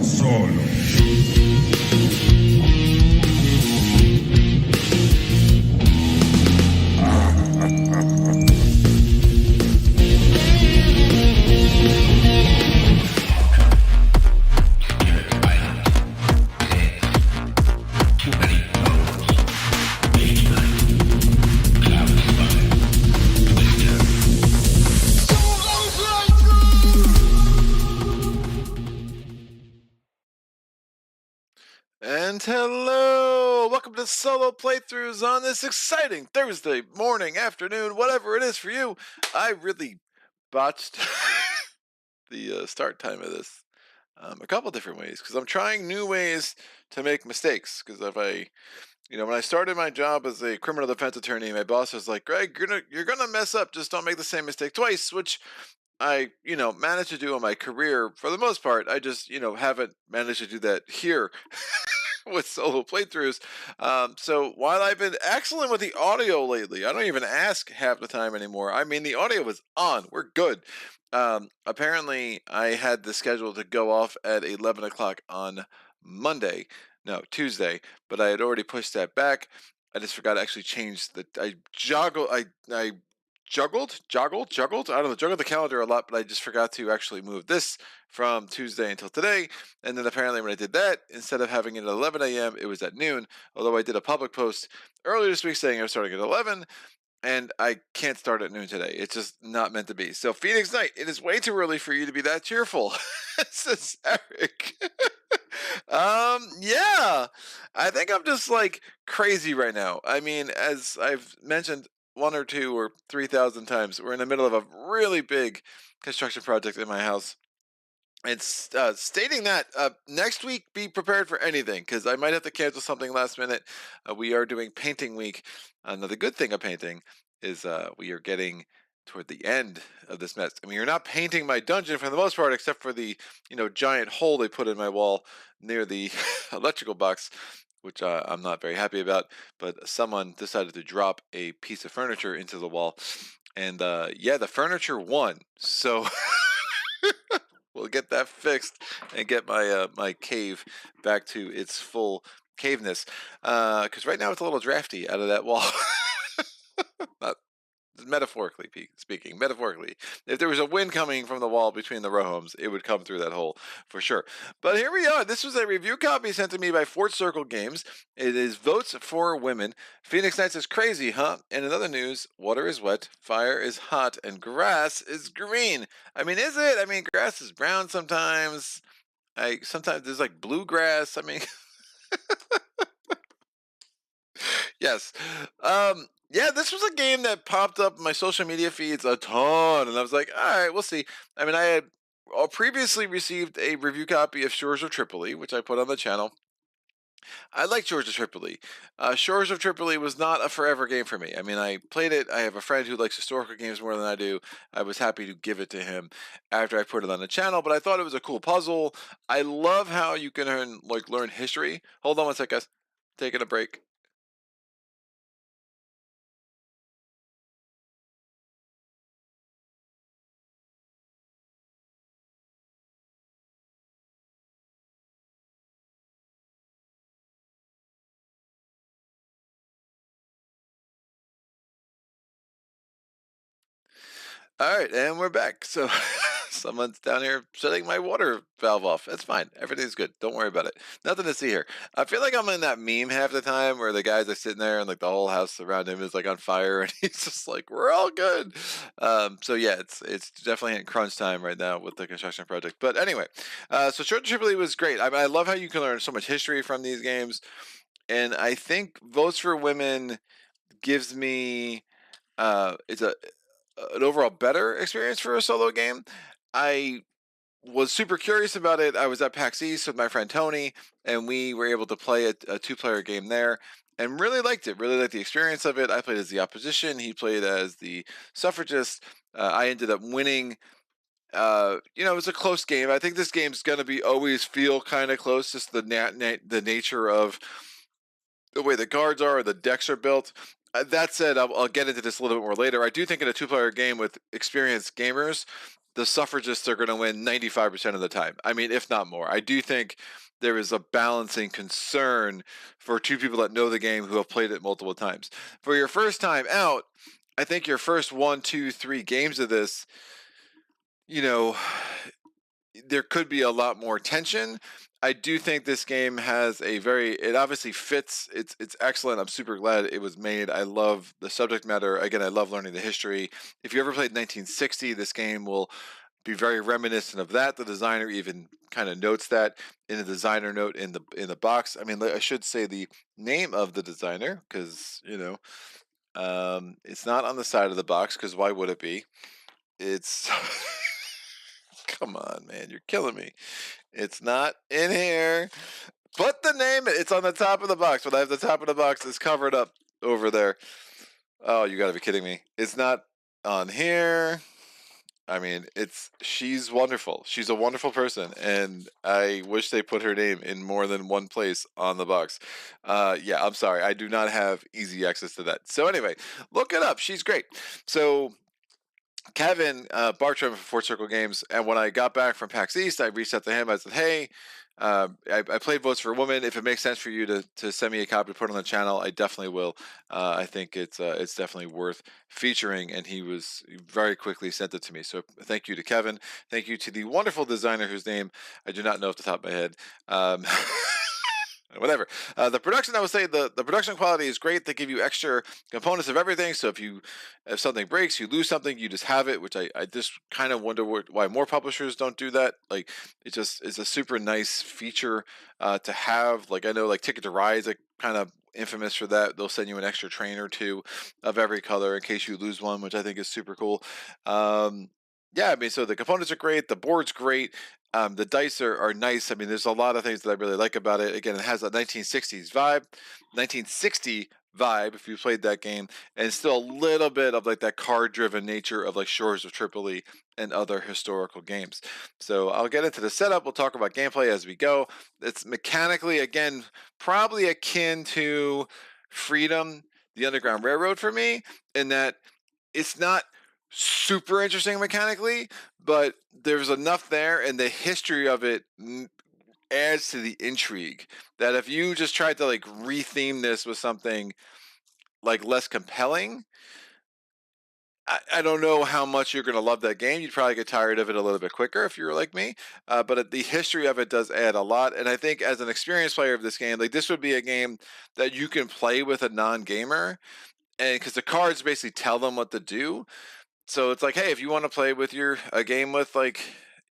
solo. And hello! Welcome to Solo Playthroughs on this exciting Thursday morning, afternoon, whatever it is for you. I really botched the start time of this a couple different ways because I'm trying new ways to make mistakes. Because if when I started my job as a criminal defense attorney, my boss was like, "Greg, you're gonna mess up. Just don't make the same mistake twice," which I, managed to do in my career for the most part. I just, haven't managed to do that here with solo playthroughs. So while I've been excellent with the audio lately, I don't even ask half the time anymore. I mean, the audio was on. We're good. Apparently, I had the schedule to go off at 11 o'clock on Monday. No, Tuesday. But I had already pushed that back. I just forgot to actually change the. I juggled. I juggled. I don't know. Juggled the calendar a lot, but I just forgot to actually move this from Tuesday until today. And then apparently when I did that, instead of having it at 11 a.m., it was at noon. Although I did a public post earlier this week saying I was starting at 11, and I can't start at noon today. It's just not meant to be. So Phoenix Knight, it is way too early for you to be that cheerful. Says Eric. Yeah. I think I'm just like crazy right now. I mean, as I've mentioned 1 or 2 or 3,000 times, we're in the middle of a really big construction project in my house. It's stating that next week be prepared for anything because I might have to cancel something last minute. We are doing painting week. Now the good thing of painting is we are getting toward the end of this mess. I mean, you're not painting my dungeon for the most part, except for the giant hole they put in my wall near the electrical box, which I'm not very happy about. But someone decided to drop a piece of furniture into the wall, and yeah, the furniture won. So. We'll get that fixed and get my cave back to its full caveness. Because right now it's a little drafty out of that wall. Not metaphorically speaking. Metaphorically, if there was a wind coming from the wall between the row homes, it would come through that hole for sure. But here we are. This was a review copy sent to me by Fort Circle Games. It is Votes for Women. Phoenix Knights is crazy, huh? And in other news, water is wet, fire is hot, and grass is green. I mean, is it? I mean, grass is brown sometimes. Sometimes there's like bluegrass. I mean, yes. Yeah, this was a game that popped up in my social media feeds a ton, and I was like, all right, we'll see. I mean, I had previously received a review copy of Shores of Tripoli, which I put on the channel. I like Shores of Tripoli. Shores of Tripoli was not a forever game for me. I mean, I played it. I have a friend who likes historical games more than I do. I was happy to give it to him after I put it on the channel, but I thought it was a cool puzzle. I love how you can learn history. Hold on one sec, guys. Taking a break. All right, and we're back. So someone's down here shutting my water valve off. That's fine. Everything's good. Don't worry about it. Nothing to see here. I feel like I'm in that meme half the time where the guys are sitting there and like the whole house around him is like on fire and he's just like, we're all good. So yeah, it's definitely in crunch time right now with the construction project. But anyway, so Short Tripoli was great. I mean, I love how you can learn so much history from these games. And I think Votes for Women gives me it's an overall better experience for a solo game. I was super curious about it. I was at PAX East with my friend Tony, and we were able to play a two-player game there, and really liked it. Really liked the experience of it. I played as the opposition. He played as the suffragist. I ended up winning. It was a close game. I think this game's gonna be always feel kind of close, just the nature of the way the guards are, the decks are built. That said, I'll get into this a little bit more later. I do think in a two-player game with experienced gamers, the suffragists are going to win 95% of the time. I mean, if not more. I do think there is a balancing concern for two people that know the game who have played it multiple times. For your first time out, I think your first 1, 2, 3 games of this, you know, there could be a lot more tension. I do think this game has a very, it obviously fits. It's excellent. I'm super glad it was made. I love the subject matter. Again, I love learning the history. If you ever played 1960, this game will be very reminiscent of that. The designer even kind of notes that in a designer note in the box. I mean, I should say the name of the designer, because it's not on the side of the box, because why would it be? It's come on, man, you're killing me. It's not in here. Put the name. It's on the top of the box. But I have the top of the box is covered up over there. Oh, you got to be kidding me. It's not on here. I mean, she's wonderful. She's a wonderful person, and I wish they put her name in more than one place on the box. Yeah, I'm sorry. I do not have easy access to that. So anyway, look it up. She's great. So Kevin Bartram from Fort Circle Games, and when I got back from PAX East, I reached out to him. I said, "Hey, I played Votes for Women. If it makes sense for you to send me a copy to put on the channel, I definitely will. I think it's definitely worth featuring." And he was very quickly sent it to me. So thank you to Kevin. Thank you to the wonderful designer whose name I do not know off the top of my head. Whatever. The production, I would say the production quality is great. They give you extra components of everything. So if something breaks, you lose something, you just have it, which I just kind of wonder why more publishers don't do that. Like, it's a super nice feature to have. Like, I know like Ticket to Ride is like kind of infamous for that. They'll send you an extra train or two of every color in case you lose one, which I think is super cool. Yeah, I mean, so the components are great, the board's great, the dice are nice. I mean, there's a lot of things that I really like about it. Again, it has a 1960s vibe, 1960 vibe if you played that game, and still a little bit of like that card-driven nature of like Shores of Tripoli and other historical games. So I'll get into the setup. We'll talk about gameplay as we go. It's mechanically, again, probably akin to Freedom, the Underground Railroad for me, in that it's not super interesting mechanically, but there's enough there, and the history of it adds to the intrigue that if you just tried to like retheme this with something like less compelling, I don't know how much you're going to love that game. You'd probably get tired of it a little bit quicker if you were like me. But the history of it does add a lot. And I think as an experienced player of this game, like this would be a game that you can play with a non-gamer, and because the cards basically tell them what to do. So it's like, hey, if you want to play with a game with like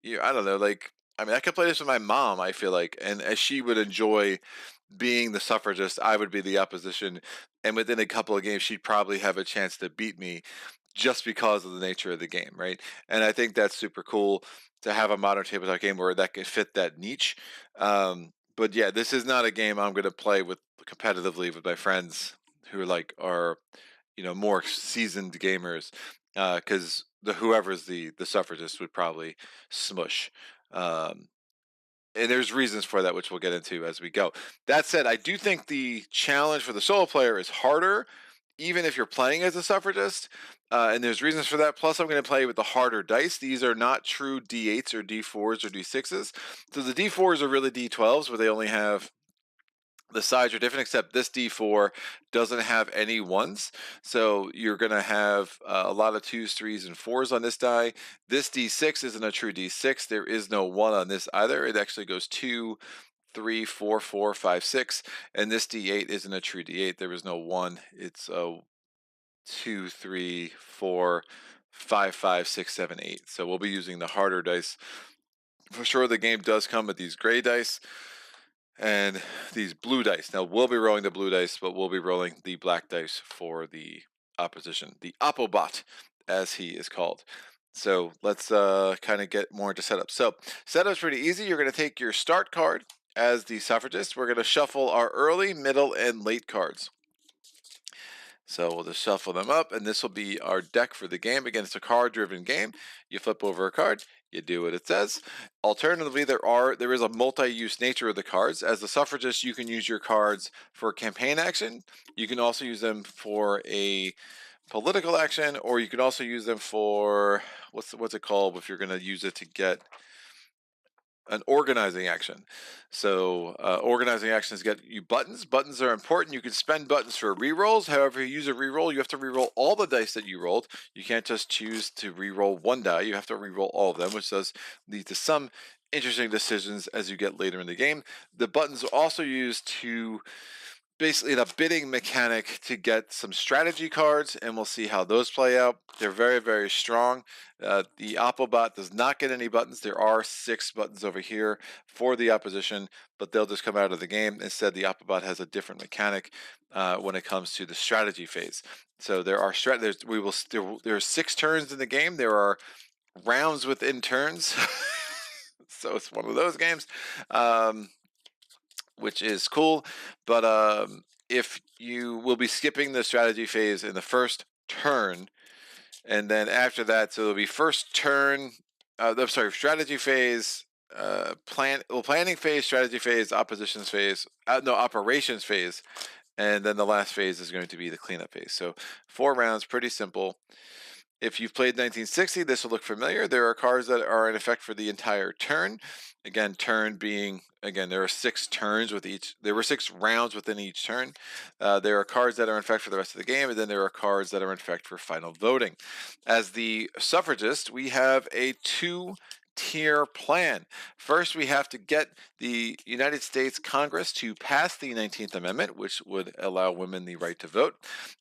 I don't know, like, I mean, I could play this with my mom, I feel like, and as she would enjoy being the suffragist, I would be the opposition, and within a couple of games, she'd probably have a chance to beat me just because of the nature of the game, right? And I think that's super cool to have a modern tabletop game where that could fit that niche. But yeah, this is not a game I'm going to play with competitively with my friends who are more seasoned gamers, because whoever's the suffragist would probably smush. Um, and there's reasons for that, which we'll get into as we go. That said, I do think the challenge for the solo player is harder, even if you're playing as a suffragist. And there's reasons for that. Plus, I'm going to play with the harder dice. These are not true D8s or D4s or D6s. So the D4s are really D12s, where they only have the sides are different, except this D4 doesn't have any ones. So you're going to have a lot of 2s, 3s, and 4s on this die. This D6 isn't a true D6. There is no 1 on this either. It actually goes 2, 3, 4, 4, 5, 6. And this D8 isn't a true D8. There is no 1. It's a 2, 3, 4, 5, 5, 6, 7, 8. So we'll be using the harder dice. For sure, the game does come with these gray dice and these blue dice. Now, we'll be rolling the blue dice, but we'll be rolling the black dice for the opposition, the Oppobot, as he is called. So let's kind of get more into setup. So setup's pretty easy. You're going to take your start card as the suffragist. We're going to shuffle our early, middle, and late cards. So we'll just shuffle them up, and this will be our deck for the game. Again, it's a card-driven game. You flip over a card, you do what it says. Alternatively, there is a multi-use nature of the cards. As the suffragist, you can use your cards for campaign action. You can also use them for a political action, or you could also use them for what's it called if you're going to use it to get an organizing action. So organizing actions get you buttons. Buttons are important. You can spend buttons for rerolls. However, you use a reroll, you have to reroll all the dice that you rolled. You can't just choose to reroll one die. You have to reroll all of them, which does lead to some interesting decisions as you get later in the game. The buttons are also used to basically the bidding mechanic to get some strategy cards, and we'll see how those play out. They're very, very strong. The Oppobot does not get any buttons. There are 6 buttons over here for the opposition, but they'll just come out of the game. Instead, the Oppobot has a different mechanic when it comes to the strategy phase. So there are there are 6 turns in the game. There are rounds within turns. So it's one of those games. Which is cool. But if you will be skipping the strategy phase in the first turn, and then after that, so it'll be first turn. I'm sorry, strategy phase, planning phase, strategy phase, oppositions phase, no, operations phase, and then the last phase is going to be the cleanup phase. So 4 rounds, pretty simple. If you've played 1960, this will look familiar. There are cards that are in effect for the entire turn. Again, turn being, again, there are 6 turns with each, there were 6 rounds within each turn. There are cards that are in effect for the rest of the game, and then there are cards that are in effect for final voting. As the suffragist, we have a 2-tier plan. First, we have to get the United States Congress to pass the 19th Amendment, which would allow women the right to vote.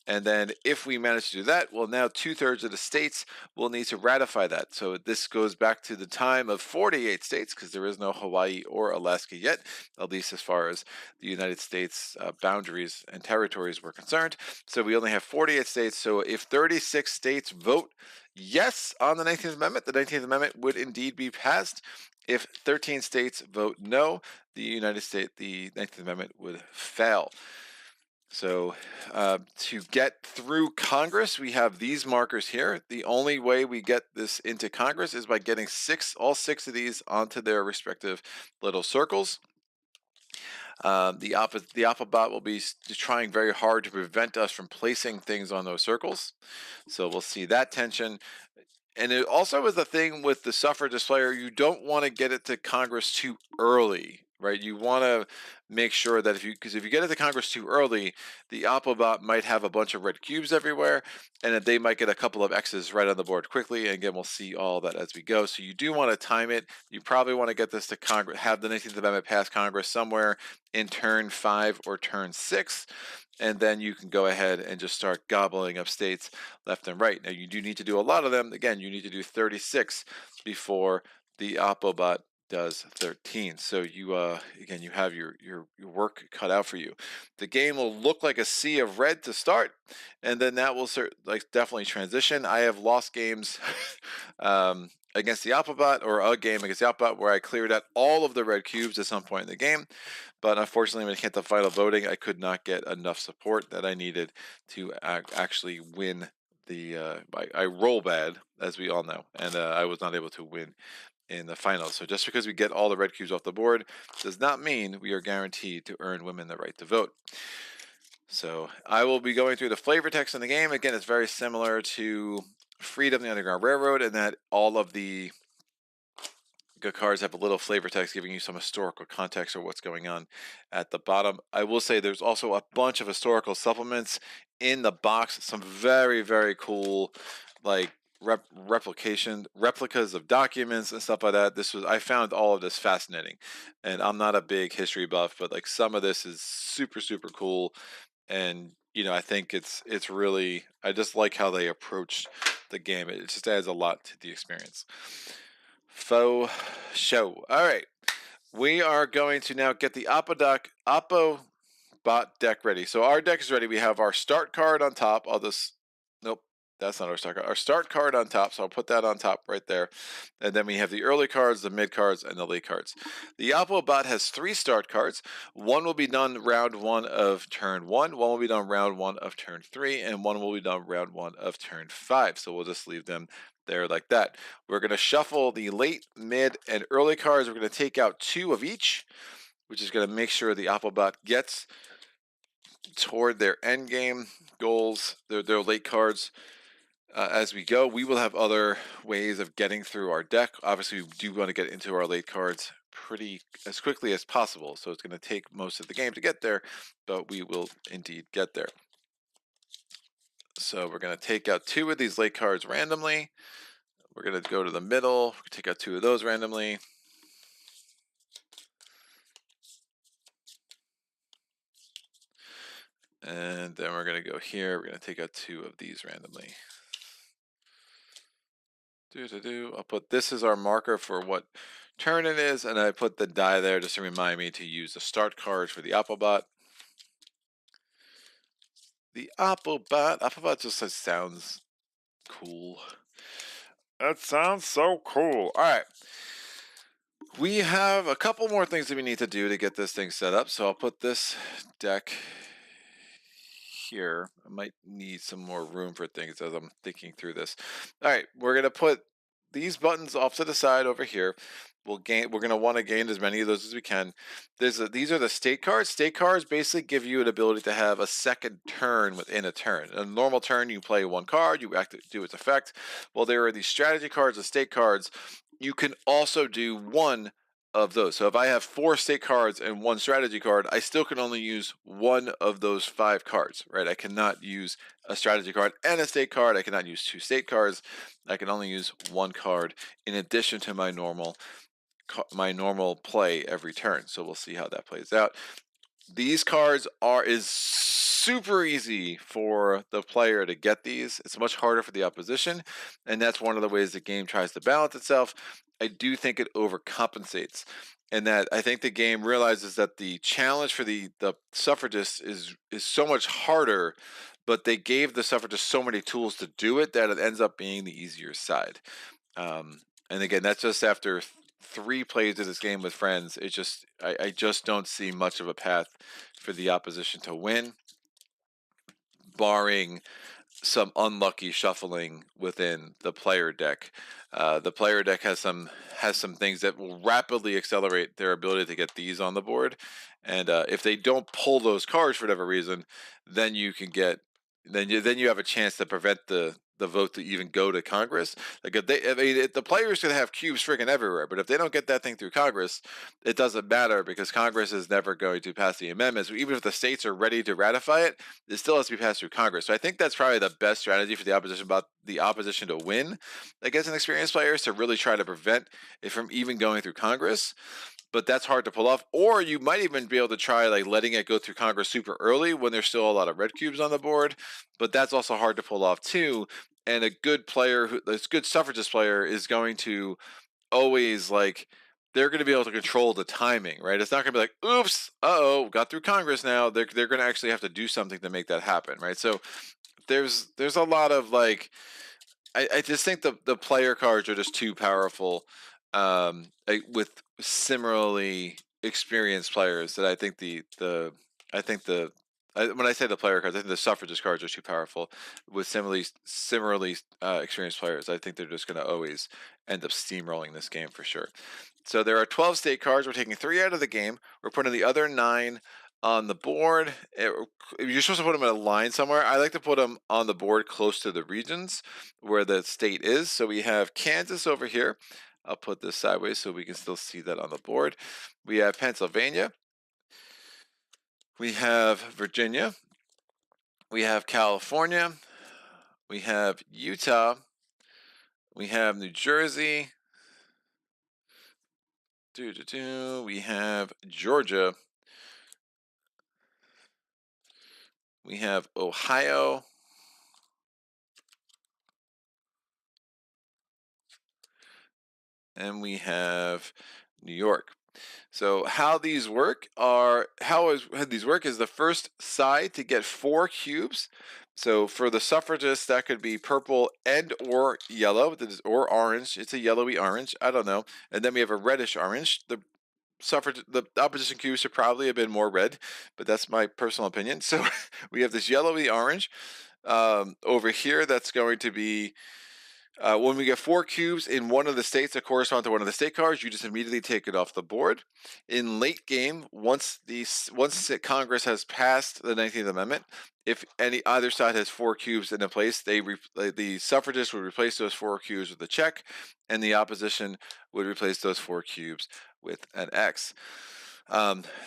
And then if we manage to do that, well, now 2/3 of the states will need to ratify that. So this goes back to the time of 48 states, because there is no Hawaii or Alaska yet, at least as far as the United States boundaries and territories were concerned. So we only have 48 states. So if 36 states vote yes on the 19th Amendment, the 19th Amendment would indeed be passed. If 13 states vote no, the 19th Amendment would fail. So to get through Congress, we have these markers here. The only way we get this into Congress is by getting all six of these onto their respective little circles. The Oppobot will be trying very hard to prevent us from placing things on those circles. So we'll see that tension. And it also is the thing with the suffragist player, you don't want to get it to Congress too early, right? You want to make sure that because if you get it to Congress too early, the Oppobot might have a bunch of red cubes everywhere, and then they might get a couple of X's right on the board quickly. And again, we'll see all that as we go. So you do want to time it. You probably want to get this to Congress, have the 19th Amendment pass Congress somewhere in turn 5 or turn 6. And then you can go ahead and just start gobbling up states left and right. Now, you do need to do a lot of them. Again, you need to do 36 before the Oppobot does 13. So you again, you have your work cut out for you. The game will look like a sea of red to start, and then that will definitely transition. I have lost games against the Oppobot, or a game against the Oppobot, where I cleared out all of the red cubes at some point in the game. But unfortunately, when it came to final voting, I could not get enough support that I needed to actually win the. I roll bad, as we all know, and I was not able to win in the finals. So just because we get all the red cubes off the board does not mean we are guaranteed to earn women the right to vote. So I will be going through the flavor text in the game. Again, it's very similar to Freedom, the Underground Railroad, in that all of the good cards have a little flavor text giving you some historical context or what's going on at the bottom. I will say there's also a bunch of historical supplements in the box. Some very, very cool, like replicas of documents and stuff like that. I found all of this fascinating, and I'm not a big history buff, but like some of this is super, super cool. And I think it's really, I just like how they approached the game. It just adds a lot to the experience. Faux show. All right. We are going to now get the Oppobot deck ready. So our deck is ready. We have our start card on top. Nope, that's not our start card. Our start card on top. So I'll put that on top right there. And then we have the early cards, the mid cards, and the late cards. The Oppobot has 3 start cards. One will be done round 1 of turn 1. One will be done round 1 of turn 3. And one will be done round 1 of turn 5. So we'll just leave them there like that. We're going to shuffle the late, mid, and early cards. We're going to take out 2 of each, which is going to make sure the Oppobot gets toward their end game goals, their late cards. As we go, we will have other ways of getting through our deck. Obviously, we do want to get into our late cards pretty as quickly as possible, so it's going to take most of the game to get there, but we will indeed get there. So we're going to take out 2 of these late cards randomly. We're going to go to the middle, take out 2 of those randomly. And then we're going to go here. We're going to take out 2 of these randomly. I'll put this as our marker for what turn it is, and I put the die there just to remind me to use the start card for the Applebot. The Applebot just sounds cool. That sounds so cool. All right. We have a couple more things that we need to do to get this thing set up. So I'll put this deck here. I might need some more room for things as I'm thinking through this. All right, we're going to put these buttons off to the side over here. We're going to want to gain as many of those as we can. These are the state cards. State cards basically give you an ability to have a second turn within a turn. In a normal turn, you play 1 card, you do its effect. Well, there are these strategy cards, the state cards. You can also do 1 of those. So if I have 4 state cards and 1 strategy card, I still can only use 1 of those 5 cards, right? I cannot use a strategy card and a state card. I cannot use 2 state cards. I can only use 1 card in addition to my normal play every turn. So we'll see how that plays out. These cards is super easy for the player to get these. It's much harder for the opposition, and that's one of the ways the game tries to balance itself. I do think it overcompensates, and that I think the game realizes that the challenge for the suffragists is so much harder, but they gave the suffragists so many tools to do it that it ends up being the easier side. And again, that's just after 3 plays of this game with friends. I just don't see much of a path for the opposition to win, barring some unlucky shuffling within the player deck. The player deck has some things that will rapidly accelerate their ability to get these on the board, and if they don't pull those cards for whatever reason, then you can get then you have a chance to prevent the vote to even go to Congress. Like if the players could have cubes freaking everywhere, but if they don't get that thing through Congress, it doesn't matter because Congress is never going to pass the amendments. Even if the states are ready to ratify it, it still has to be passed through Congress. So I think that's probably the best strategy for the opposition to win against an experienced player is to really try to prevent it from even going through Congress. But that's hard to pull off. Or you might even be able to try like letting it go through Congress super early when there's still a lot of red cubes on the board. But that's also hard to pull off too. And a good good suffragist player is going to always they're going to be able to control the timing, right? It's not going to be like, oops, got through Congress now. They're going to actually have to do something to make that happen, right? So there's a lot of I just think the player cards are just too powerful with similarly experienced players that I think when I say the player cards, I think the suffragist cards are too powerful. With similarly experienced players, I think they're just going to always end up steamrolling this game for sure. So there are 12 state cards. We're taking 3 out of the game. We're putting the other 9 on the board. You're supposed to put them in a line somewhere. I like to put them on the board close to the regions where the state is. So we have Kansas over here. I'll put this sideways so we can still see that on the board. We have Pennsylvania. We have Virginia. We have California. We have Utah. We have New Jersey. We have Georgia. We have Ohio. And we have New York. So how these work is the first side to get 4 cubes. So for the suffragists, that could be purple and or yellow, or orange. It's a yellowy orange. I don't know. And then we have a reddish orange. The opposition cubes should probably have been more red, but that's my personal opinion. So we have this yellowy orange over here. That's going to be When we get 4 cubes in one of the states that correspond to one of the state cards, you just immediately take it off the board. In late game, once Congress has passed the 19th Amendment, if either side has 4 cubes in a place, the suffragists would replace those 4 cubes with a check, and the opposition would replace those 4 cubes with an X.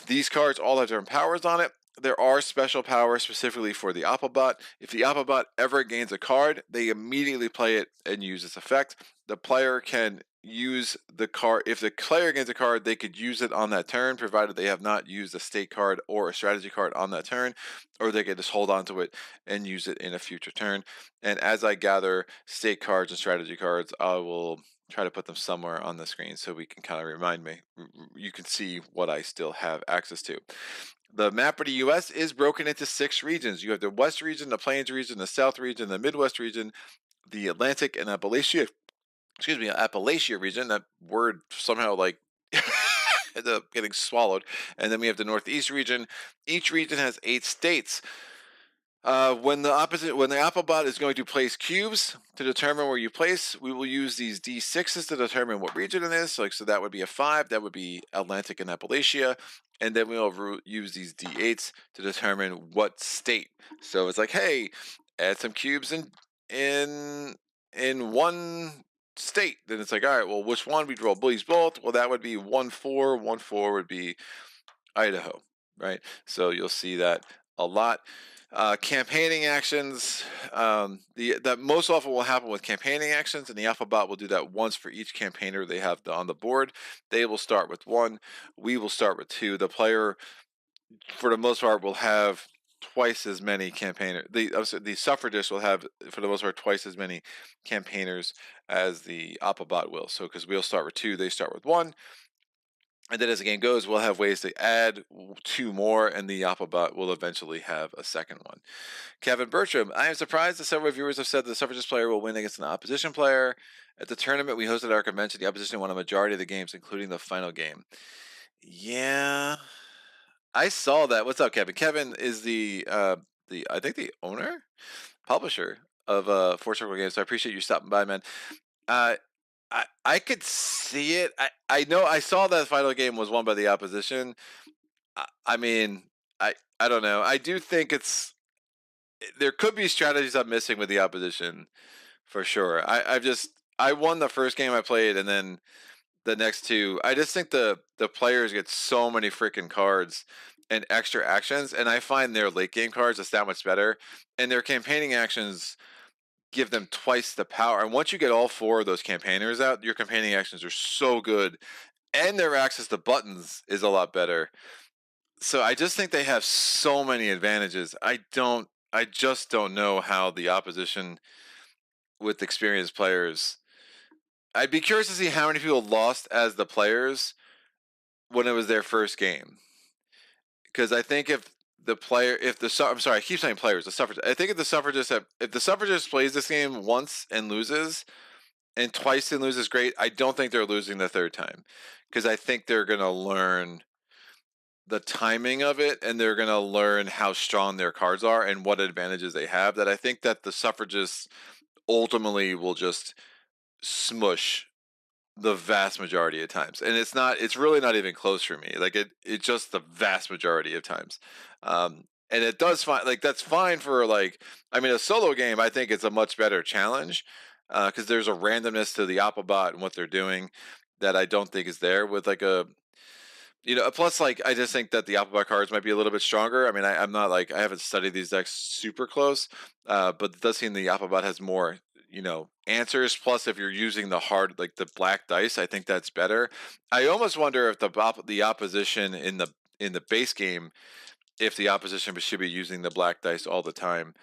These cards all have different powers on it. There are special powers specifically for the Applebot. If the Applebot ever gains a card, they immediately play it and use its effect. The player can use the card. If the player gains a card, they could use it on that turn, provided they have not used a state card or a strategy card on that turn, or they can just hold on to it and use it in a future turn. And as I gather state cards and strategy cards, I will try to put them somewhere on the screen so we can kind of remind me. You can see what I still have access to. The map of the U.S. is broken into 6 regions. You have the West region, the Plains region, the South region, the Midwest region, the Atlantic and Appalachia region. That word somehow like ended up getting swallowed. And then we have the Northeast region. Each region has 8 states. When the Applebot is going to place cubes to determine where you place, we will use these D6s to determine what region it is. So that would be a 5. That would be Atlantic and Appalachia. And then we'll use these D8s to determine what state. So it's like, hey, add some cubes in one state. Then it's like, all right, well, which one? We'd roll these both. Well, that would be 1-4. 1-4 would be Idaho, right? So you'll see that a lot. Campaigning actions, that most often will happen with campaigning actions, and the Alphabot will do that once for each campaigner they have on the board. They will start with 1. We will start with 2. The player, for the most part, will have twice as many campaigners. The suffragists will have, for the most part, twice as many campaigners as the Alphabot will. So because we'll start with 2, they start with 1. And then as the game goes, we'll have ways to add 2 more, and the Applebot will eventually have a second one. Kevin Bertram, I am surprised that several viewers have said the suffragist player will win against an opposition player. At the tournament we hosted at our convention, the opposition won a majority of the games, including the final game. Yeah, I saw that. What's up, Kevin? Kevin is the I think the owner, publisher of Four Circle Games. So I appreciate you stopping by, man. I could see it. I know I saw that the final game was won by the opposition. I mean, I don't know. I do think there could be strategies I'm missing with the opposition for sure. I won the first game I played, and then the next 2. I just think the players get so many freaking cards and extra actions, and I find their late game cards just that much better, and their campaigning actions give them twice the power. And once you get all 4 of those campaigners out, your campaigning actions are so good, and their access to buttons is a lot better. So I just think they have so many advantages. I just don't know how the opposition with experienced players. I'd be curious to see how many people lost as the players when it was their first game. Because I think I'm sorry, I keep saying players, the suffragists. I think if the suffragist plays this game once and loses, and twice and loses, great. I don't think they're losing the third time, because I think they're gonna learn the timing of it, and they're gonna learn how strong their cards are and what advantages they have. That I think that the suffragists ultimately will just smush the vast majority of times, and it's really not even close for me. Like it's just the vast majority of times. And it does fine, like that's fine for, like, I mean, a solo game. I think it's a much better challenge because there's a randomness to the Applebot and what they're doing that I don't think is there with like a, plus, like, I just think that the Applebot cards might be a little bit stronger. I mean, I'm not like, I haven't studied these decks super close, but it does seem the Applebot has more, answers. Plus, if you're using the black dice, I think that's better. I almost wonder if the opposition in the base game, if the opposition should be using the black dice all the time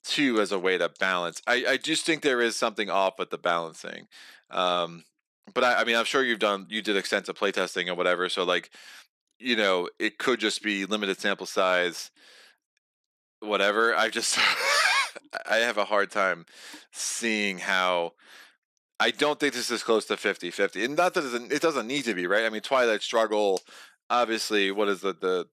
too, as a way to balance. I just think there is something off with the balancing. But I mean, I'm sure you did extensive playtesting or whatever. So like, it could just be limited sample size, whatever. I have a hard time seeing how. I don't think this is close to 50-50. And not that it doesn't need to be, right? I mean, Twilight Struggle, obviously, what is the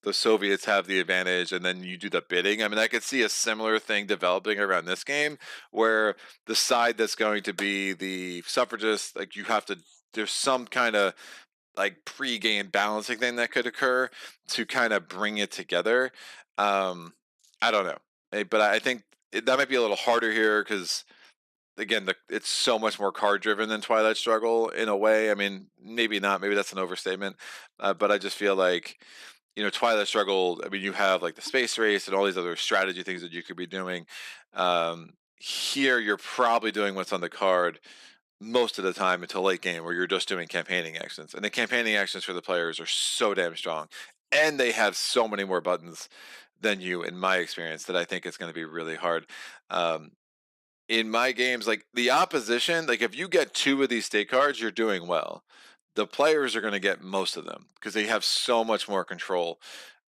the Soviets have the advantage, and then you do the bidding. I mean, I could see a similar thing developing around this game, where the side that's going to be the suffragists, like you have to, there's some kind of like pre-game balancing thing that could occur to kind of bring it together. Um, I don't know, but I think that might be a little harder here because again, it's so much more card driven than Twilight Struggle in a way. I mean, maybe not. Maybe that's an overstatement. But I just feel like, Twilight Struggle. I mean, you have like the space race and all these other strategy things that you could be doing. Here, you're probably doing what's on the card most of the time until late game, where you're just doing campaigning actions, and the campaigning actions for the players are so damn strong, and they have so many more buttons than you, in my experience, that I think it's going to be really hard. Um, in my games, like the opposition, like if you get two of these state cards, you're doing well. The players are going to get most of them because they have so much more control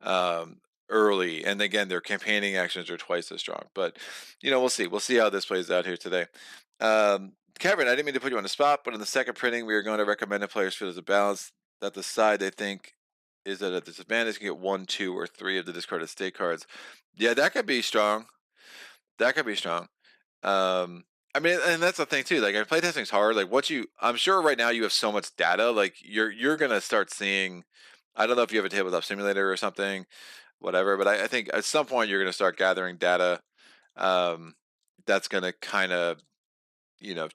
um, early. And again, their campaigning actions are twice as strong. But we'll see. We'll see how this plays out here today. Kevin, I didn't mean to put you on the spot, but in the second printing, we are going to recommend the players feel as a balance that the side they think is at a disadvantage can get one, two, or three of the discarded state cards. Yeah, that could be strong. That could be strong. Um, I mean, and that's the thing too. Like, playtesting's hard. Like, I'm sure right now you have so much data. Like, you're gonna start seeing. I don't know if you have a tabletop simulator or something, whatever. But I think at some point you're gonna start gathering data. Um, that's gonna kind of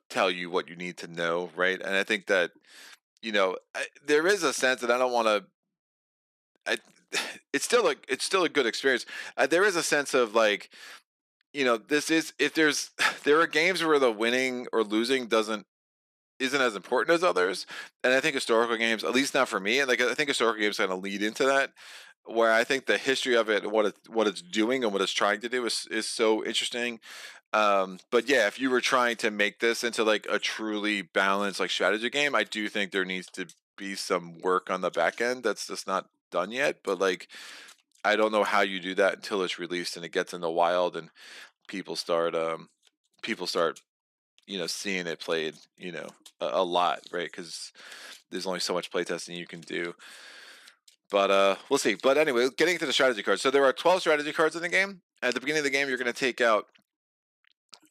tell you what you need to know, right? And I think that there is a sense that I don't want to. I, it's still a good experience. There is a sense of like this is if there's there are games where the winning or losing isn't as important as others, and I think historical games, at least not for me, and like I think historical games kind of lead into that, where I think the history of it, what it's doing and what it's trying to do is so interesting. But yeah, if you were trying to make this into like a truly balanced like strategy game, I do think there needs to be some work on the back end that's just not done yet. But like I don't know how you do that until it's released and it gets in the wild and people start people start seeing it played a lot, right? Because there's only so much playtesting you can do. But we'll see. But anyway, getting to the strategy cards. So there are 12 strategy cards in the game. At the beginning of the game, you're going to take out.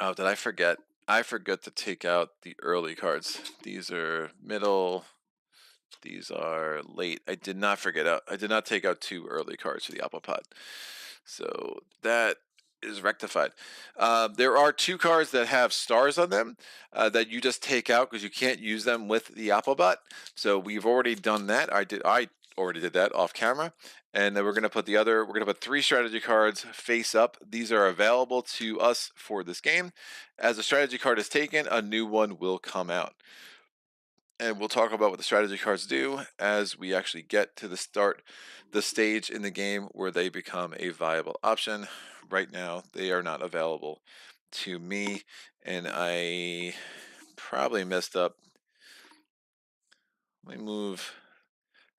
Oh, did I forget? I forgot to take out the early cards. These are middle. These are late. I did not take out 2 early cards for the apple pot. So that is rectified. There are 2 cards that have stars on them that you just take out because you can't use them with the Applebot. So we've already done that. I already did that off camera. And then we're going to put 3 strategy cards face up. These are available to us for this game. As a strategy card is taken, a new one will come out. And we'll talk about what the strategy cards do as we actually get to the stage in the game where they become a viable option. Right now, they are not available to me, and I probably messed up. Let me move.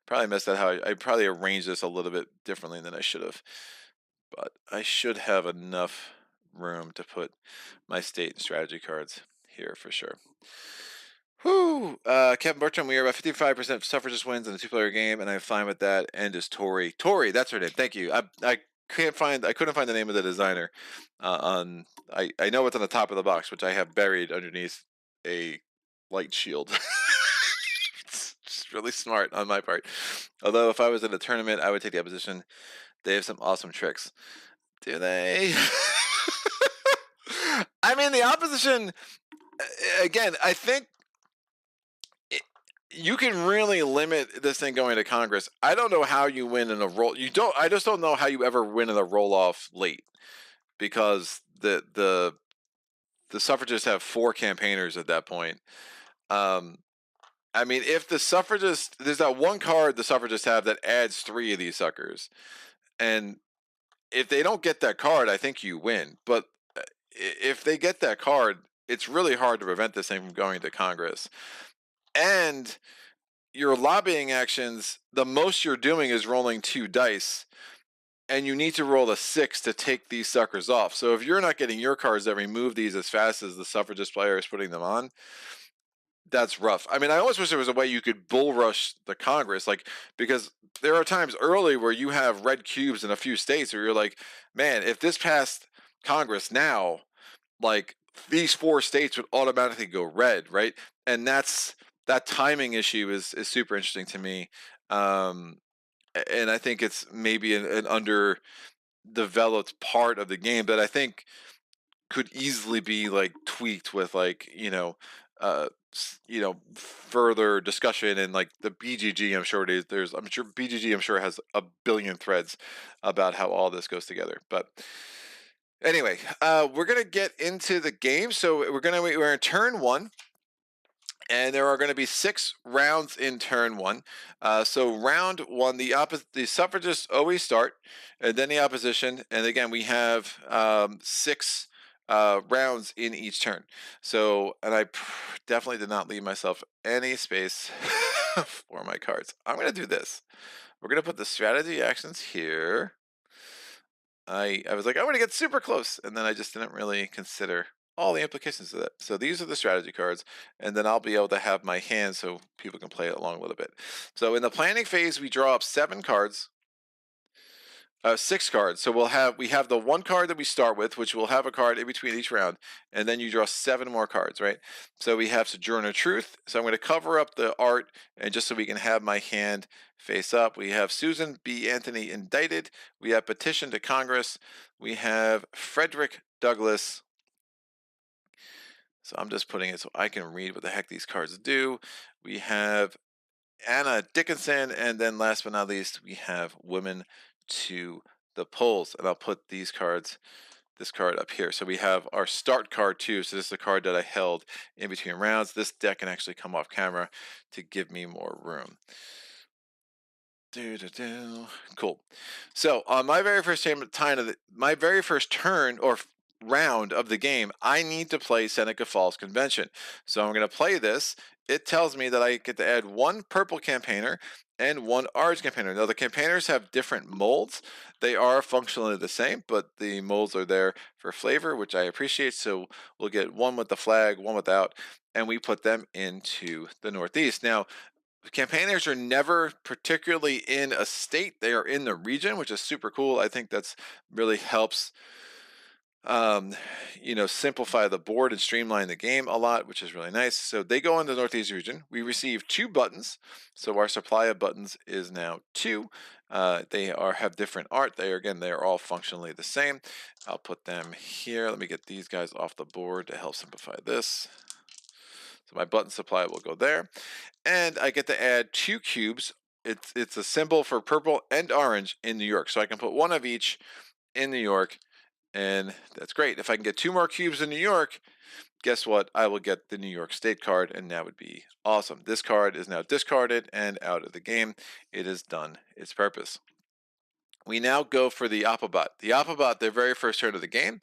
Probably messed up how I probably arranged this a little bit differently than I should have, but I should have enough room to put my state and strategy cards here for sure. Whoo! Kevin Bertram, we are about 55% suffragist wins in a 2-player game, and I'm fine with that. And is Tori. Tori, that's her name. Thank you. I couldn't find the name of the designer. I know it's on the top of the box, which I have buried underneath a light shield. It's just really smart on my part. Although if I was in a tournament, I would take the opposition. They have some awesome tricks. Do they? I mean, the opposition. Again, I think you can really limit this thing going to Congress. I don't know how you win in a roll. I just don't know how you ever win in a roll off late because the suffragists have 4 campaigners at that point. I mean, if the suffragists, there's that one card the suffragists have that adds 3 of these suckers, and if they don't get that card, I think you win. But if they get that card, it's really hard to prevent this thing from going to Congress. And your lobbying actions, the most you're doing is rolling 2 dice, and you need to roll a 6 to take these suckers off. So if you're not getting your cards that remove these as fast as the suffragist player is putting them on, That's rough. I mean, I almost wish there was a way you could bull rush the Congress, like, because there are times early where you have red cubes in a few states where you're like, man, if this passed Congress now, like these four states would automatically go red, right? And that timing issue is super interesting to me. Um, and I think it's maybe an underdeveloped part of the game that I think could easily be like tweaked with like further discussion and like the BGG. I'm sure it is. I'm sure BGG. I'm sure has a billion threads about how all this goes together. But anyway, we're gonna get into the game. So we're in turn one. And there are going to be 6 rounds in turn one. So round one, the suffragists always start, and then the opposition, and again we have 6 rounds in each turn. So, and I definitely did not leave myself any space for my cards. I'm going to do this. We're going to put the strategy actions here. I was like, I'm going to get super close, and then I just didn't really consider all the implications of that. So these are the strategy cards, and then I'll be able to have my hand so people can play it along a little bit. So in the planning phase, we draw up 7 cards. 6 cards. So we have the 1 card that we start with, which will have a card in between each round, and then you draw 7 more cards, right? So we have Sojourner Truth. So I'm going to cover up the art, and just so we can have my hand face up. We have Susan B. Anthony indicted. We have petition to Congress. We have Frederick Douglass. So I'm just putting it so I can read what the heck these cards do. We have Anna Dickinson, and then last but not least, we have Women to the Polls. And I'll put this card up here. So we have our start card too. So this is the card that I held in between rounds. This deck can actually come off camera to give me more room. Cool. So on my very first turn or round of the game, I need to play Seneca Falls Convention. So I'm going to play this. It tells me that I get to add 1 purple campaigner and 1 orange campaigner. Now the campaigners have different molds. They are functionally the same, but the molds are there for flavor, which I appreciate. So we'll get 1 with the flag, 1 without, and we put them into the Northeast. Now, campaigners are never particularly in a state. They are in the region, which is super cool. I think that's really helps simplify the board and streamline the game a lot, which is really nice. So they go in the Northeast region. We receive 2 buttons. So our supply of buttons is now 2. They have different art. They are all functionally the same. I'll put them here. Let me get these guys off the board to help simplify this. So my button supply will go there. And I get to add 2 cubes. It's a symbol for purple and orange in New York. So I can put 1 of each in New York, and that's great. If I can get 2 more cubes in New York, guess what? I will get the New York State card, and that would be awesome. This card is now discarded and out of the game. It has done its purpose. We now go for the Appabot. The Appabot, their very first turn of the game,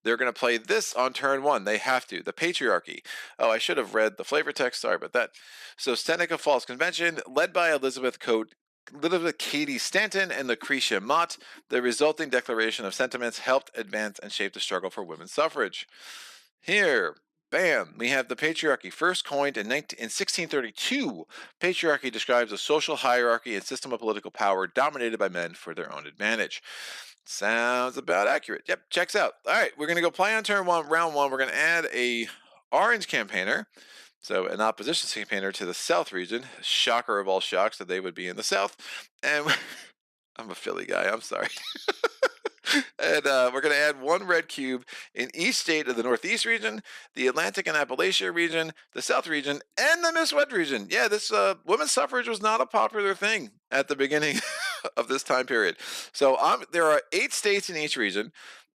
they're going to play this on turn 1. They have to. The Patriarchy. Oh, I should have read the flavor text. Sorry about that. So Seneca Falls Convention, led by Elizabeth Cady Stanton and Lucretia Mott, the resulting declaration of sentiments helped advance and shape the struggle for women's suffrage. Here, bam, we have the patriarchy, first coined in 1632. Patriarchy describes a social hierarchy and system of political power dominated by men for their own advantage. Sounds about accurate. Yep, checks out. All right, we're going to go play on turn 1, round 1. We're going to add a orange campaigner. So an opposition campaigner to the South region. Shocker of all shocks that they would be in the South. And I'm a Philly guy. I'm sorry. And we're going to add 1 red cube in each state of the Northeast region, the Atlantic and Appalachia region, the South region, and the Miss West region. Yeah, this women's suffrage was not a popular thing at the beginning of this time period. So there are 8 states in each region.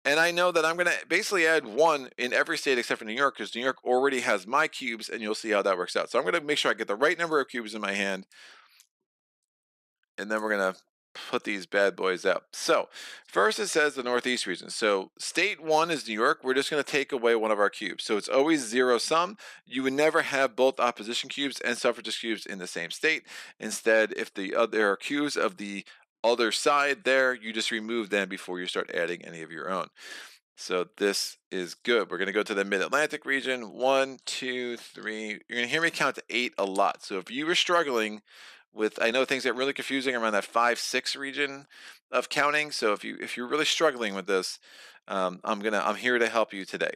And I know that I'm going to basically add 1 in every state except for New York, because New York already has my cubes, and you'll see how that works out. So I'm going to make sure I get the right number of cubes in my hand, and then we're going to put these bad boys out. So first it says the Northeast region. So state 1 is New York. We're just going to take away 1 of our cubes. So it's always 0 sum. You would never have both opposition cubes and suffragist cubes in the same state. Instead, if there are cubes of the other side there, you just remove them before you start adding any of your own. So this is good. We're going to go to the Mid-Atlantic region. 1, 2, 3. You're going to hear me count to 8 a lot. So if you were struggling with, I know things get really confusing around that 5, 6 region of counting. So if you're really struggling with this, I'm here to help you today.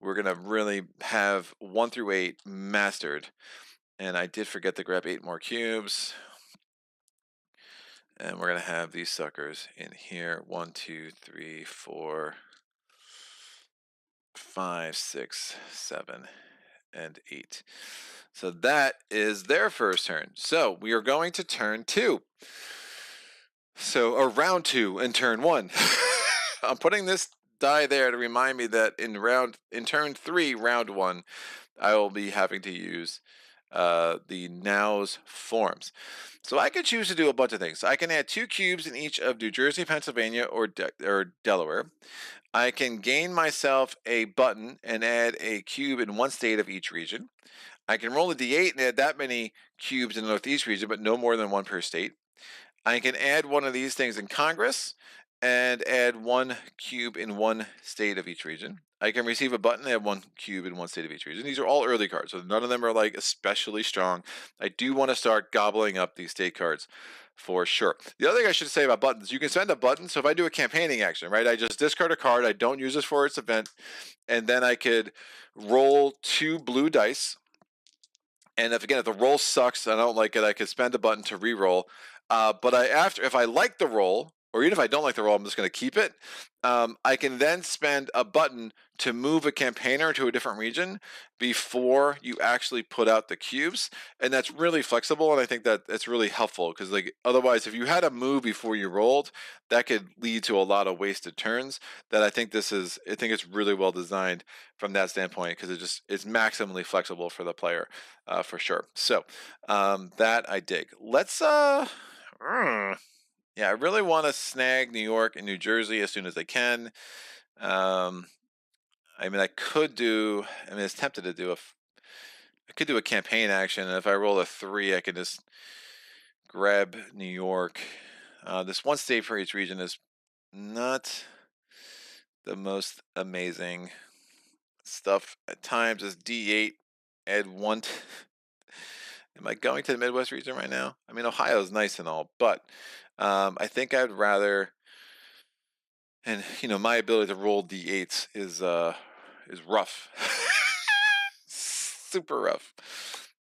We're gonna really have 1 through 8 mastered. And I did forget to grab 8 more cubes. And we're gonna have these suckers in here. 1, 2, 3, 4, 5, 6, 7, and 8. So that is their first turn. So we are going to turn 2. So, or round 2 and turn 1. I'm putting this die there to remind me that in turn 3, round 1, I will be having to use the now's forms. So I could choose to do a bunch of things. I can add 2 cubes in each of New Jersey, Pennsylvania, or Delaware. I can gain myself a button and add a cube in one state of each region. I can roll a d8 and add that many cubes in the Northeast region, but no more than 1 per state. I can add one of these things in Congress and add 1 cube in one state of each region. I can receive a button and add 1 cube in one state of each region. These are all early cards, so none of them are like especially strong. I do want to start gobbling up these state cards for sure. The other thing I should say about buttons, you can spend a button. So if I do a campaigning action, right, I just discard a card. I don't use this for its event. And then I could roll 2 blue dice. And if the roll sucks, I don't like it, I could spend a button to re-roll. But if I like the roll, or even if I don't like the roll, I'm just going to keep it. I can then spend a button to move a campaigner to a different region before you actually put out the cubes, and that's really flexible. And I think that it's really helpful because, like, otherwise, if you had a move before you rolled, that could lead to a lot of wasted turns. That I think it's really well designed from that standpoint because it's maximally flexible for the player, for sure. So that I dig. Let's yeah, I really want to snag New York and New Jersey as soon as I can. I mean, it's tempted to I could do a campaign action, and if I roll a 3, I can just grab New York. This 1 state for each region is not the most amazing stuff. At times, is D8, add 1. Am I going to the Midwest region right now? I mean, Ohio is nice and all, but I think I'd rather. And my ability to roll d8s is rough. Super rough.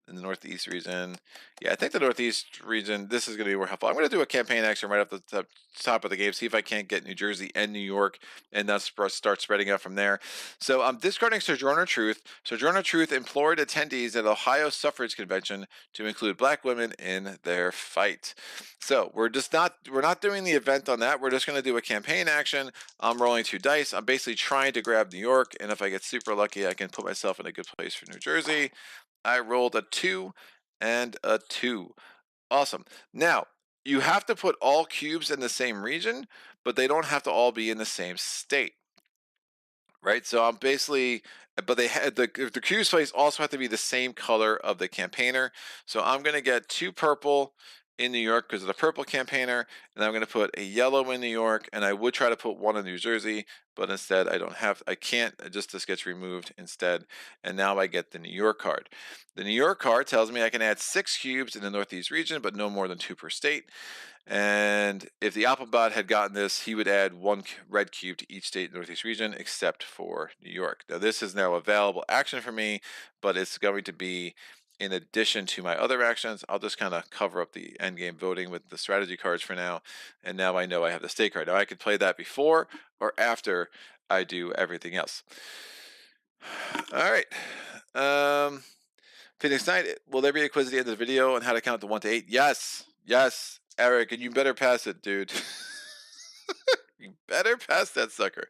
In the Northeast region, yeah, I think the Northeast region, this is going to be more helpful. I'm going to do a campaign action right off the top of the game, see if I can't get New Jersey and New York, and then start spreading out from there. So I'm discarding Sojourner Truth. Sojourner Truth implored attendees at Ohio Suffrage Convention to include Black women in their fight. So we're not doing the event on that. We're just going to do a campaign action. I'm rolling 2 dice. I'm basically trying to grab New York, and if I get super lucky, I can put myself in a good place for New Jersey. I rolled a 2 and a 2. Awesome. Now, you have to put all cubes in the same region, but they don't have to all be in the same state. Right? So I'm basically, but they had the cube space also have to be the same color of the campaigner. So I'm going to get 2 purple in New York because of the purple campaigner, and I'm going to put a yellow in New York, and I would try to put 1 in New Jersey, but instead I can't, just this gets removed instead, and now I get the New York card. The New York card tells me I can add 6 cubes in the Northeast region, but no more than 2 per state. And if the Applebot had gotten this, he would add 1 red cube to each state in the Northeast region except for New York. Now, this is now available action for me, but it's going to be in addition to my other actions. I'll just kind of cover up the endgame voting with the strategy cards for now. And now I know I have the state card. Now, I could play that before or after I do everything else. All right. Phoenix Knight, will there be a quiz at the end of the video on how to count to 1 to 8? Yes. Yes. Eric, and you better pass it, dude. You better pass that sucker.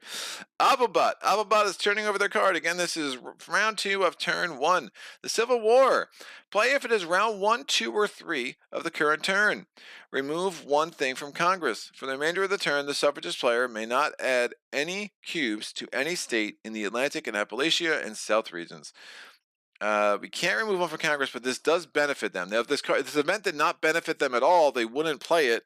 Applebot. Applebot is turning over their card. Again, this is round 2 of turn 1. The Civil War. Play if it is round 1, 2, or 3 of the current turn. Remove 1 thing from Congress. For the remainder of the turn, the suffragist player may not add any cubes to any state in the Atlantic and Appalachia and South regions. We can't remove 1 from Congress, but this does benefit them. Now, if this event did not benefit them at all, they wouldn't play it.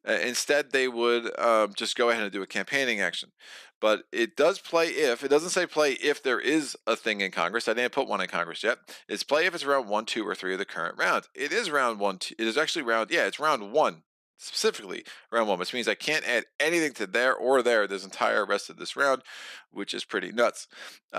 Instead, they would just go ahead and do a campaigning action. but it does play if. It doesn't say play if there is a thing in Congress. I didn't put one in Congress yet. It's play if it's round 1, 2, or 3 of the current round. It is round 1. It is actually round. Yeah, it's round 1 specifically round 1, which means I can't add anything to there or there this entire rest of this round, which is pretty nuts.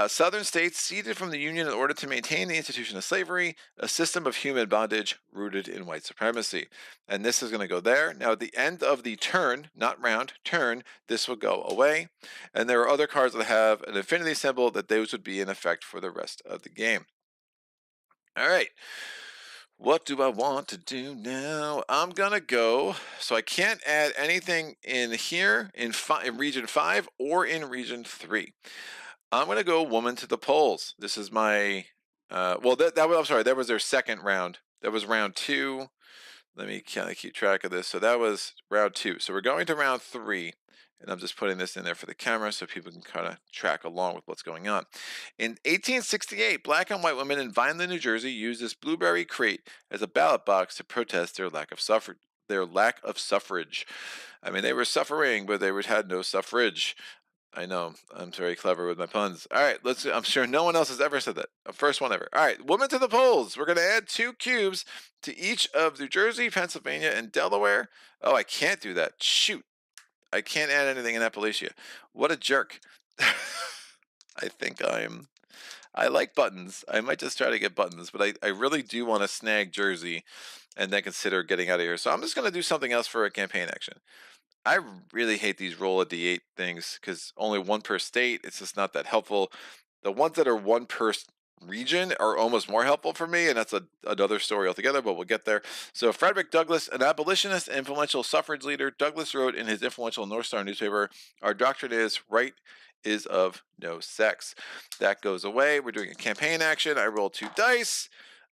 Southern states ceded from the Union in order to maintain the institution of slavery, a system of human bondage rooted in white supremacy. And this is going to go there. Now, at the end of the turn, not round, turn, this will go away. And there are other cards that have an infinity symbol that those would be in effect for the rest of the game. All right. What do I want to do now? I'm going to go. So I can't add anything in here in region 5 or in region 3. I'm going to go woman to the polls. This is my, well, I'm sorry, that was their second round. That was round 2. Let me kind of keep track of this. So that was round 2. So we're going to round 3. And I'm just putting this in there for the camera so people can kind of track along with what's going on. In 1868, black and white women in Vineland, New Jersey used this blueberry crate as a ballot box to protest their lack of suffrage. I mean, they were suffering, but they had no suffrage. I know. I'm very clever with my puns. All right, I'm sure no one else has ever said that. First one ever. All right, women to the polls. We're going to add 2 cubes to each of New Jersey, Pennsylvania, and Delaware. Oh, I can't do that. Shoot. I can't add anything in Appalachia. What a jerk. I think I like buttons. I might just try to get buttons, but I really do want to snag Jersey and then consider getting out of here. So I'm just going to do something else for a campaign action. I really hate these roll a d8 things because only 1 per state. It's just not that helpful. The ones that are 1 per region are almost more helpful for me, and that's another story altogether, but we'll get there. So Frederick Douglass, an abolitionist and influential suffrage leader, Douglass wrote in his influential North Star newspaper, "Our doctrine is right is of no sex." That goes away. We're doing a campaign action. I rolled 2 dice.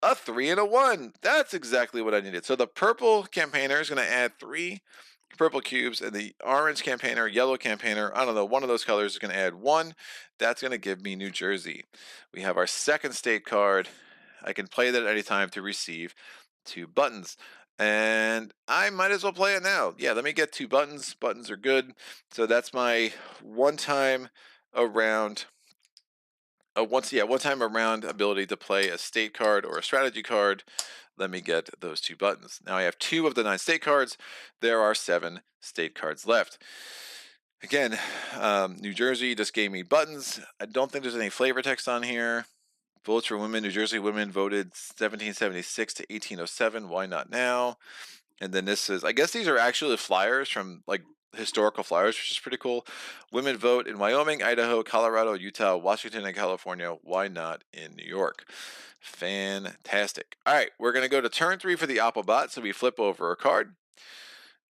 A 3 and a 1. That's exactly what I needed. So the purple campaigner is going to add 3 purple cubes, and the orange campaigner, yellow campaigner, I don't know, one of those colors is going to add 1. That's going to give me New Jersey. We have our second state card. I can play that at any time to receive 2 buttons. And I might as well play it now. Yeah, let me get 2 buttons. Buttons are good. So that's my one time around one time around ability to play a state card or a strategy card. Let me get those 2 buttons. Now I have 2 of the 9 state cards. There are 7 state cards left. Again, New Jersey just gave me buttons. I don't think there's any flavor text on here. Votes for women. New Jersey women voted 1776 to 1807. Why not now? And then this is, I guess these are actually flyers from like historical flyers, which is pretty cool. Women vote in Wyoming, Idaho, Colorado, Utah, Washington, and California. Why not in New York? Fantastic. All right, we're going to go to turn 3 for the Applebot. So we flip over a card.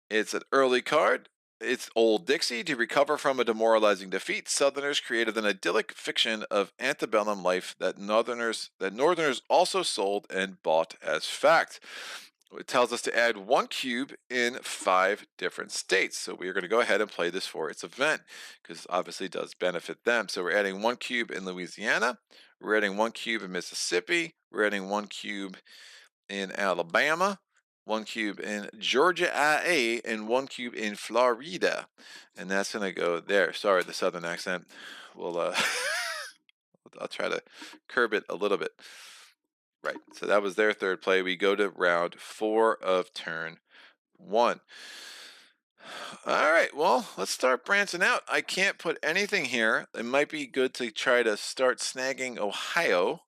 It's an early card. It's Old Dixie. To recover from a demoralizing defeat, Southerners created an idyllic fiction of antebellum life that Northerners also sold and bought as fact. It tells us to add 1 cube in 5 different states. So we are going to go ahead and play this for its event because obviously it does benefit them. So we're adding 1 cube in Louisiana. We're adding 1 cube in Mississippi. We're adding 1 cube in Alabama, 1 cube in Georgia, IA, and 1 cube in Florida. And that's going to go there. Sorry, the southern accent. We'll, I'll try to curb it a little bit. Right, so that was their third play. We go to round 4 of turn 1. All right, well, let's start branching out. I can't put anything here. It might be good to try to start snagging Ohio.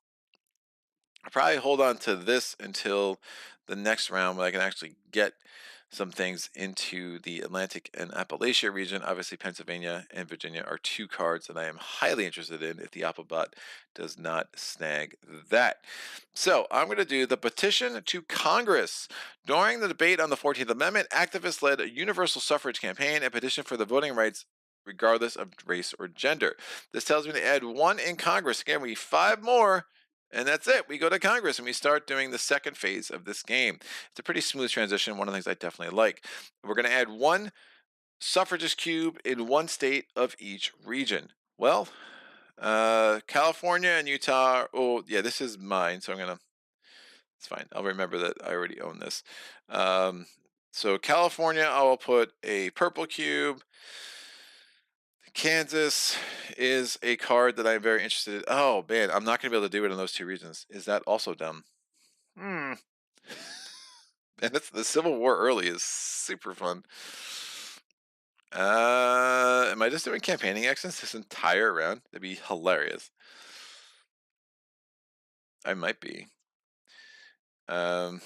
I'll probably hold on to this until the next round when I can actually get some things into the Atlantic and Appalachia region. Obviously, Pennsylvania and Virginia are 2 cards that I am highly interested in if the Applebot does not snag that. So I'm going to do the petition to Congress. During the debate on the 14th Amendment, activists led a universal suffrage campaign and petitioned for the voting rights regardless of race or gender. This tells me to add 1 in Congress. Again, we need 5 more. And that's it. We go to Congress and we start doing the second phase of this game. It's a pretty smooth transition. One of the things I definitely like. We're going to add 1 suffragist cube in 1 state of each region. Well, California and Utah. Oh, yeah, this is mine. So it's fine. I'll remember that I already own this. So California, I will put a purple cube. Kansas is a card that I'm very interested in. Oh man, I'm not going to be able to do it in those two regions. Is that also dumb? Hmm. And it's the Civil War early is super fun. Am I just doing campaigning actions this entire round? That'd be hilarious. I might be. Um,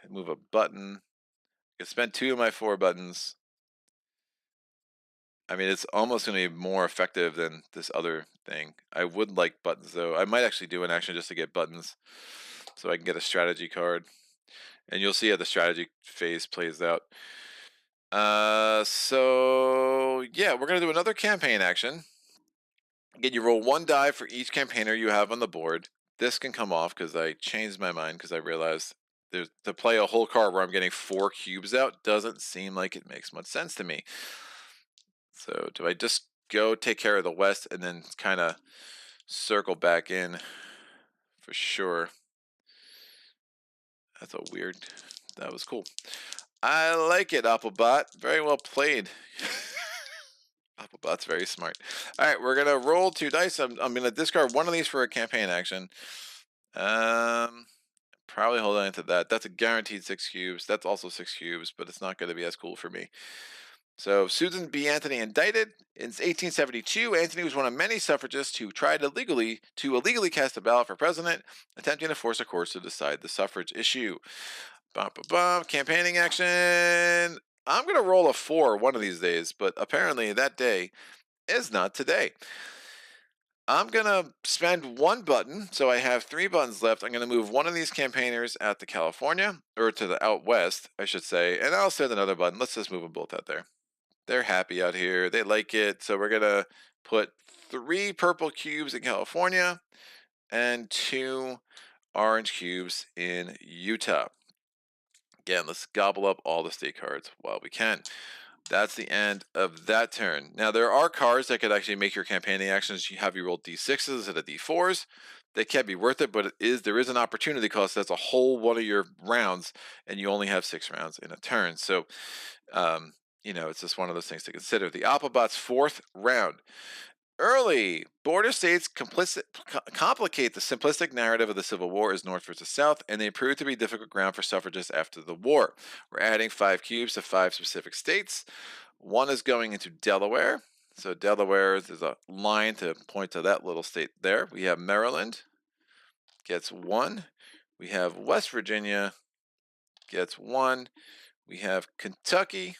move a button. I can spend 2 of my 4 buttons. I mean, it's almost going to be more effective than this other thing. I would like buttons, though. I might actually do an action just to get buttons so I can get a strategy card. And you'll see how the strategy phase plays out. So, yeah, we're going to do another campaign action. Again, you roll 1 die for each campaigner you have on the board. This can come off because I changed my mind because I realized to play a whole card where I'm getting 4 cubes out doesn't seem like it makes much sense to me. So do I just go take care of the West and then kind of circle back in for sure? That's a weird. That was cool. I like it, Applebot. Very well played. Applebot's very smart. All right, we're gonna roll 2 dice. I'm gonna discard one of these for a campaign action. Probably hold on to that. That's a guaranteed 6 cubes. That's also 6 cubes, but it's not going to be as cool for me. So Susan B. Anthony indicted. In 1872, Anthony was one of many suffragists who tried illegally cast a ballot for president, attempting to force the courts to decide the suffrage issue. Campaigning action. I'm going to roll a 4 one of these days, but apparently that day is not today. I'm going to spend 1 button, so I have 3 buttons left. I'm going to move one of these campaigners out to California, or to the out west, I should say, and I'll send another button. Let's just move them both out there. They're happy out here. They like it, so we're going to put 3 purple cubes in California and 2 orange cubes in Utah. Again, let's gobble up all the state cards while we can. That's the end of that turn. Now, there are cards that could actually make your campaigning actions. You have you roll d6s instead of d4s. They can be worth it, but there is an opportunity cost. That's a whole one of your rounds, and you only have 6 rounds in a turn. So, it's just one of those things to consider. The Applebot's 4th round. Early border states complicate the simplistic narrative of the Civil War as North versus South, and they prove to be difficult ground for suffragists after the war. We're adding 5 cubes to 5 specific states. 1 is going into Delaware. So Delaware, there's a line to point to that little state there. We have Maryland, gets 1. We have West Virginia, gets 1. We have Kentucky,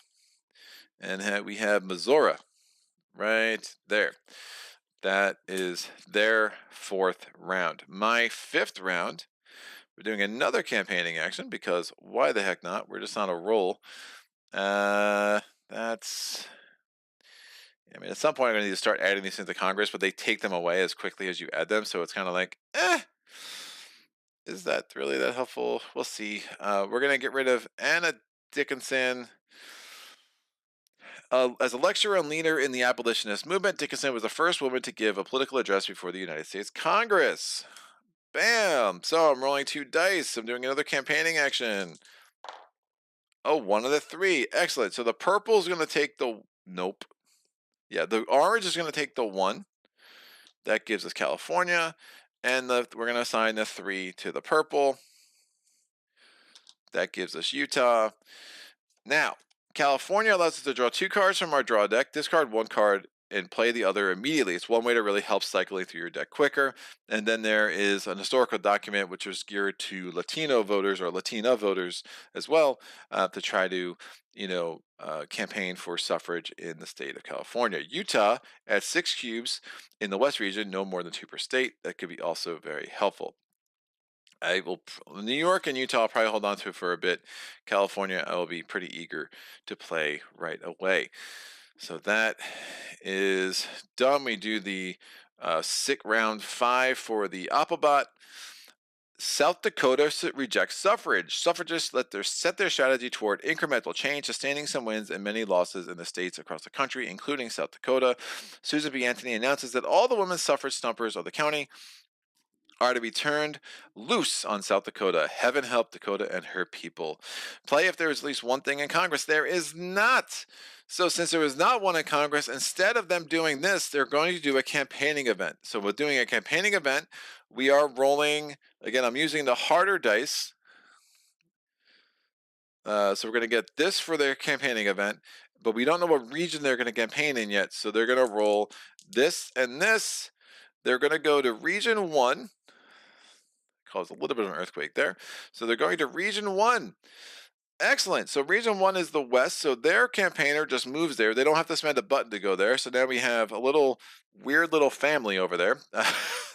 and we have Missouri right there. That is their 4th round. My 5th round, we're doing another campaigning action because why the heck not? We're just on a roll. At some point I'm going to need to start adding these into Congress, but they take them away as quickly as you add them. So it's kind of like, is that really that helpful? We'll see. We're going to get rid of Anna Dickinson. As a lecturer and leader in the abolitionist movement, Dickinson was the first woman to give a political address before the United States Congress. Bam! So I'm rolling 2 dice. I'm doing another campaigning action. Oh, 1 of the 3. Excellent. So the purple is going to take the... Nope. Yeah, the orange is going to take the 1. That gives us California. And we're going to assign the 3 to the purple. That gives us Utah. Now, California allows us to draw 2 cards from our draw deck, discard 1 card, and play the other immediately. It's one way to really help cycling through your deck quicker. And then there is an historical document which is geared to Latino voters or Latina voters as well, to try to, campaign for suffrage in the state of California. Utah at 6 cubes in the West region, no more than 2 per state. That could be also very helpful. New York and Utah, I'll probably hold on to for a bit. California, I will be pretty eager to play right away. So that is done. We do the sick round 5 for the Applebot. South Dakota rejects suffrage. Suffragists set their strategy toward incremental change, sustaining some wins and many losses in the states across the country, including South Dakota. Susan B. Anthony announces that all the women suffrage stumpers of the county are to be turned loose on South Dakota. Heaven help Dakota and her people. Play if there is at least one thing in Congress. There is not. So since there was not one in Congress, instead of them doing this, they're going to do a campaigning event. So we're doing a campaigning event. We are rolling, again, I'm using the harder dice. So we're going to get this for their campaigning event, but we don't know what region they're going to campaign in yet. So they're going to roll this and this. They're going to go to region 1. Caused a little bit of an earthquake there. So they're going to region 1. Excellent. So region 1 is the west. So their campaigner just moves there. They don't have to spend a button to go there. So now we have a little weird little family over there.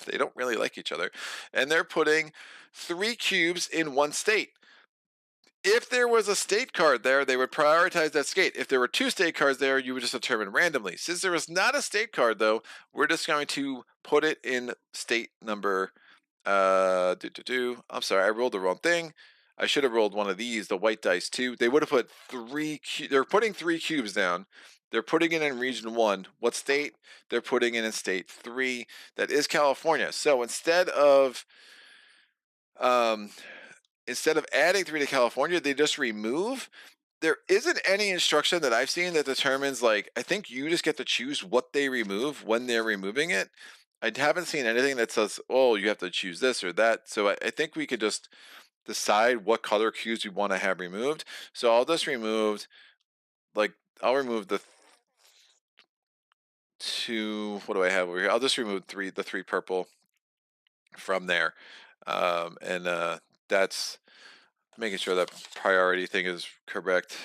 They don't really like each other. And they're putting 3 cubes in one state. If there was a state card there, they would prioritize that state. If there were 2 state cards there, you would just determine randomly. Since there was not a state card, though, we're just going to put it in state number. I'm sorry, I rolled the wrong thing. I should have rolled one of these, the white dice too. They would have put 3. They're putting 3 cubes down. They're putting it in region 1. What state? They're putting it in state 3. That is California. So instead of adding 3 to California, they just remove. There isn't any instruction that I've seen that determines, like, I think you just get to choose what they remove when they're removing it. I haven't seen anything that says, oh, you have to choose this or that. So I think we could just decide what color cubes we want to have removed. So I'll just remove, like, I'll remove the 2, what do I have over here? I'll just remove the 3 purple from there. That's making sure that priority thing is correct.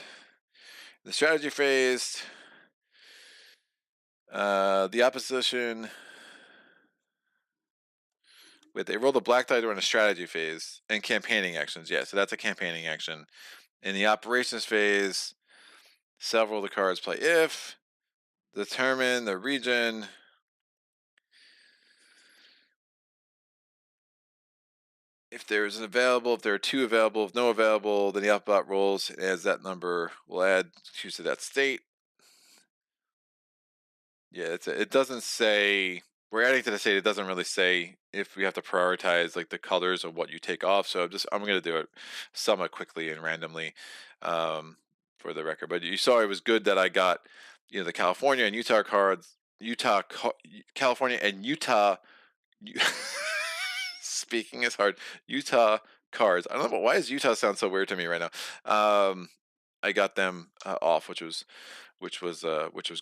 The strategy phase, the opposition. Wait, they roll the black die during a strategy phase and campaigning actions. Yeah, so that's a campaigning action. In the operations phase, several of the cards play if, determine the region. If there's an available, if there are 2 available, if no available, then the alphabet rolls and adds that number. We'll add choose to that state. Yeah, it doesn't say we're adding to the state. It doesn't really say if we have to prioritize like the colors of what you take off. So I'm going to do it somewhat quickly and randomly for the record. But you saw it was good that I got the California and Utah cards, California and Utah. Speaking is hard. Utah cards. I don't know why does Utah sound so weird to me right now. I got them off, which was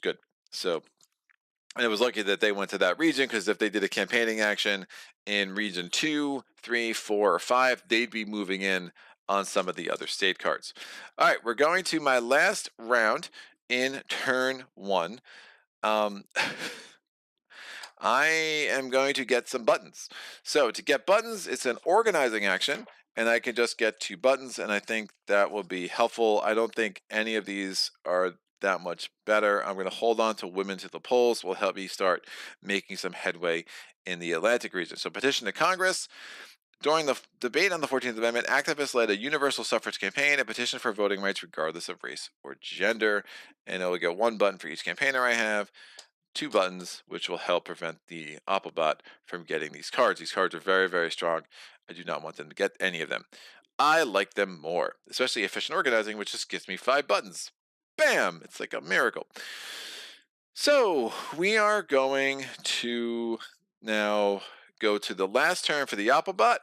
good. So. And it was lucky that they went to that region, because if they did a campaigning action in region 2, 3, 4, or 5, they'd be moving in on some of the other state cards. All right, we're going to my last round in turn 1. I am going to get some buttons. So to get buttons, it's an organizing action, and I can just get 2 buttons, and I think that will be helpful. I don't think any of these are that much better. I'm going to hold on to women to the polls. Will help me start making some headway in the Atlantic region. So petition to Congress. During the debate on the 14th Amendment, activists led a universal suffrage campaign and petition for voting rights regardless of race or gender. And I will get 1 button for each campaigner I have. 2 buttons, which will help prevent the Opplebot from getting these cards. These cards are very, very strong. I do not want them to get any of them. I like them more, especially efficient organizing, which just gives me 5 buttons. Bam! It's like a miracle. So we are going to now go to the last turn for the Opplebot.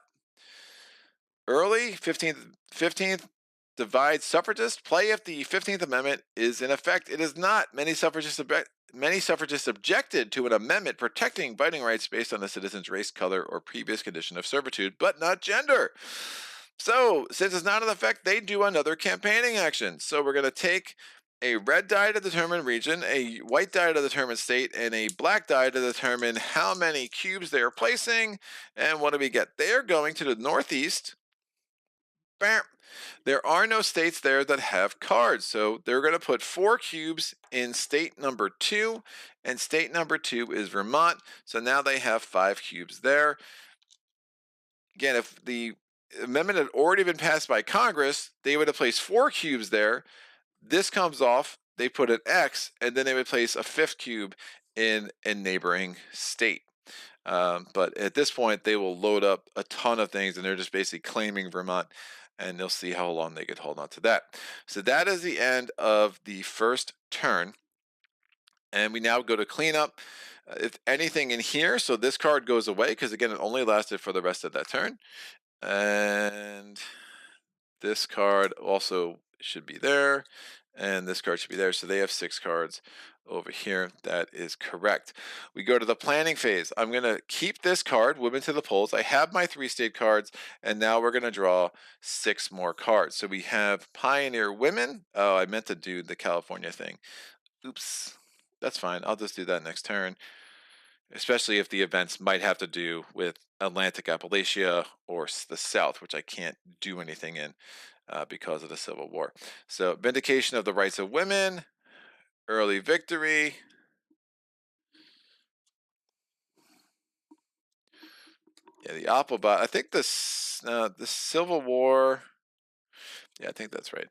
Early 15th divide suffragists. Play if the 15th Amendment is in effect. It is not. Many suffragists objected to an amendment protecting voting rights based on a citizen's race, color, or previous condition of servitude, but not gender. So, since it's not in effect, they do another campaigning action. So we're going to take a red die to determine region, a white die to determine state, and a black die to determine how many cubes they are placing. And what do we get? They are going to the northeast. Bam. There are no states there that have cards, so they're going to put 4 cubes in state number 2, and state number 2 is Vermont, so now they have 5 cubes there. Again, if the amendment had already been passed by Congress, they would have placed 4 cubes there. This comes off, they put an X, and then they would place a 5th cube in a neighboring state. But at this point, they will load up a ton of things, and they're just basically claiming Vermont and they'll see how long they could hold on to that. So that is the end of the first turn. And we now go to cleanup. If anything in here, so this card goes away because again, it only lasted for the rest of that turn. And this card also should be there, and this card should be there. So they have 6 cards over here. That is correct. We go to the planning phase. I'm going to keep this card, Women to the Polls. I have my 3 state cards, and now we're going to draw 6 more cards. So we have Pioneer Women. Oh, I meant to do the California thing. Oops. That's fine. I'll just do that next turn, especially if the events might have to do with Atlantic Appalachia or the South, which I can't do anything in because of the Civil War. So, vindication of the rights of women, early victory. Yeah, the Applebot. I think the Civil War. Yeah, I think that's right.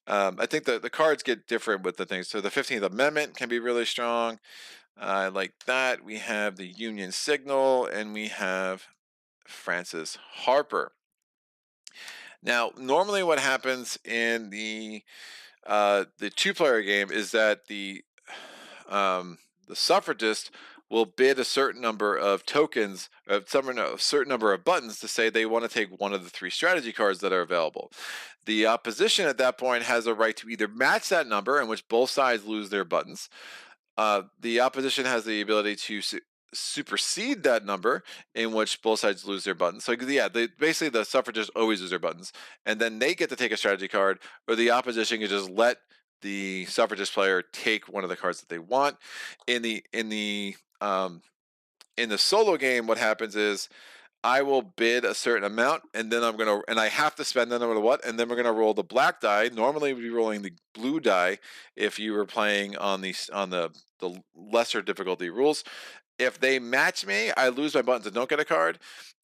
I think the cards get different with the things. So the 15th Amendment can be really strong. Like that. We have the Union Signal, and we have Francis Harper. Now, normally what happens in the 2-player game is that the suffragist will bid a certain number of tokens, a certain number of buttons to say they want to take one of the 3 strategy cards that are available. The opposition at that point has a right to either match that number, in which both sides lose their buttons. The opposition has the ability to supersede that number, in which both sides lose their buttons. So yeah, basically the suffragists always lose their buttons, and then they get to take a strategy card, or the opposition can just let the suffragist player take one of the cards that they want. In the solo game, what happens is I will bid a certain amount, and then I have to spend no matter what, and then we're gonna roll the black die. Normally, we'd be rolling the blue die if you were playing on the lesser difficulty rules. If they match me, I lose my buttons and don't get a card.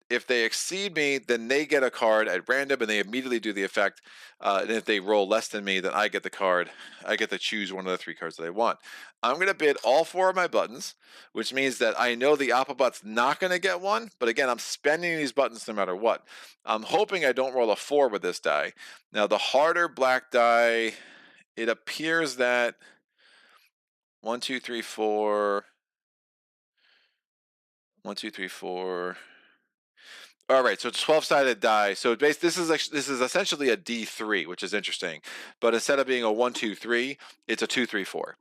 If they exceed me, then they get a card at random, and they immediately do the effect. And if they roll less than me, then I get the card. I get to choose one of the 3 cards that I want. I'm going to bid all 4 of my buttons, which means that I know the Applebot's not going to get one. But again, I'm spending these buttons no matter what. I'm hoping I don't roll a 4 with this die. Now, the harder black die, it appears that 1, 2, 3, 4. 1, 2, 3, 4. All right, so it's 12-sided die. So this is essentially a D3, which is interesting. But instead of being a 1, 2, 3, it's a 2, 3, 4.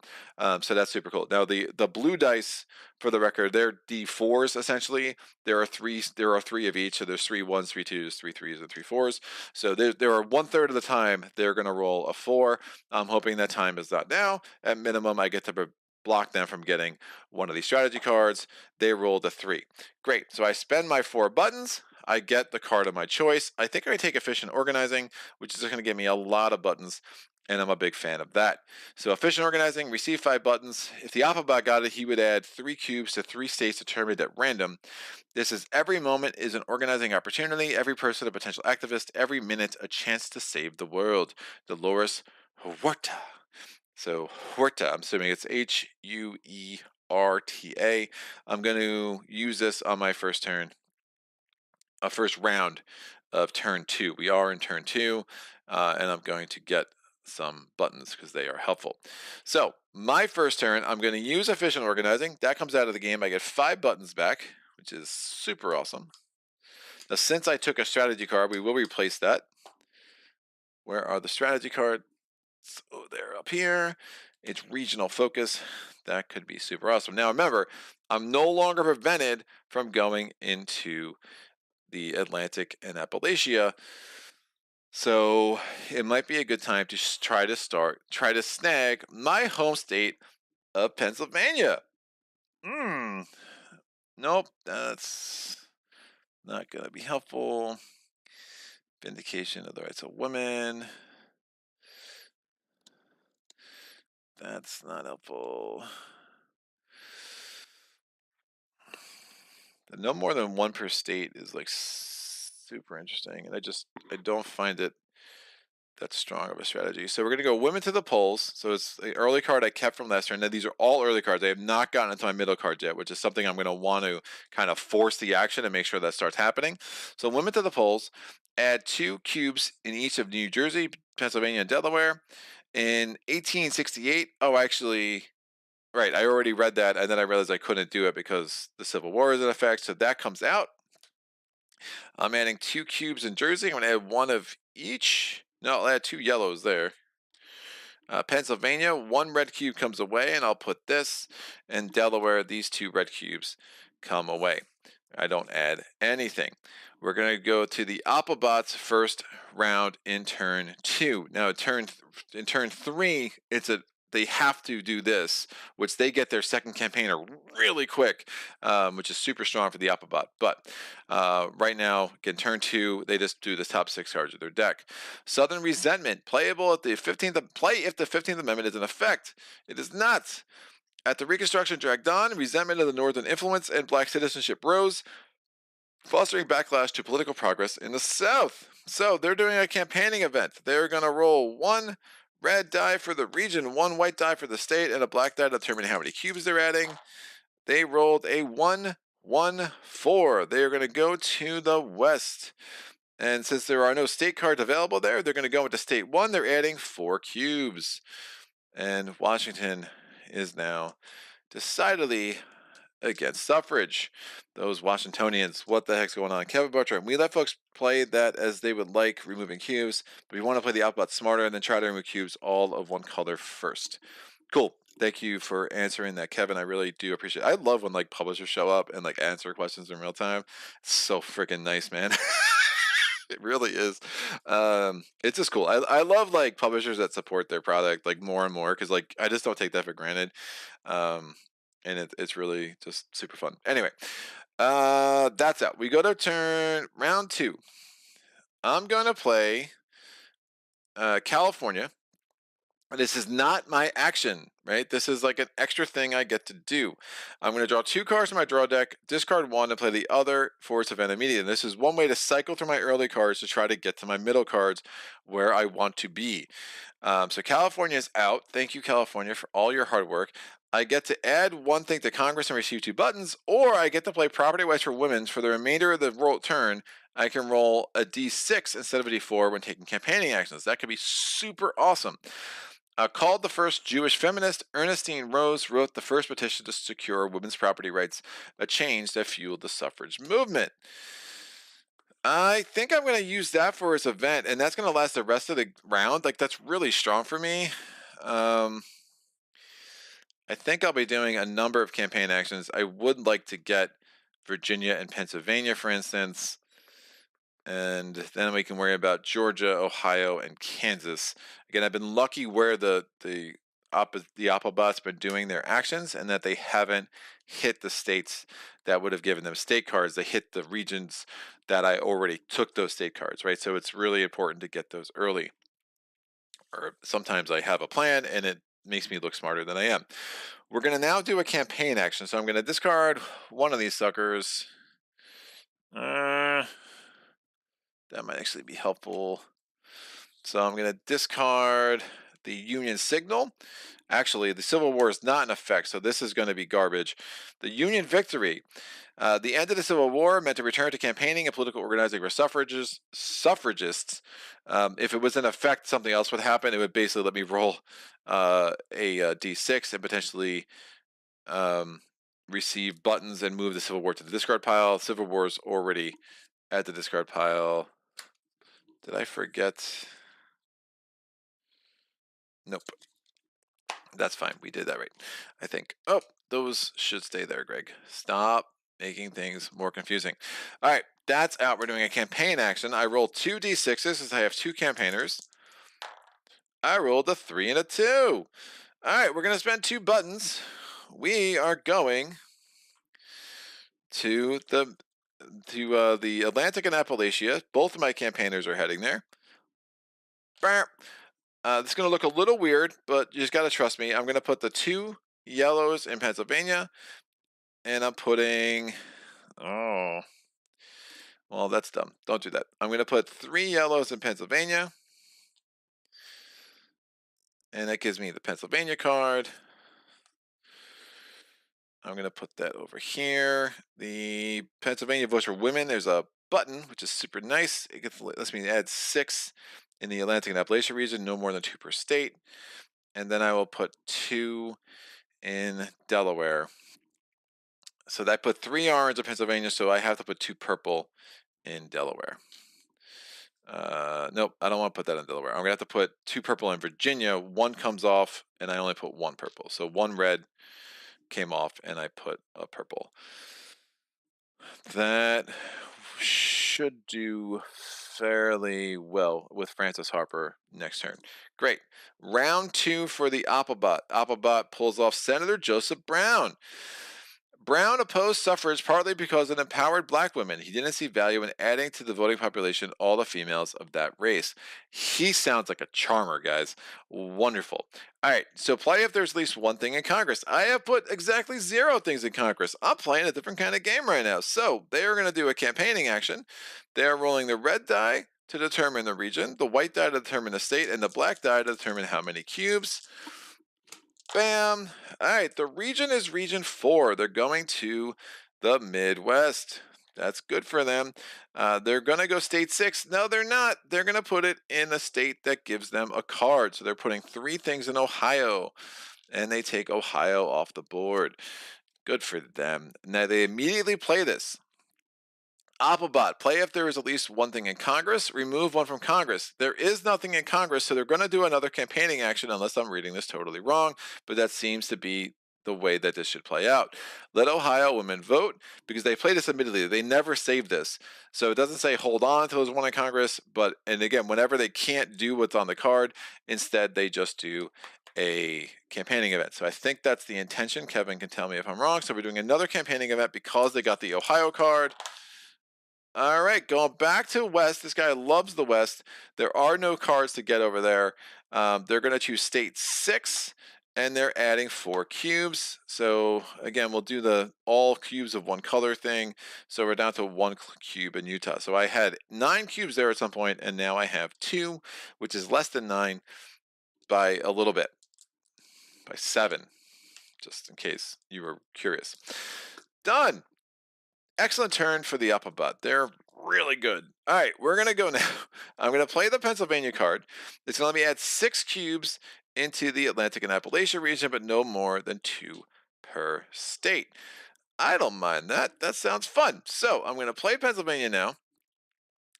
So that's super cool. Now the blue dice, for the record, they're D4s essentially. There are three of each. So there's 3 1s, 3 2s, 3 3s, and 3 4s. So there are 1/3 of the time they're going to roll a 4. I'm hoping that time is not now. At minimum, I get to block them from getting one of these strategy cards. They rolled a 3. Great. So I spend my 4 buttons. I get the card of my choice. I think I take efficient organizing, which is going to give me a lot of buttons, and I'm a big fan of that. So efficient organizing, receive 5 buttons. If the Alphabet got it, he would add 3 cubes to 3 states determined at random. This is every moment is an organizing opportunity, every person a potential activist, every minute a chance to save the world. Dolores Huerta. So Huerta, I'm assuming it's Huerta. I'm going to use this on my first turn. First round of turn 2. We are in turn 2, and I'm going to get some buttons because they are helpful. So my first turn, I'm going to use efficient organizing. That comes out of the game. I get 5 buttons back, which is super awesome. Now, since I took a strategy card, we will replace that. Where are the strategy cards? Oh, they're up here. It's regional focus. That could be super awesome. Now remember, I'm no longer prevented from going into the Atlantic and Appalachia. So it might be a good time to try to snag my home state of Pennsylvania. Nope, that's not going to be helpful. Vindication of the rights of women. That's not helpful. No more than 1 per state is like super interesting, and I don't find it that strong of a strategy. So we're going to go women to the polls. So it's the early card I kept from last turn. Now these are all early cards. I have not gotten into my middle cards yet, which is something I'm going to want to kind of force the action and make sure that starts happening. So women to the polls, add 2 cubes in each of New Jersey, Pennsylvania, and Delaware. In 1868, oh, actually, right, I already read that, and then I realized I couldn't do it because the Civil War is in effect, so that comes out. I'm adding 2 cubes in Jersey. I'm going to add 1 of each. No, I'll add 2 yellows there. Pennsylvania, 1 red cube comes away, and I'll put this. And Delaware, these 2 red cubes come away. I don't add anything. We're going to go to the Applebots first round in turn 2. Now, in turn 3, they have to do this, which they get their second campaigner really quick, which is super strong for the Applebot. But right now, again, turn 2, they just do the top 6 cards of their deck. Southern Resentment, playable at the 15th. Play if the 15th Amendment is in effect. It is not. At the Reconstruction dragged on, resentment of the Northern influence and black citizenship rose, fostering backlash to political progress in the South. So they're doing a campaigning event. They're going to roll 1 red die for the region, 1 white die for the state, and a black die determining how many cubes they're adding. They rolled a 1, 1, 4. They are going to go to the West. And since there are no state cards available there, they're going to go into state 1. They're adding 4 cubes. And Washington is now decidedly against suffrage. Those Washingtonians, what the heck's going on? Kevin Butcher, we let folks play that as they would like, removing cubes, but we want to play the alphabet smarter and then try to remove cubes all of one color first. Cool. Thank you for answering that, Kevin. I really do appreciate it. I love when like publishers show up and like answer questions in real time. It's so freaking nice, man. It really is. It's just cool. I love like publishers that support their product like more and more because like I just don't take that for granted. Um, and it's really just super fun. Anyway, that's out. We go to turn round 2. I'm gonna play California. This is not my action, right? This is like an extra thing I get to do. I'm going to draw 2 cards from my draw deck, discard 1, and play the other for its event immediately. And this is one way to cycle through my early cards to try to get to my middle cards where I want to be. So California is out. Thank you, California, for all your hard work. I get to add 1 thing to Congress and receive 2 buttons, or I get to play property rights for women for the remainder of the turn. I can roll a d6 instead of a d4 when taking campaigning actions. That could be super awesome. Called the first Jewish feminist, Ernestine Rose wrote the first petition to secure women's property rights, a change that fueled the suffrage movement. I think I'm going to use that for its event, and that's going to last the rest of the round. Like, that's really strong for me. I think I'll be doing a number of campaign actions. I would like to get Virginia and Pennsylvania, for instance. And then we can worry about Georgia, Ohio, and Kansas. Again, I've been lucky where the Applebots been doing their actions, and that they haven't hit the states that would have given them state cards. They hit the regions that I already took those state cards, right? So it's really important to get those early. Or sometimes I have a plan, and it makes me look smarter than I am. We're going to now do a campaign action. So I'm going to discard 1 of these suckers. That might actually be helpful. So I'm going to discard the Union Signal. Actually, the Civil War is not in effect, so this is going to be garbage. The Union Victory. The end of the Civil War meant a return to campaigning and political organizing for suffragists. If it was in effect, something else would happen. It would basically let me roll a d6 and potentially receive buttons and move the Civil War to the discard pile. Civil War is already at the discard pile. Did I forget? Nope. That's fine. We did that right, I think. Oh, those should stay there, Greg. Stop making things more confusing. All right, that's out. We're doing a campaign action. I rolled 2 d6s since I have 2 campaigners. I rolled a 3 and a 2. All right, we're going to spend 2 buttons. We are going to the Atlantic and Appalachia. Both of my campaigners are heading there. This is going to look a little weird, but you just got to trust me. I'm going to put the 2 yellows in Pennsylvania, and I'm putting, oh, well, that's dumb. Don't do that. I'm going to put 3 yellows in Pennsylvania, And that gives me the Pennsylvania card. I'm going to put that over here. The Pennsylvania votes for women. There's a button, which is super nice. Lets me add 6 in the Atlantic and Appalachia region, no more than 2 per state. And then I will put 2 in Delaware. So that put 3 orange in Pennsylvania, so I have to put 2 purple in Delaware. Nope, I don't want to put that in Delaware. I'm going to have to put 2 purple in Virginia. 1 comes off, and I only put 1 purple. So 1 red came off, and I put a purple. That should do fairly well with Francis Harper next turn. Great. Round 2 for the Applebot. Applebot pulls off Senator Joseph Brown. Brown opposed suffrage partly because of empowered black women. He didn't see value in adding to the voting population all the females of that race. He sounds like a charmer, guys. Wonderful. All right, so play if there's at least one thing in Congress. I have put exactly 0 things in Congress. I'm playing a different kind of game right now. So they are going to do a campaigning action. They are rolling the red die to determine the region, the white die to determine the state, and the black die to determine how many cubes. Bam. All right, the region is region 4. They're going to the Midwest. That's good for them. They're going to go state 6. No, they're not. They're going to put it in a state that gives them a card. So they're putting 3 things in Ohio, and they take Ohio off the board. Good for them. Now they immediately play this. Applebot, play if there is at least one thing in Congress, remove 1 from Congress. There is nothing in Congress, so they're going to do another campaigning action unless I'm reading this totally wrong, but that seems to be the way that this should play out. Let Ohio women vote, because they play this admittedly. They never save this. So it doesn't say hold on until there's one in Congress, and again, whenever they can't do what's on the card, instead they just do a campaigning event. So I think that's the intention. Kevin can tell me if I'm wrong. So we're doing another campaigning event because they got the Ohio card. All right, going back to West. This guy loves the West. There are no cards to get over there. They're going to choose state 6, and they're adding 4 cubes. So again, we'll do the all cubes of one color thing. So we're down to 1 cube in Utah. So I had 9 cubes there at some point, and now I have 2, which is less than 9 by a little bit, by 7, just in case you were curious. Done. Excellent turn for the Applebot. They're really good. All right, we're going to go now. I'm going to play the Pennsylvania card. It's going to let me add 6 cubes into the Atlantic and Appalachia region, but no more than 2 per state. I don't mind that. That sounds fun. So I'm going to play Pennsylvania now.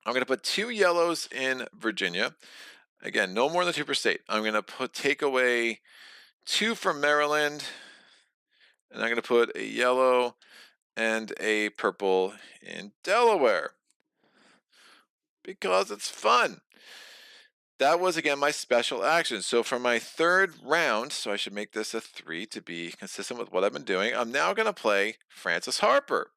I'm going to put 2 yellows in Virginia. Again, no more than 2 per state. I'm going to take away 2 from Maryland, and I'm going to put a yellow and a purple in Delaware because it's fun. That was, again, my special action. So for my 3rd round, so I should make this a 3 to be consistent with what I've been doing, I'm now going to play Francis Harper.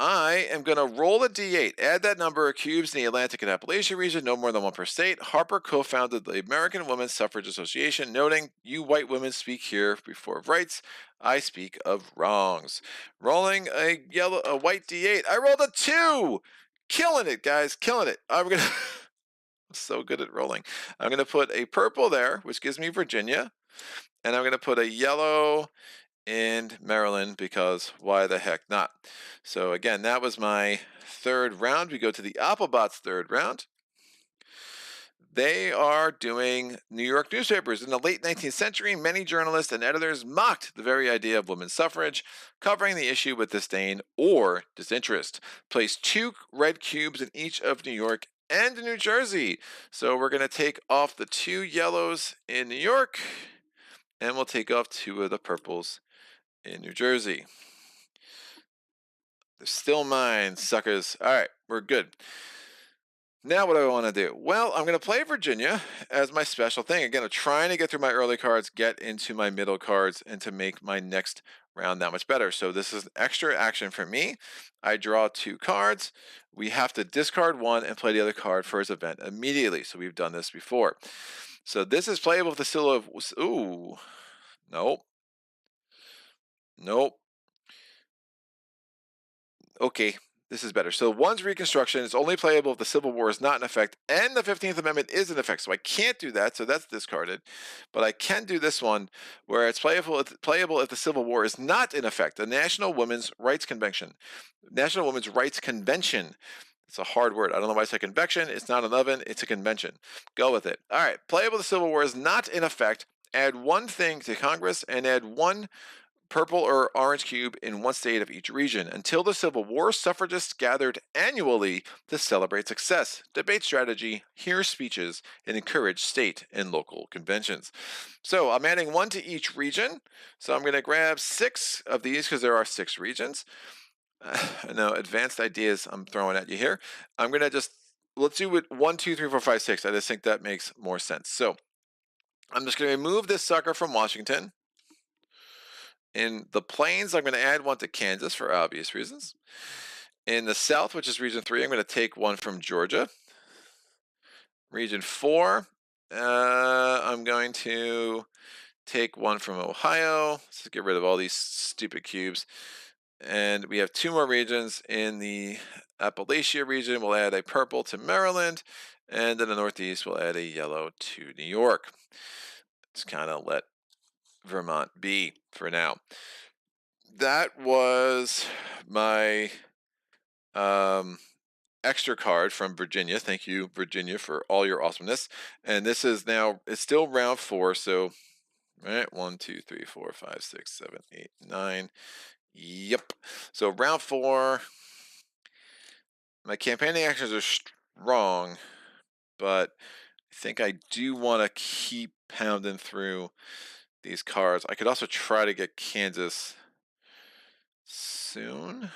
I am going to roll a d8, add that number of cubes in the Atlantic and Appalachia region, no more than 1 per state. Harper co-founded the American Women's Suffrage Association, noting, "You white women speak here before of rights. I speak of wrongs." Rolling a white d8. I rolled a 2. Killing it, guys, killing it. I'm so good at rolling. I'm gonna put a purple there, which gives me Virginia, and I'm gonna put a yellow in Maryland because why the heck not? So again, that was my 3rd round. We go to the Applebot's 3rd round. They are doing New York newspapers. In the late 19th century, many journalists and editors mocked the very idea of women's suffrage, covering the issue with disdain or disinterest. Place 2 red cubes in each of New York and New Jersey. So we're going to take off the 2 yellows in New York, and we'll take off 2 of the purples in New Jersey. They're still mine, suckers. All right, we're good. Now what do I want to do? Well, I'm going to play Virginia as my special thing. Again, I'm trying to get through my early cards, get into my middle cards, and to make my next round that much better. So this is extra action for me. I draw 2 cards. We have to discard 1 and play the other card for his event immediately. So we've done this before. So this is playable with the seal of... Ooh. Nope. Nope. Okay. This is better. So one's reconstruction is only playable if the Civil War is not in effect and the 15th Amendment is in effect. So I can't do that. So that's discarded. But I can do this one where it's playable if the Civil War is not in effect. The National Women's Rights Convention. National Women's Rights Convention. It's a hard word. I don't know why I said convection. It's not an oven. It's a convention. Go with it. All right. Playable if the Civil War is not in effect. Add one thing to Congress and add one purple or orange cube in one state of each region. Until the Civil War, suffragists gathered annually to celebrate success, debate strategy, hear speeches, and encourage state and local conventions. So I'm adding one to each region. So I'm going to grab 6 of these because there are 6 regions. I know advanced ideas I'm throwing at you here. I'm going to let's do it 1, 2, 3, 4, 5, 6. I just think that makes more sense. So I'm just going to remove this sucker from Washington. In the plains, I'm going to add one to Kansas for obvious reasons. In the south, which is region 3, I'm going to take one from Georgia. Region 4, I'm going to take one from Ohio. Let's get rid of all these stupid cubes. And we have 2 more regions. In the Appalachia region, we'll add a purple to Maryland. And in the Northeast, we'll add a yellow to New York. Let's kind of let Vermont be for now. That was my extra card from Virginia. Thank you, Virginia, for all your awesomeness. And this is now, it's still round 4. So, right, 1, 2, 3, 4, 5, 6, 7, 8, 9. Yep. So round 4. My campaigning actions are strong, but I think I do want to keep pounding through these cards. I could also try to get Kansas soon.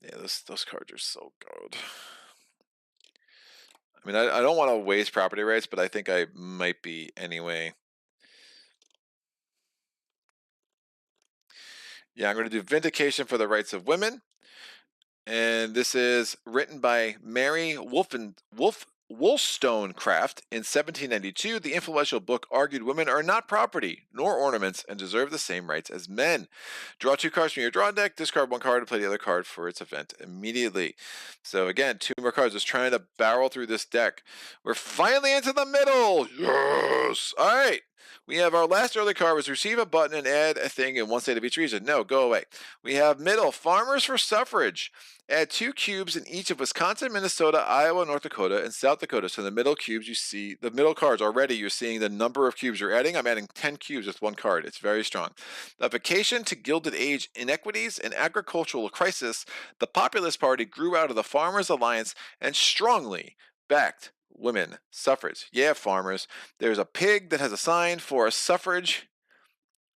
Yeah, those cards are so good. I mean, I don't want to waste property rights, but I think I might be anyway. Yeah, I'm going to do Vindication for the Rights of Women. And this is written by Mary Wollstonecraft in 1792. The influential book argued women are not property nor ornaments and deserve the same rights as men. Draw 2 cards from your draw deck, discard 1 card, and play the other card for its event immediately. So again, 2 more cards. Just trying to barrel through this deck. We're finally into the middle. Yes. All right. We have our last early card was receive a button and add a thing in one state of each region. No, go away. We have middle, farmers for suffrage. Add 2 cubes in each of Wisconsin, Minnesota, Iowa, North Dakota, and South Dakota. So the middle cubes, you see, the middle cards already, you're seeing the number of cubes you're adding. I'm adding 10 cubes with 1 card. It's very strong. A vacation to Gilded Age inequities and agricultural crisis, the Populist Party grew out of the Farmers Alliance and strongly backed women suffrage. Yeah, farmers. There's a pig that has a sign for a suffrage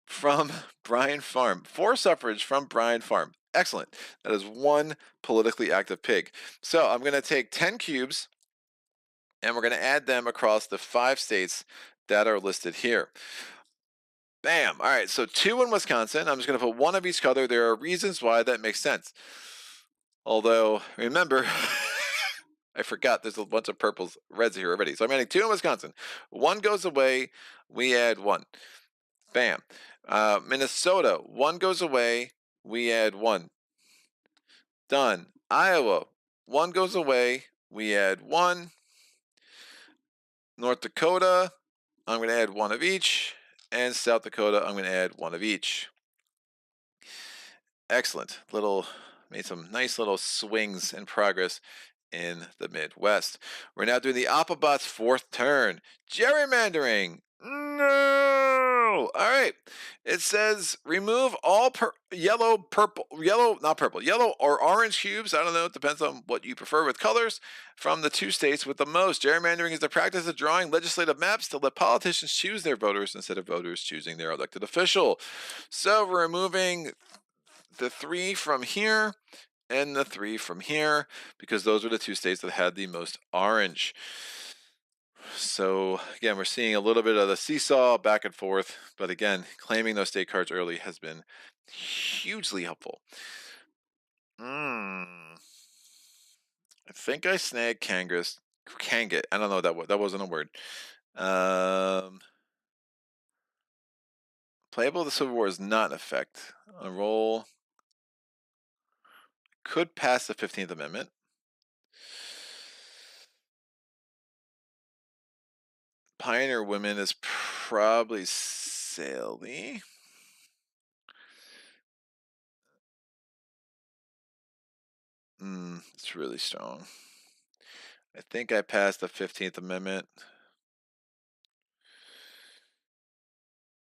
from Bryan Farm. For suffrage from Bryan Farm. Excellent. That is 1 politically active pig. So I'm going to take 10 cubes and we're going to add them across the 5 states that are listed here. Bam. All right. So 2 in Wisconsin. I'm just going to put 1 of each color. There are reasons why that makes sense. Although, remember, I forgot there's a bunch of purples, reds here already. So I'm adding 2 in Wisconsin. 1 goes away. We add 1. Bam. Minnesota. 1 goes away. We add 1. Done. Iowa. 1 goes away. We add 1. North Dakota. I'm going to add 1 of each. And South Dakota. I'm going to add 1 of each. Excellent. Made some nice little swings in progress in the Midwest. We're now doing the Autobots' 4th turn. Gerrymandering. No. All right. It says remove all yellow or orange cubes. I don't know. It depends on what you prefer with colors from the 2 states with the most. Gerrymandering is the practice of drawing legislative maps to let politicians choose their voters instead of voters choosing their elected official. So we're removing the 3 from here and the 3 from here because those are the 2 states that had the most orange. So again, we're seeing a little bit of the seesaw back and forth, but again, claiming those state cards early has been hugely helpful. I think I snagged Kangas. Kanget. I don't know that wasn't a word. Playable of the Civil War is not in effect. On roll. could pass the 15th Amendment. Pioneer women is probably silly. It's really strong. I think I passed the 15th Amendment.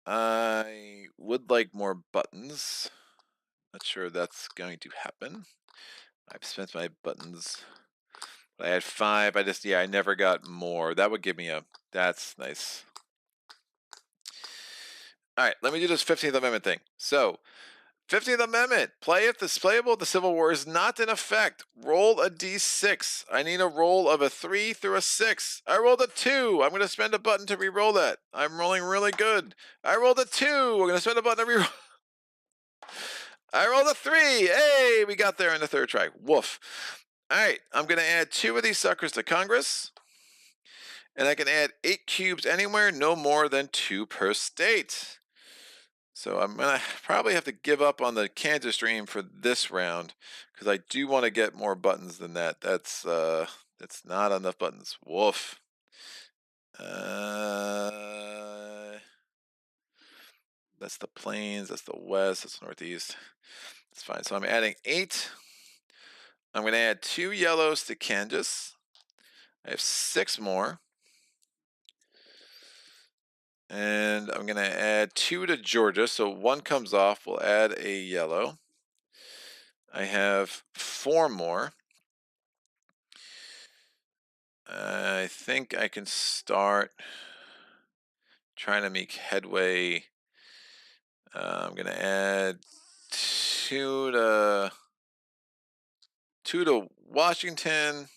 I would like more buttons. Not sure that's going to happen. I've spent my buttons. I had 5. I never got more. That would give me a, that's nice. All right, let me do this 15th Amendment thing. So, 15th Amendment. Play if this playable if the Civil War is not in effect. Roll a d6. I need a roll of a 3 through a 6. I rolled a 2. I'm going to spend a button to re-roll that. I'm rolling really good. I rolled a 2. We're going to spend a button to re-roll. I rolled a 3. Hey, we got there in the third try. Woof. All right, I'm going to add 2 of these suckers to Congress. And I can add 8 cubes anywhere, no more than 2 per state. So I'm going to probably have to give up on the Kansas stream for this round because I do want to get more buttons than that. That's not enough buttons. Woof. That's the plains, that's the west, that's the northeast. That's fine. So I'm adding 8. I'm going to add 2 yellows to Kansas. I have 6 more. And I'm going to add 2 to Georgia. So 1 comes off. We'll add a yellow. I have 4 more. I think I can start trying to make headway. I'm going to add 2 to Washington.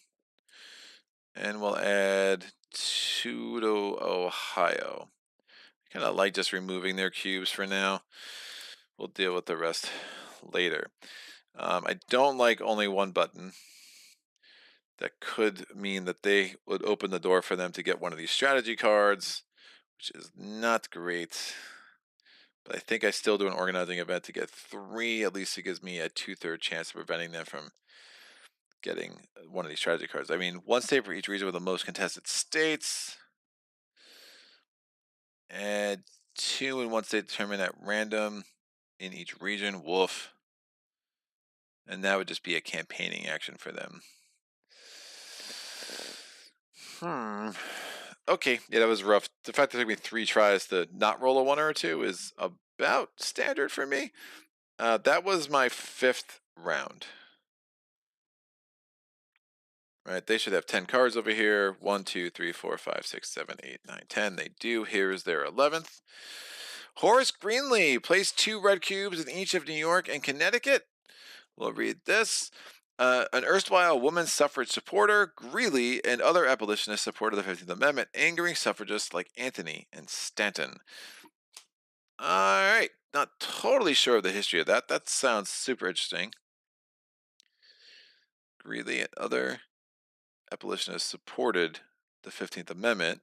And we'll add 2 to Ohio. Kind of like just removing their cubes for now. We'll deal with the rest later. I don't like only 1 button. That could mean that they would open the door for them to get one of these strategy cards, which is not great. But I think I still do an organizing event to get 3. At least it gives me a 2/3 chance of preventing them from getting one of these strategy cards. I mean, 1 state for each region with the most contested states. Add 2 in 1 state determined at random in each region. Woof. And that would just be a campaigning action for them. Okay, yeah, that was rough. The fact that it took me 3 tries to not roll a 1 or a 2 is about standard for me. That was my 5th round. Right, they should have 10 cards over here. 1, 2, 3, 4, 5, 6, 7, 8, 9, 10. They do. Here's their 11th. Horace Greenlee placed 2 red cubes in each of New York and Connecticut. We'll read this. An erstwhile woman suffrage supporter, Greeley, and other abolitionists supported the 15th Amendment, angering suffragists like Anthony and Stanton. All right, not totally sure of the history of that. That sounds super interesting. Greeley and other abolitionists supported the 15th Amendment,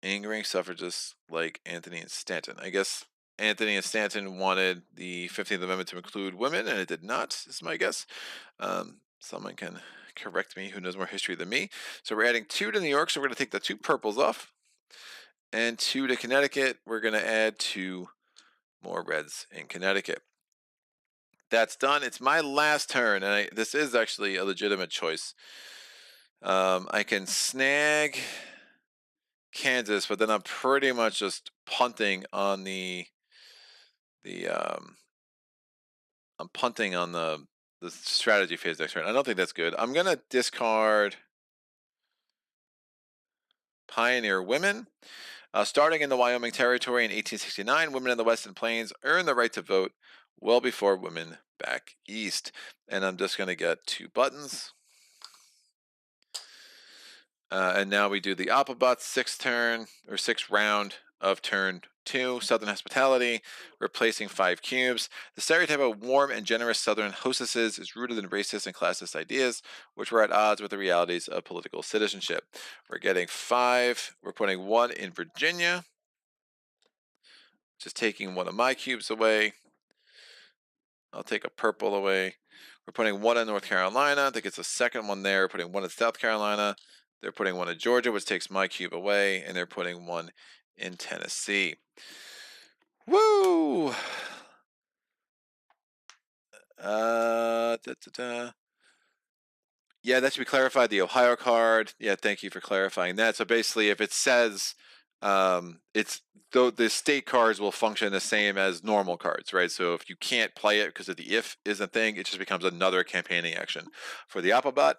angering suffragists like Anthony and Stanton. I guess Anthony and Stanton wanted the 15th Amendment to include women, and it did not, is my guess. Someone can correct me who knows more history than me. So we're adding 2 to New York, so we're going to take the 2 purples off. And 2 to Connecticut, we're going to add 2 more reds in Connecticut. That's done. It's my last turn, and this is actually a legitimate choice. I can snag Kansas, but then I'm pretty much just punting on I'm punting on the strategy phase next turn. I don't think that's good. I'm gonna discard Pioneer Women. Starting in the Wyoming Territory in 1869, women in the Western Plains earned the right to vote well before women back east. And I'm just gonna get 2 buttons. And now we do the Oppabots 6th round of turn 2, Southern Hospitality, replacing 5 cubes. The stereotype of warm and generous Southern hostesses is rooted in racist and classist ideas, which were at odds with the realities of political citizenship. We're getting 5. We're putting 1 in Virginia, just taking 1 of my cubes away. I'll take a purple away. We're putting one in North Carolina. I think it's a second one there. We're putting one in South Carolina. They're putting one in Georgia, which takes my cube away, and they're putting one in Tennessee. Woo! Da, da, da. Yeah, that should be clarified. The Ohio card. Yeah, thank you for clarifying that. So basically, if it says it's though the state cards will function the same as normal cards, right? So if you can't play it because of the if isn't a thing, it just becomes another campaigning action. For the Applebot,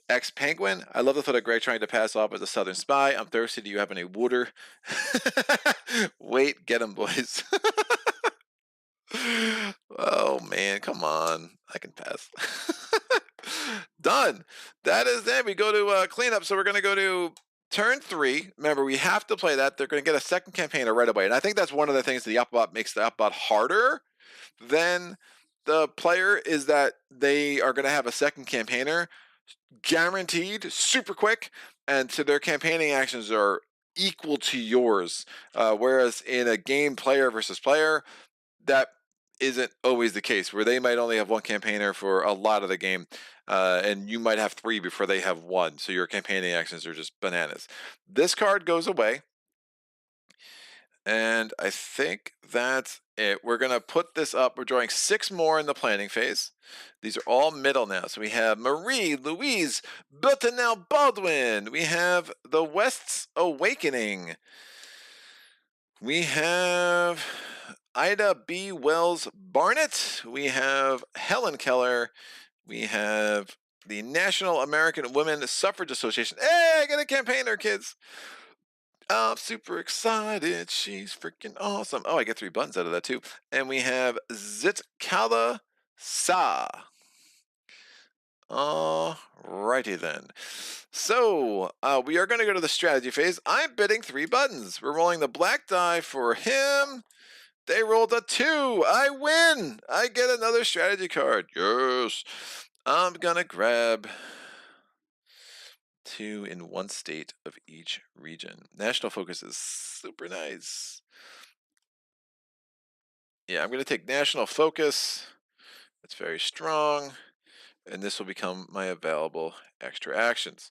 X Penguin. I love the thought of Greg trying to pass off as a Southern spy. I'm thirsty. Do you have any water? Wait, get him, boys. Oh man, come on. I can pass. Done. That is it. We go to cleanup. So we're going to go to turn 3. Remember, we have to play that. They're going to get a second campaigner right away. And I think that's one of the things that the Applebot makes the Applebot harder than the player is that they are going to have a second campaigner guaranteed super quick. And so their campaigning actions are equal to yours. Whereas in a game player versus player, that isn't always the case, where they might only have one campaigner for a lot of the game, and you might have 3 before they have 1, so your campaigning actions are just bananas. This card goes away, and I think that's it. We're going to put this up. We're drawing 6 more in the planning phase. These are all middle now. So we have Marie Louise Buttonell Baldwin. We have the West's Awakening. We have Ida B. Wells Barnett. We have Helen Keller. We have the National American Women Suffrage Association. Hey, I got a campaigner, kids. I'm super excited. She's freaking awesome. Oh, I get 3 buttons out of that too. And we have Zitkala Sa. Alrighty then. So, we are going to go to the strategy phase. I'm bidding 3 buttons. We're rolling the black die for him. They rolled a 2. I win. I get another strategy card. Yes. I'm going to grab 2 in one state of each region. National focus is super nice. Yeah, I'm going to take national focus. It's very strong. And this will become my available extra actions.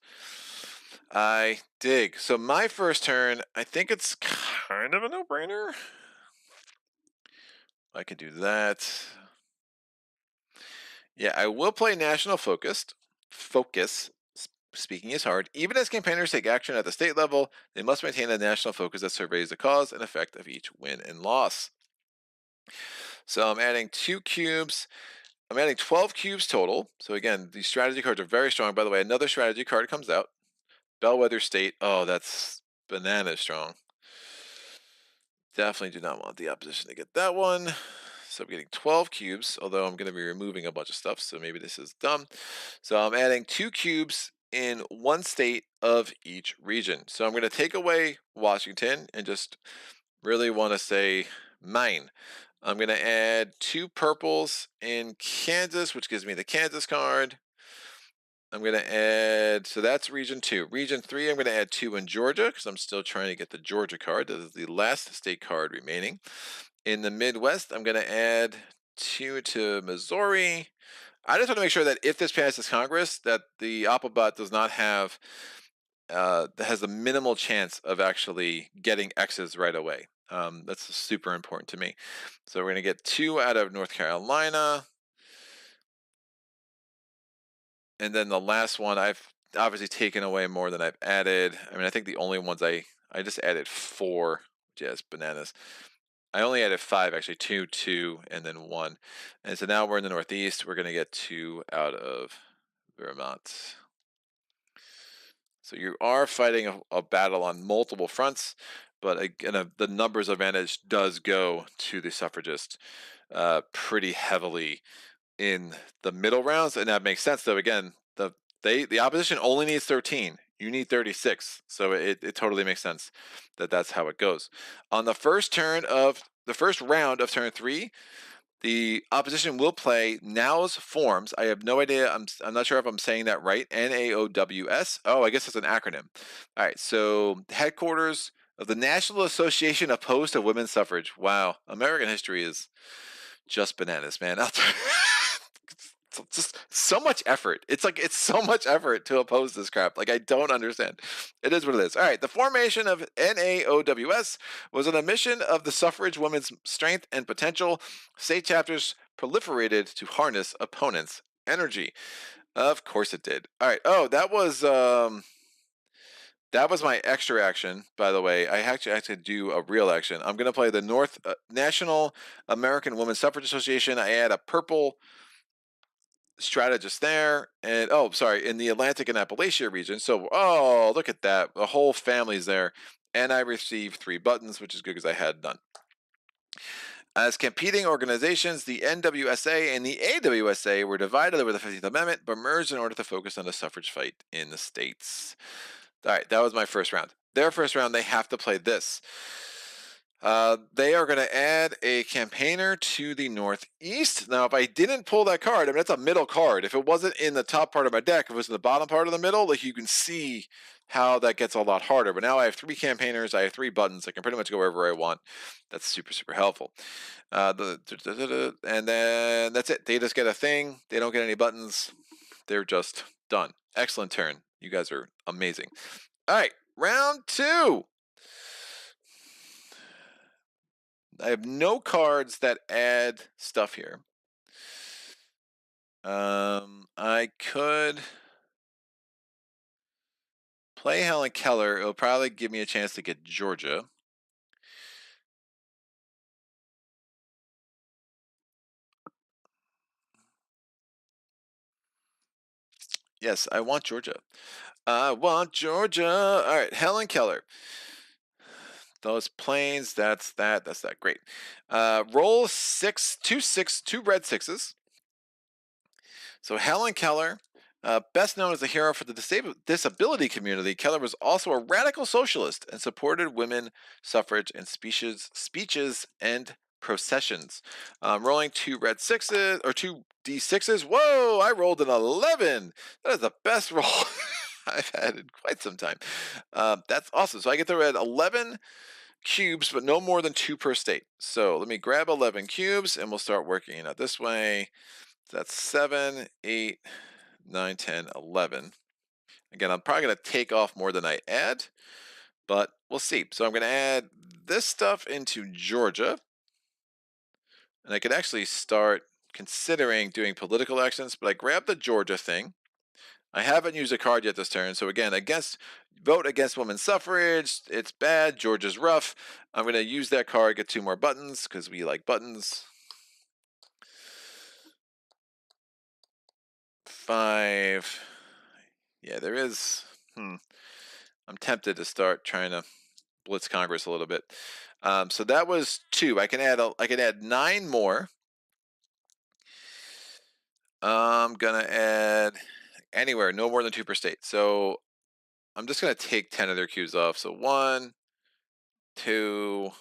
I dig. So my first turn, I think it's kind of a no-brainer. I can do that. Yeah, I will play national focused. Focus. Speaking is hard. Even as campaigners take action at the state level, they must maintain a national focus that surveys the cause and effect of each win and loss. So I'm adding 2 cubes. I'm adding 12 cubes total. So again, these strategy cards are very strong. By the way, another strategy card comes out. Bellwether State. Oh, that's banana strong. Definitely do not want the opposition to get that one. So I'm getting 12 cubes, although I'm going to be removing a bunch of stuff, so maybe this is dumb. So I'm adding 2 cubes in one state of each region. So I'm going to take away Washington and just really want to say Maine. I'm going to add 2 purples in Kansas, which gives me the Kansas card. I'm going to add, so that's region 2. Region 3, I'm going to add 2 in Georgia because I'm still trying to get the Georgia card. That is the last state card remaining. In the Midwest, I'm going to add 2 to Missouri. I just want to make sure that if this passes Congress, that the Applebot does not have, that has a minimal chance of actually getting X's right away. That's super important to me. So we're going to get 2 out of North Carolina. And then the last one, I've obviously taken away more than I've added. I mean, I think the only ones I just added 4. Yes, bananas. I only added 5, actually, 2, 2, and then 1. And so now we're in the Northeast. We're going to get 2 out of Vermont. So you are fighting a battle on multiple fronts, but again, the numbers advantage does go to the suffragists pretty heavily in the middle rounds, and that makes sense. Though again, the opposition only needs 13. You need 36, so it totally makes sense that that's how it goes. On the first round of turn 3, the opposition will play Now's Forms. I have no idea. I'm not sure if I'm saying that right. NAOWS. Oh, I guess it's an acronym. All right. So headquarters of the National Association Opposed to Women's Suffrage. Wow, American history is just bananas, man. Just so much effort. It's like it's so much effort to oppose this crap. Like I don't understand. It is what it is. All right. The formation of NAOWS was an admission of the suffrage women's strength and potential. State chapters proliferated to harness opponents' energy. Of course it did. All right. Oh, that was my extra action, by the way. I actually had to do a real action. I'm going to play the North National American Women's Suffrage Association. I add a purple strategist there, and oh, sorry, in the Atlantic and Appalachia region. So, oh, look at that. The whole family's there. And I received 3 buttons, which is good because I had none. As competing organizations, the NWSA and the AWSA were divided over the 15th Amendment, but merged in order to focus on the suffrage fight in the states. All right, that was my first round. Their first round, they have to play this. They are going to add a campaigner to the Northeast. Now, if I didn't pull that card, I mean, that's a middle card. If it wasn't in the top part of my deck, if it was in the bottom part of the middle, like you can see how that gets a lot harder. But now I have 3 campaigners. I have 3 buttons. I can pretty much go wherever I want. That's super, super helpful. And then that's it. They just get a thing. They don't get any buttons. They're just done. Excellent turn. You guys are amazing. All right, round 2. I have no cards that add stuff here. I could play Helen Keller. It'll probably give me a chance to get Georgia. Yes, I want Georgia. I want Georgia. All right, Helen Keller. Those planes, that's that. Great. Roll 6, 2, 6, 2 red 6s. So Helen Keller, best known as a hero for the disability community, Keller was also a radical socialist and supported women suffrage in speeches and processions. Rolling 2 red 6s or 2 d6s. Whoa! I rolled an 11. That is the best roll I've had in quite some time. That's awesome. So I get to add 11 cubes, but no more than 2 per state. So let me grab 11 cubes and we'll start working it out this way. That's 7, 8, 9, 10, 11. Again, I'm probably going to take off more than I add, but we'll see. So I'm going to add this stuff into Georgia. And I could actually start considering doing political actions, but I grabbed the Georgia thing. I haven't used a card yet this turn. So again, vote against women's suffrage. It's bad. Georgia's rough. I'm going to use that card, get 2 more buttons because we like buttons. 5. Yeah, there is. I'm tempted to start trying to blitz Congress a little bit. So that was 2. I can add 9 more. I'm gonna add anywhere, no more than 2 per state. So I'm just gonna take 10 of their cubes off. So 1, 2.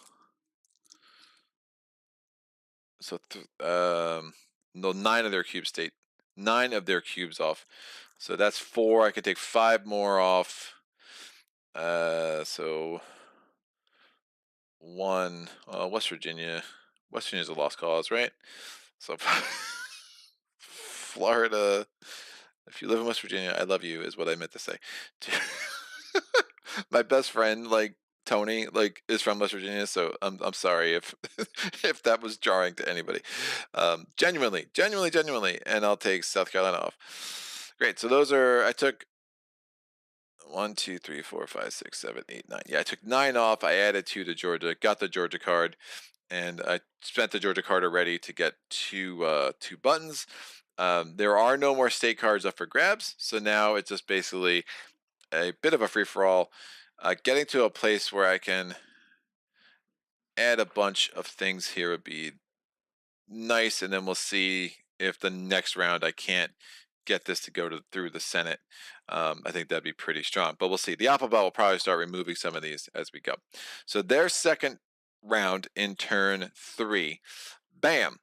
So no, 9 of their cubes 9 of their cubes off. So that's 4. I could take 5 more off. So 1. West Virginia. West Virginia's a lost cause, right? So Florida. If you live in West Virginia, I love you, is what I meant to say. My best friend, like Tony, like is from West Virginia, so I'm sorry if if that was jarring to anybody. Genuinely, and I'll take South Carolina off. Great. So those are I took 1, 2, 3, 4, 5, 6, 7, 8, 9. Yeah, I took 9 off. I added 2 to Georgia. Got the Georgia card, and I spent the Georgia card already to get 2 buttons. There are no more state cards up for grabs, so now it's just basically a bit of a free-for-all. Getting to a place where I can add a bunch of things here would be nice, and then we'll see if the next round I can't get this to go through the Senate. I think that'd be pretty strong, but we'll see. The alphabet will probably start removing some of these as we go. So their second round in turn 3. Bam.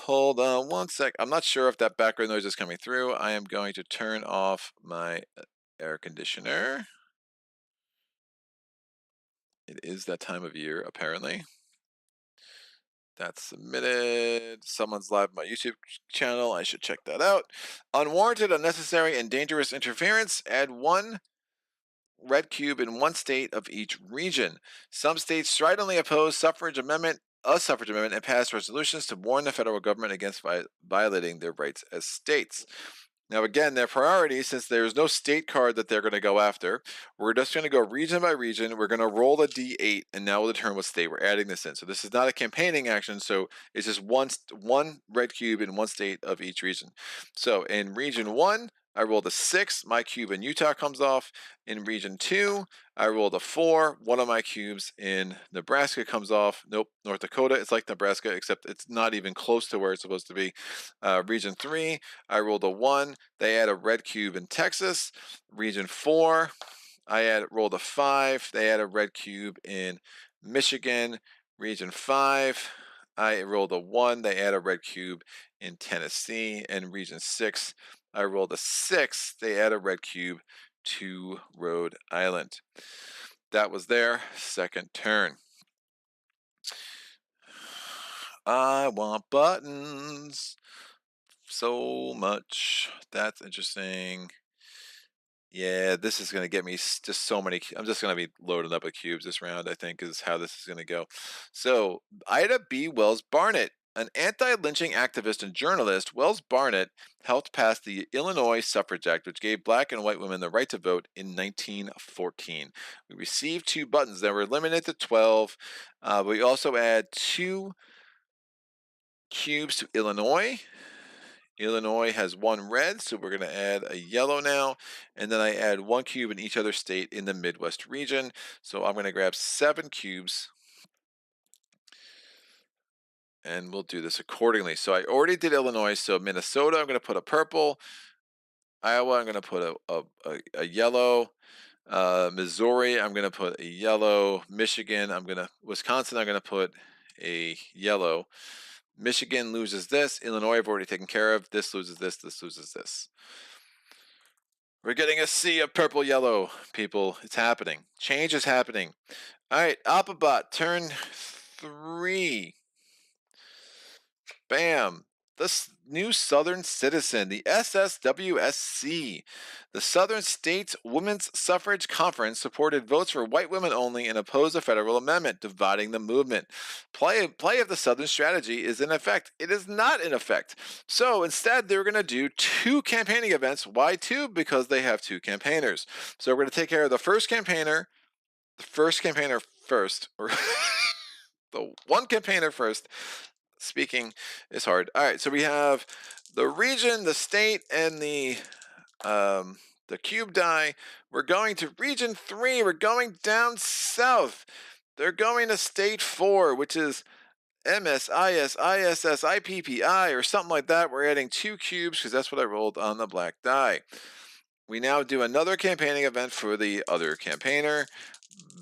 Hold on 1 sec. I'm not sure if that background noise is coming through. I am going to turn off my air conditioner. It is that time of year, apparently. That's submitted. Someone's live on my YouTube channel. I should check that out. Unwarranted, unnecessary, and dangerous interference. Add one red cube in one state of each region. Some states stridently oppose a suffrage amendment, and pass resolutions to warn the federal government against violating their rights as states. Now, again, their priority, since there's no state card that they're going to go after, we're just going to go region by region. We're going to roll the D8, and now we'll determine what state we're adding this in. So this is not a campaigning action, so it's just one red cube in one state of each region. So in region 1, I rolled a 6. My cube in Utah comes off. In region 2, I rolled a 4. One of my cubes in Nebraska comes off. Nope, North Dakota. It's like Nebraska, except it's not even close to where it's supposed to be. Region 3, I rolled a 1. They add a red cube in Texas. Region 4, I rolled a 5. They add a red cube in Michigan. Region 5, I rolled a 1. They add a red cube in Tennessee. And region 6, I rolled a 6. They add a red cube to Rhode Island. That was their second turn. I want buttons so much. That's interesting. Yeah, this is going to get me just so many. I'm just going to be loading up with cubes this round, I think, is how this is going to go. So, Ida B. Wells Barnett, an anti-lynching activist and journalist, Wells Barnett helped pass the Illinois Suffrage Act, which gave black and white women the right to vote in 1914. We received 2 buttons that were limited to 12. We also add 2 cubes to Illinois. Illinois has 1 red, so we're going to add a yellow now. And then I add 1 cube in each other state in the Midwest region. So I'm going to grab 7 cubes. And we'll do this accordingly. So I already did Illinois. So Minnesota, I'm going to put a purple. Iowa, I'm going to put a yellow. Missouri, I'm going to put a yellow. Michigan, Wisconsin, I'm going to put a yellow. Michigan loses this. Illinois, I've already taken care of. This loses this. This loses this. We're getting a sea of purple yellow, people. It's happening. Change is happening. All right, Appabot, turn 3. Bam. This new Southern Citizen, the SSWSC, the Southern States Women's Suffrage Conference, supported votes for white women only and opposed a federal amendment dividing the movement. Play of the Southern strategy is in effect. It is not in effect. So instead, they're going to do 2 campaigning events. Why 2? Because they have 2 campaigners. So we're going to take care of the first campaigner first, or the one campaigner first. Speaking is hard. All right, so we have the region, the state, and the cube die. We're going to region 3. We're going down south. They're going to state 4, which is MSISISSIPPI or something like that. We're adding 2 cubes because that's what I rolled on the black die. We now do another campaigning event for the other campaigner.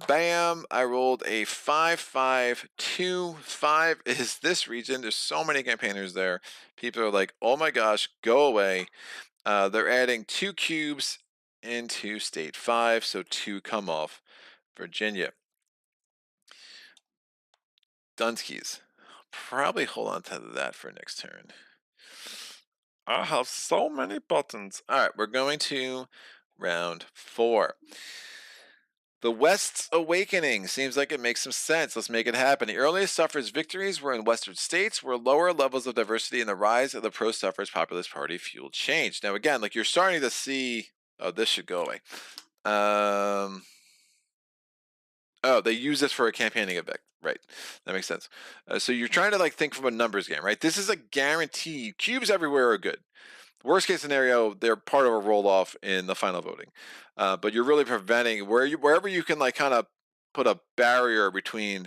Bam, I rolled a 5, 5, 2, 5 is this region. There's so many campaigners there. People are like, oh my gosh, go away. They're adding 2 cubes into state 5, so 2 come off. Virginia. Dunskies. Probably hold on to that for next turn. I have so many buttons. All right, we're going to round 4. The West's awakening seems like it makes some sense. Let's make it happen. The earliest suffrage victories were in Western states, where lower levels of diversity and the rise of the pro-suffrage populist party fueled change. Now, again, like you're starting to see. Oh, this should go away. Oh, they use this for a campaigning event. Right. That makes sense. So you're trying to like think from a numbers game, right? This is a guarantee. Cubes everywhere are good. Worst case scenario, they're part of a roll off in the final voting. But you're really preventing wherever you can like kind of put a barrier between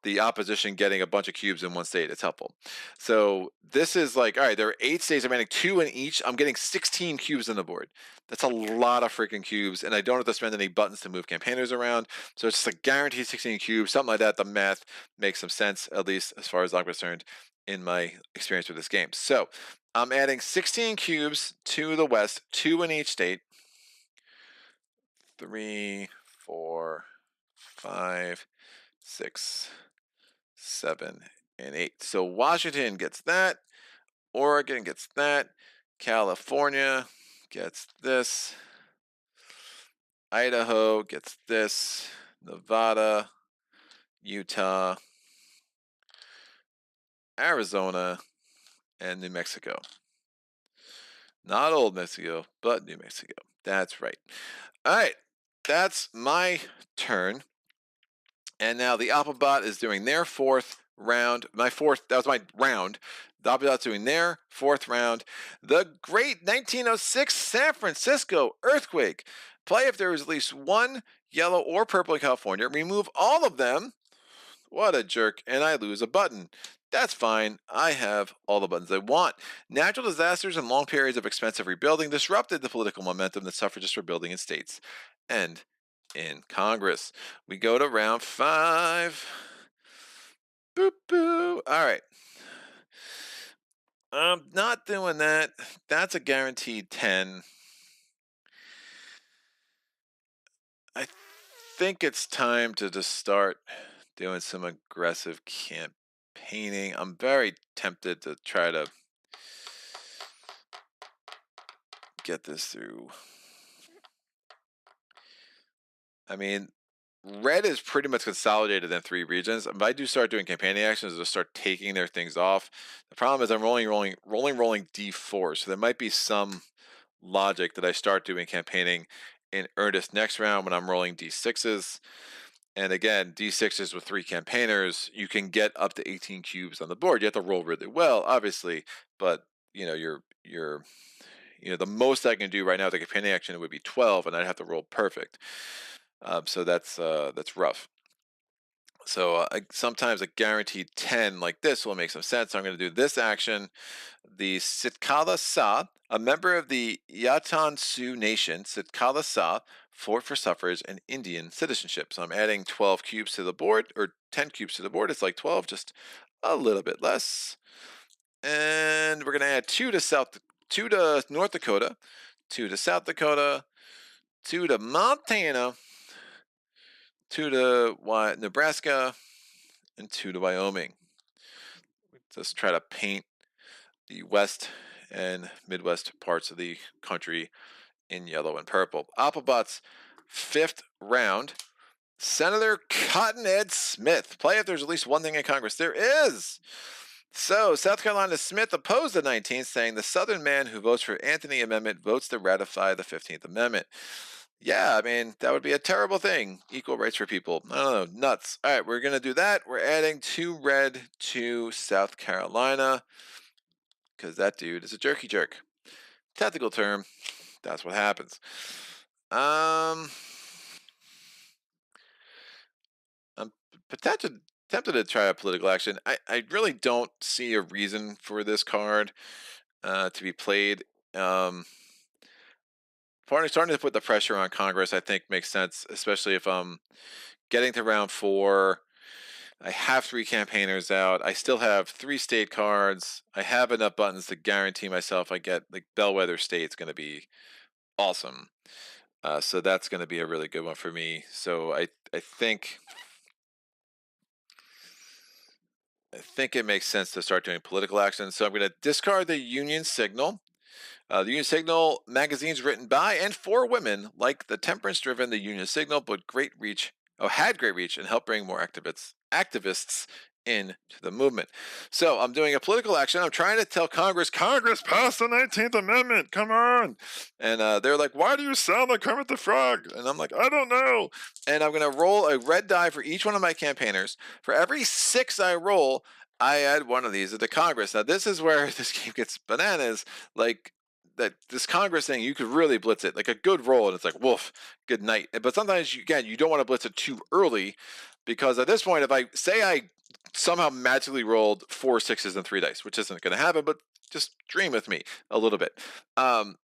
the opposition getting a bunch of cubes in one state. It's helpful. So this is like, all right, there are 8 states. I'm adding 2 in each. I'm getting 16 cubes on the board. That's a lot of freaking cubes, and I don't have to spend any buttons to move campaigners around. So it's just a guaranteed 16 cubes, something like that. The math makes some sense, at least as far as I'm concerned, in my experience with this game. So I'm adding 16 cubes to the west, 2 in each state. 3, 4, 5, 6, 7, and 8. So Washington gets that. Oregon gets that. California gets this. Idaho gets this. Nevada, Utah, Arizona, and New Mexico. Not Old Mexico, but New Mexico. That's right. All right. That's my turn. And now the Applebot is doing their fourth round. That was my round. The Applebot's doing their fourth round. The great 1906 San Francisco earthquake. Play if there is at least one yellow or purple in California. Remove all of them. What a jerk. And I lose a button. That's fine. I have all the buttons I want. Natural disasters and long periods of expensive rebuilding disrupted the political momentum that suffragists were building in states and in Congress. We go to round 5. Boop, boo. All right. I'm not doing that. That's a guaranteed 10. I think it's time to just start doing some aggressive campaigning. I'm very tempted to try to get this through. I mean, red is pretty much consolidated in 3 regions. If I do start doing campaigning actions, they'll start taking their things off. The problem is I'm rolling D4, so there might be some logic that I start doing campaigning in earnest next round when I'm rolling D6s. And again, D6s with 3 campaigners, you can get up to 18 cubes on the board. You have to roll really well, obviously, but you're the most I can do right now with the campaigning action would be 12, and I'd have to roll perfect. So that's rough. So sometimes a guaranteed 10 like this will make some sense. So I'm going to do this action. The Sitkala Sa, a member of the Yatan Sioux Nation, Sitkala Sa, fought for suffrage and Indian citizenship. So I'm adding 12 cubes to the board, or 10 cubes to the board. It's like 12, just a little bit less. And we're going to add 2 to North Dakota, 2 to South Dakota, 2 to Montana, 2 to Nebraska, and 2 to Wyoming. Just try to paint the west and Midwest parts of the country in yellow and purple. Applebot's 5th round. Senator Cotton Ed Smith. Play if there's at least one thing in Congress. There is. So, South Carolina Smith opposed the 19th, saying the Southern man who votes for Anthony Amendment votes to ratify the 15th Amendment. Yeah, I mean, that would be a terrible thing. Equal rights for people. I don't know, nuts. All right, we're going to do that. We're adding 2 red to South Carolina because that dude is a jerky jerk. Technical term. That's what happens. I'm tempted to try a political action. I really don't see a reason for this card to be played. Starting to put the pressure on Congress, I think, makes sense, especially if I'm getting to round 4. I have 3 campaigners out. I still have 3 state cards. I have enough buttons to guarantee myself I get like Bellwether State's going to be awesome. So that's going to be a really good one for me. So I think it makes sense to start doing political action. So I'm going to discard the Union Signal. The Union Signal magazine's written by and for women, like the temperance-driven The Union Signal, but had great reach and helped bring more activists into the movement. So I'm doing a political action. I'm trying to tell Congress pass the 19th Amendment. Come on. And they're like, why do you sound like Kermit the Frog? And I'm like, I don't know. And I'm going to roll a red die for each one of my campaigners. For every 6 I roll, I add one of these to Congress. Now, this is where this game gets bananas. Like, that this Congress thing, you could really blitz it like a good roll, and it's like, woof, good night. But sometimes, you don't want to blitz it too early, because at this point, if I say I somehow magically rolled 4 6s and 3 dice, which isn't going to happen, but just dream with me a little bit.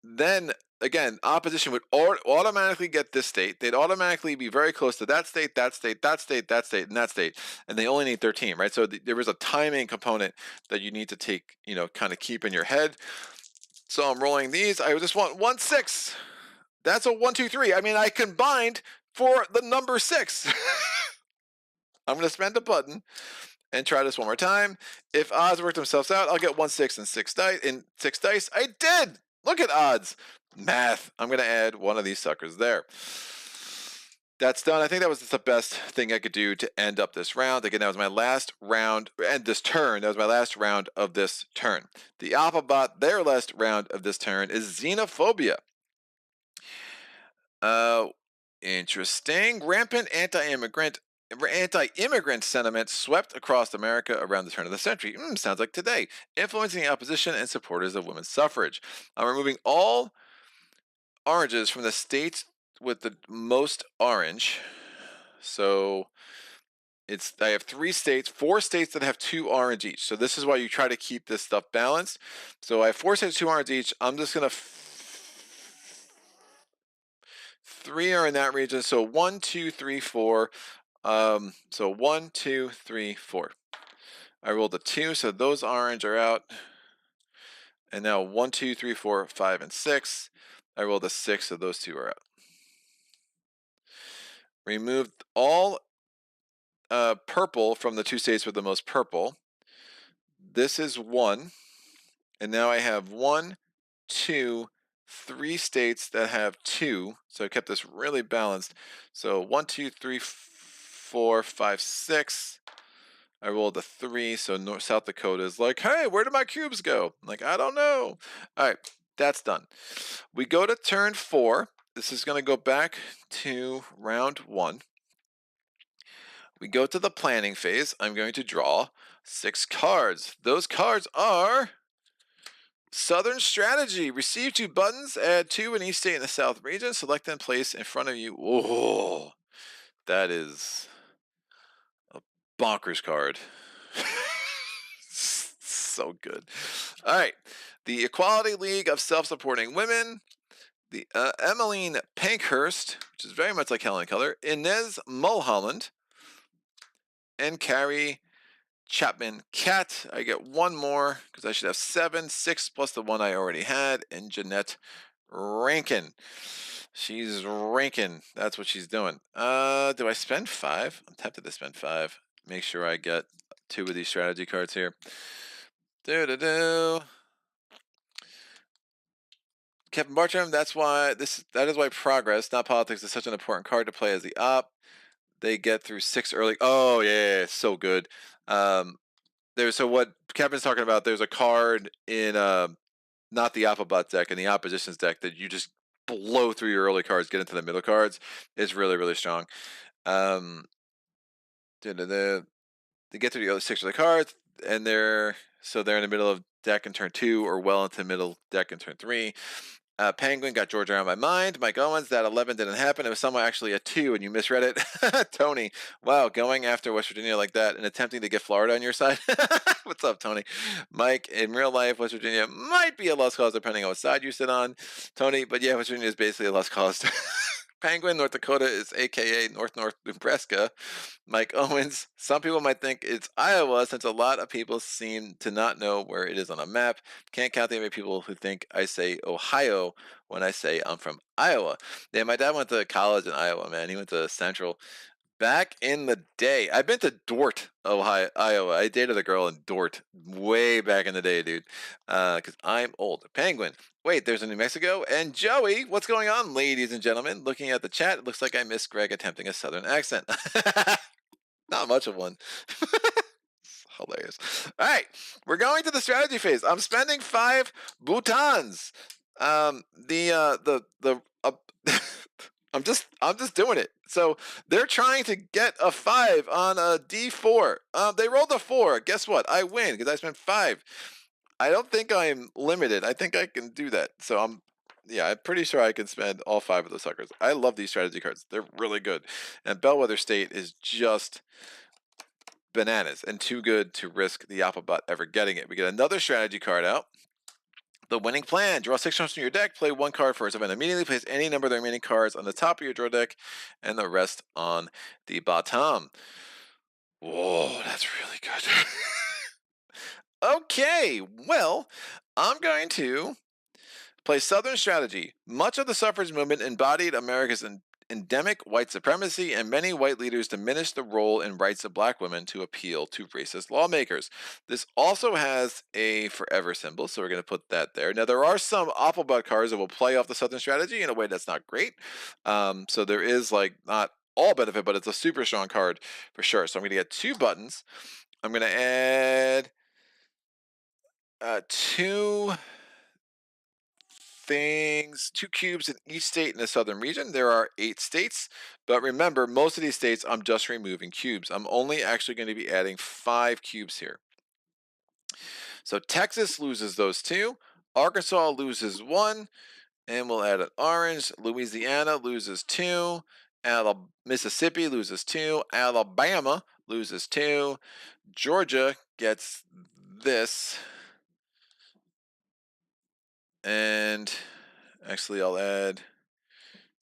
Then again, opposition would automatically get this state. They'd automatically be very close to that state, that state, that state, that state, and that state, and they only need 13, right? So there is a timing component that you need to take, kind of keep in your head. So I'm rolling these. I just want 1 6. That's a 1 2 3. I mean, I combined for the number 6. I'm going to spend a button, and try this one more time. If odds work themselves out, I'll get 1 6 and 6 dice. I did. Look at odds. Math. I'm gonna add one of these suckers there. That's done. I think that was just the best thing I could do to end up this round. Again, that was my last round, and this turn. That was my last round of this turn. The Alphabot, their last round of this turn is xenophobia. Interesting. Rampant anti-immigrant sentiment swept across America around the turn of the century. Sounds like today. Influencing the opposition and supporters of women's suffrage. I'm removing all oranges from the states with the most orange. So I have 4 states that have 2 orange each. So this is why you try to keep this stuff balanced. So I have 4 states, 2 orange each. I'm just gonna 3 are in that region. So 1, 2, 3, 4. So 1, 2, 3, 4. I rolled a 2, so those orange are out. And now 1, 2, 3, 4, 5, and 6. I rolled a 6, so those 2 are out. Removed all purple from the 2 states with the most purple. This is 1. And now I have 1, 2, 3 states that have 2. So I kept this really balanced. So 1, 2, 3, 4, 5, 6. I rolled a 3, so South Dakota is like, hey, where did my cubes go? I'm like, I don't know. All right, that's done. We go to turn 4. This is going to go back to round 1. We go to the planning phase. I'm going to draw 6 cards. Those cards are Southern Strategy. Receive 2 buttons, add 2 in each state in the South region. Select and place in front of you. Oh, that is a bonkers card. So good. All right. The Equality League of Self-Supporting Women. The Emmeline Pankhurst, which is very much like Helen Keller. Inez Mulholland. And Carrie Chapman Cat. I get 1 more because I should have 7. 6 plus the 1 I already had. And Jeanette Rankin. She's ranking. That's what she's doing. Do I spend 5? I'm tempted to spend 5. Make sure I get 2 of these strategy cards here. Kevin Bartram, that is why progress, not politics, is such an important card to play as the op. They get through 6 early. Oh yeah, so good. So what Kevin's talking about, there's a card in not the Alphabot deck, in the opposition's deck, that you just blow through your early cards, get into the middle cards. It's really, really strong. They get through the other 6 of the cards, and they're in the middle of deck in turn 2, or well into middle deck in turn 3. Penguin got Georgia on my mind. Mike Owens, that 11 didn't happen. It was somehow actually a 2, and you misread it. Tony, wow, going after West Virginia like that and attempting to get Florida on your side. What's up, Tony? Mike, in real life, West Virginia might be a lost cause depending on what side you sit on, Tony. But yeah, West Virginia is basically a lost cause. Penguin, North Dakota is AKA North Nebraska. Mike Owens, some people might think it's Iowa since a lot of people seem to not know where it is on a map. Can't count the amount of people who think I say Ohio when I say I'm from Iowa. Yeah, my dad went to college in Iowa, man. He went to Central. Back in the day, I've been to Dort, Ohio, Iowa. I dated a girl in Dort way back in the day, dude. Because I'm old. Penguin. Wait, there's a New Mexico? And Joey, what's going on, ladies and gentlemen? Looking at the chat, it looks like I missed Greg attempting a Southern accent. Not much of one. Hilarious. All right, we're going to the strategy phase. I'm spending 5 Bhutans. I'm just doing it. So they're trying to get a 5 on a D4. They rolled a 4. Guess what? I win because I spent 5. I don't think I'm limited. I think I can do that. So I'm pretty sure I can spend all 5 of those suckers. I love these strategy cards. They're really good. And Bellwether State is just bananas and too good to risk the Alphabot ever getting it. We get another strategy card out. The winning plan. Draw 6 cards from your deck. Play 1 card first event. Immediately place any number of the remaining cards on the top of your draw deck and the rest on the bottom. Whoa, that's really good. Okay, well, I'm going to play Southern Strategy. Much of the suffrage movement embodied America's endemic white supremacy, and many white leaders diminish the role and rights of black women to appeal to racist lawmakers. This also has a forever symbol, so we're going to put that there. Now, there are some Applebud cards that will play off the Southern strategy in a way that's not great. So there is like not all benefit, but it's a super strong card for sure. So I'm going to get 2 buttons. I'm going to add 2 things, 2 cubes in each state in the southern region. There are 8 states, but remember, most of these states I'm just removing cubes. I'm only actually going to be adding 5 cubes here. So Texas loses those 2, Arkansas loses 1, and we'll add an orange. Louisiana loses 2, Mississippi loses 2, Alabama loses 2, Georgia gets this, and actually I'll add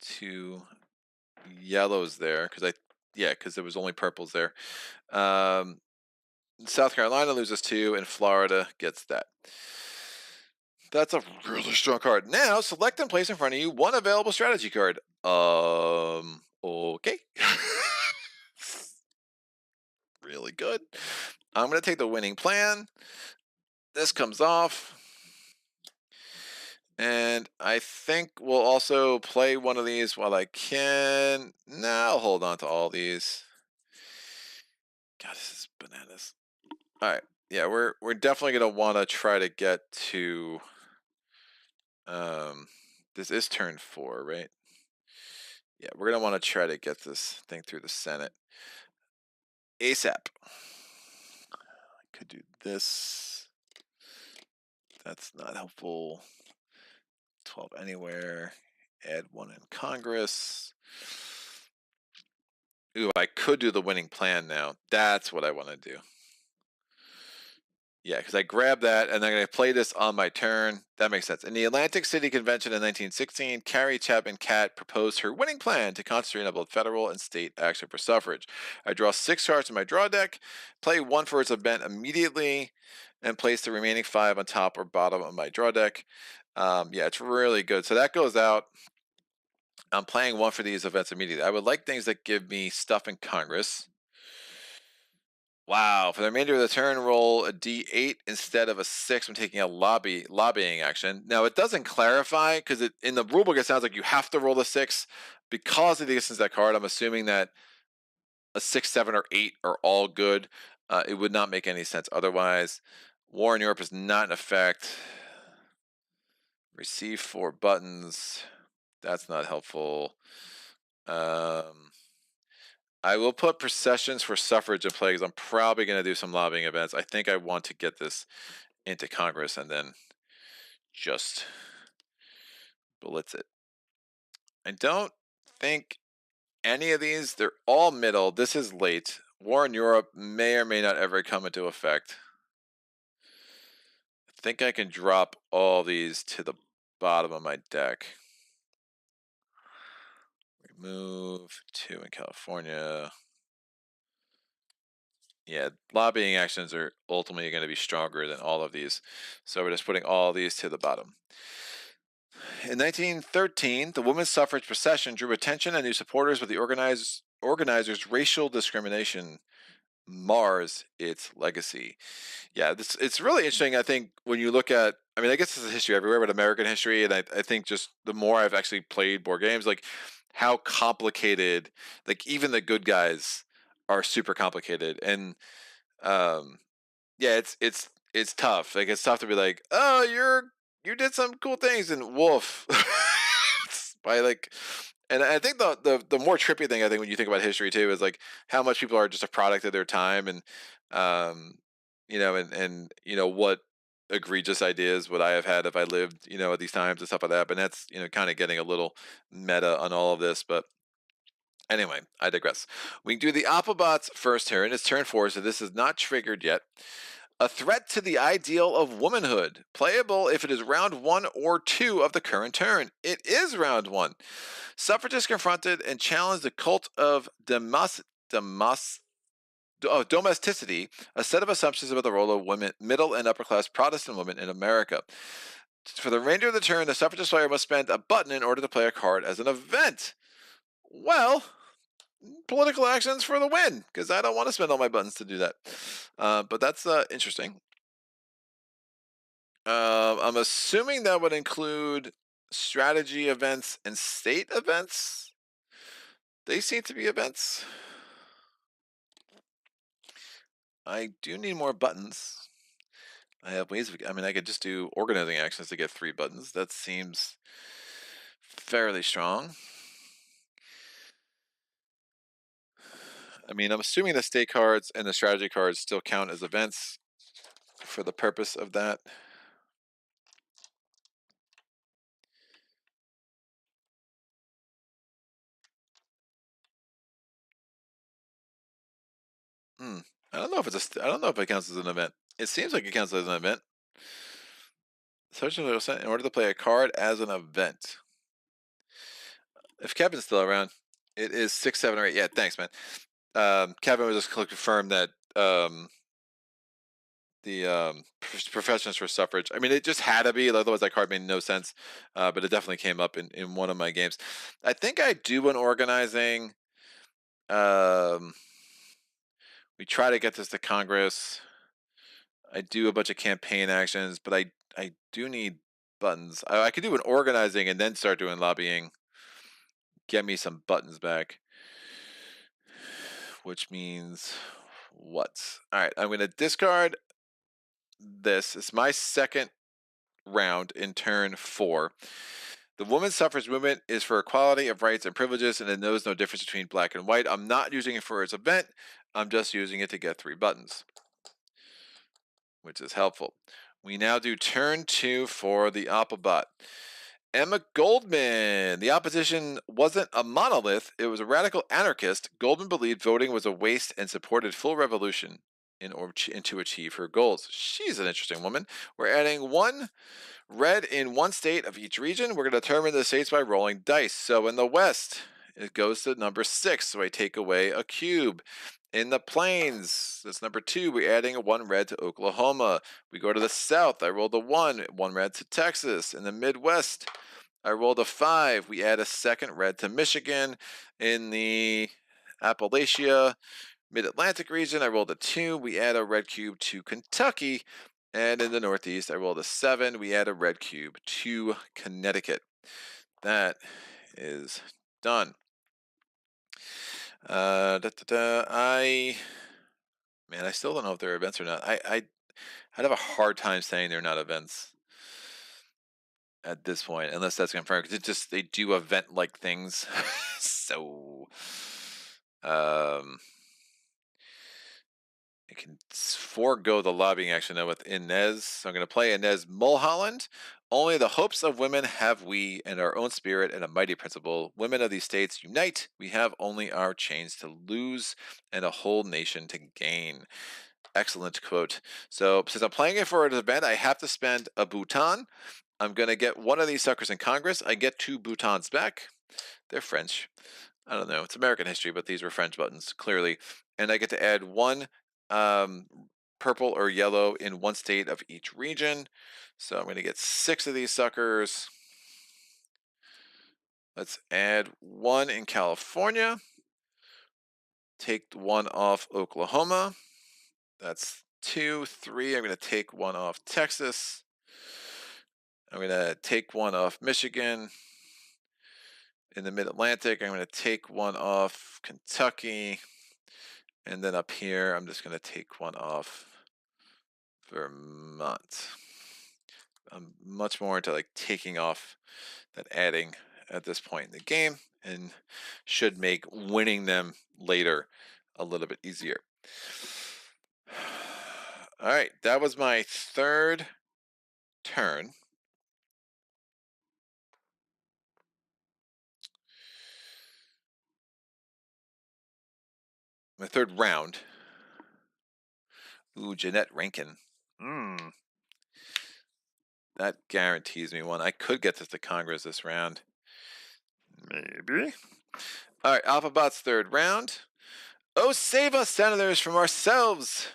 2 yellows there because there was only purples there. South Carolina loses 2, and Florida gets that. That's a really strong card. Now select and place in front of you 1 available strategy card. Okay. Really good. I'm going to take the winning plan. This comes off. And I think we'll also play one of these while I can. Now I'll hold on to all these. God, this is bananas. All right. Yeah, we're definitely going to want to try to get to this is turn 4, right? Yeah, we're going to want to try to get this thing through the Senate ASAP. I could do this. That's not helpful. 12 anywhere. Add 1 in Congress. Ooh, I could do the winning plan now. That's what I want to do. Yeah, because I grabbed that, and then I play this on my turn. That makes sense. In the Atlantic City Convention in 1916, Carrie Chapman Catt proposed her winning plan to concentrate on both federal and state action for suffrage. I draw 6 cards in my draw deck, play 1 for its event immediately, and place the remaining 5 on top or bottom of my draw deck. Yeah, it's really good. So that goes out. I'm playing 1 for these events immediately. I would like things that give me stuff in Congress. Wow, for the remainder of the turn, roll a d8 instead of a 6 when taking a lobbying action. Now, it doesn't clarify, because in the rulebook it sounds like you have to roll the 6. Because of the existence of that card, I'm assuming that a 6, 7, or 8 are all good. It would not make any sense otherwise. War in Europe is not in effect. Receive 4 buttons. That's not helpful. I will put processions for suffrage in play because I'm probably going to do some lobbying events. I think I want to get this into Congress and then just blitz it. I don't think any of these, they're all middle. This is late. War in Europe may or may not ever come into effect. I think I can drop all these to the bottom of my deck. Remove 2 in California. Yeah, lobbying actions are ultimately going to be stronger than all of these. So we're just putting all these to the bottom. In 1913, the women's suffrage procession drew attention and new supporters, but the organizers' racial discrimination mars its legacy. Yeah, it's really interesting. I think when you look at, I mean, I guess this is history everywhere, but American history, and I think just the more I've actually played board games, like how complicated, like even the good guys are super complicated, and yeah, it's tough. Like it's tough to be like, oh, you did some cool things, and woof, by like, and I think the more trippy thing I think when you think about history too is like how much people are just a product of their time, and and what egregious ideas would I have had if I lived at these times and stuff like that. But that's kind of getting a little meta on all of this, but. Anyway, I digress. We can do the Applebot's first turn. It's turn 4, so this is not triggered yet. A threat to the ideal of womanhood. Playable if it is round 1 or 2 of the current turn. It is round 1. Suffragists confronted and challenged the cult of domesticity, a set of assumptions about the role of women, middle and upper class Protestant women in America. For the remainder of the turn, the suffragist player must spend a button in order to play a card as an event. Well, political actions for the win, because I don't want to spend all my buttons to do that. But that's interesting. I'm assuming that would include strategy events and state events. They seem to be events. I do need more buttons. I have ways of, I mean, I could just do organizing actions to get 3 buttons. That seems fairly strong. I mean, I'm assuming the state cards and the strategy cards still count as events for the purpose of that. Hmm. I don't know if it's I don't know if it counts as an event. It seems like it counts as an event. In order to play a card as an event. If Kevin's still around, it is 6, 7, or 8. Yeah, thanks, man. Kevin was just confirmed that the professions for suffrage. I mean, it just had to be, otherwise that card made no sense. But it definitely came up in one of my games. I think I do an organizing. Um, we try to get this to Congress. I do a bunch of campaign actions, but I do need buttons. I could do an organizing and then start doing lobbying. Get me some buttons back. Which means what? All right, I'm going to discard this. It's my second round in turn 4. The women's suffrage movement is for equality of rights and privileges, and it knows no difference between black and white. I'm not using it for its event. I'm just using it to get 3 buttons, which is helpful. We now do turn 2 for the Applebot. Emma Goldman. The opposition wasn't a monolith, it was a radical anarchist. Goldman believed voting was a waste and supported full revolution in order to achieve her goals. She's an interesting woman. We're adding 1 red in 1 state of each region. We're going to determine the states by rolling dice. So in the West, it goes to number 6, so I take away a cube. In the Plains, that's number 2. We're adding 1 red to Oklahoma. We go to the South. I rolled a 1 red to Texas. In the Midwest, I rolled a 5. We add a 2nd red to Michigan. In the Appalachia, Mid-Atlantic region, I rolled a 2. We add a red cube to Kentucky. And in the Northeast, I rolled a 7. We add a red cube to Connecticut. That is done. I still don't know if they're events or not. I'd have a hard time saying they're not events at this point, unless that's confirmed. Because they do event-like things. So, I can forego the lobbying action now with Inez. So I'm going to play Inez Mulholland. Only the hopes of women have we, and our own spirit and a mighty principle. Women of these states unite. We have only our chains to lose and a whole nation to gain. Excellent quote. So since I'm playing it for an event, I have to spend a Bhutan. I'm going to get 1 of these suckers in Congress. I get 2 Bhutans back. They're French. I don't know. It's American history, but these were French buttons, clearly. And I get to add 1 purple or yellow in 1 state of each region. So I'm going to get 6 of these suckers. Let's add 1 in California. Take 1 off Oklahoma. That's 2, 3. I'm going to take 1 off Texas. I'm going to take 1 off Michigan. In the Mid-Atlantic, I'm going to take 1 off Kentucky. And then up here, I'm just going to take 1 off Vermont. I'm much more into like taking off than adding at this point in the game, and should make winning them later a little bit easier. All right, that was my 3rd turn. My 3rd round. Ooh, Jeanette Rankin. That guarantees me 1. I could get this to Congress this round. Maybe. All right, Alphabot's 3rd round. Oh, save us, senators, from ourselves.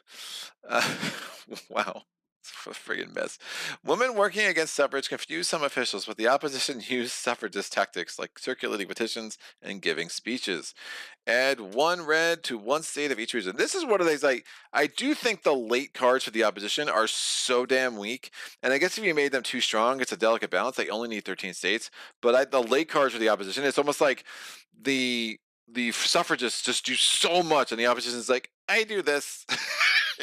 Wow. It's a friggin' mess. Women working against suffrage confused some officials, but the opposition used suffragist tactics like circulating petitions and giving speeches. Add one red to one state of each region. This is one of these, like, I do think the late cards for the opposition are so damn weak. And I guess if you made them too strong, it's a delicate balance. They only need 13 states. But the late cards for the opposition, it's almost like the the suffragists just do so much, and the opposition is like, I do this.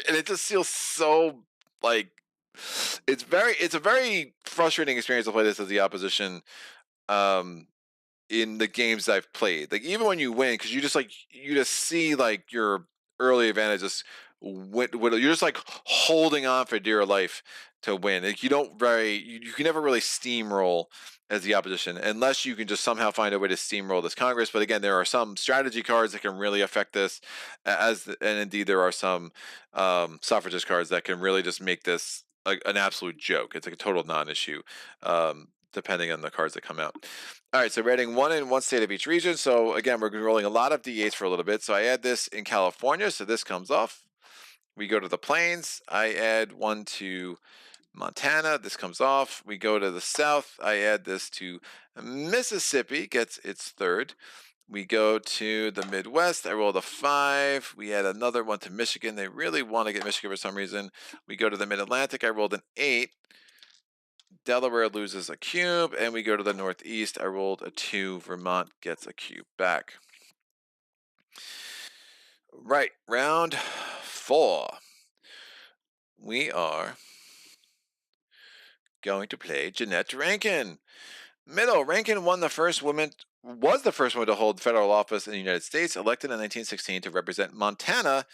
And it just feels so like it's a very frustrating experience to play this as the opposition. Um, in the games I've played. Like even when you win, because you just see like your early advantage just you're just like holding on for dear life to win. Like you can never really steamroll as the opposition unless you can just somehow find a way to steamroll this Congress. But again, there are some strategy cards that can really affect this, and indeed there are some suffragist cards that can really just make this an absolute joke. It's like a total non-issue, depending on the cards that come out. All right, so we're adding one in one state of each region. So again, we're rolling a lot of D8s for a little bit. So I add this in California, so this comes off. We go to the plains. I add one to Montana. This comes off. We go to the south. I add this to Mississippi, gets its third. We go to the Midwest. I rolled a 5. We add another one to Michigan. They really want to get Michigan for some reason. We go to the Mid-Atlantic. I rolled an 8. Delaware loses a cube, and we go to the Northeast. I rolled a 2. Vermont gets a cube back. Right, round 4. We are going to play Jeanette Rankin. Middle, Rankin was the first woman to hold federal office in the United States, elected in 1916 to represent Montana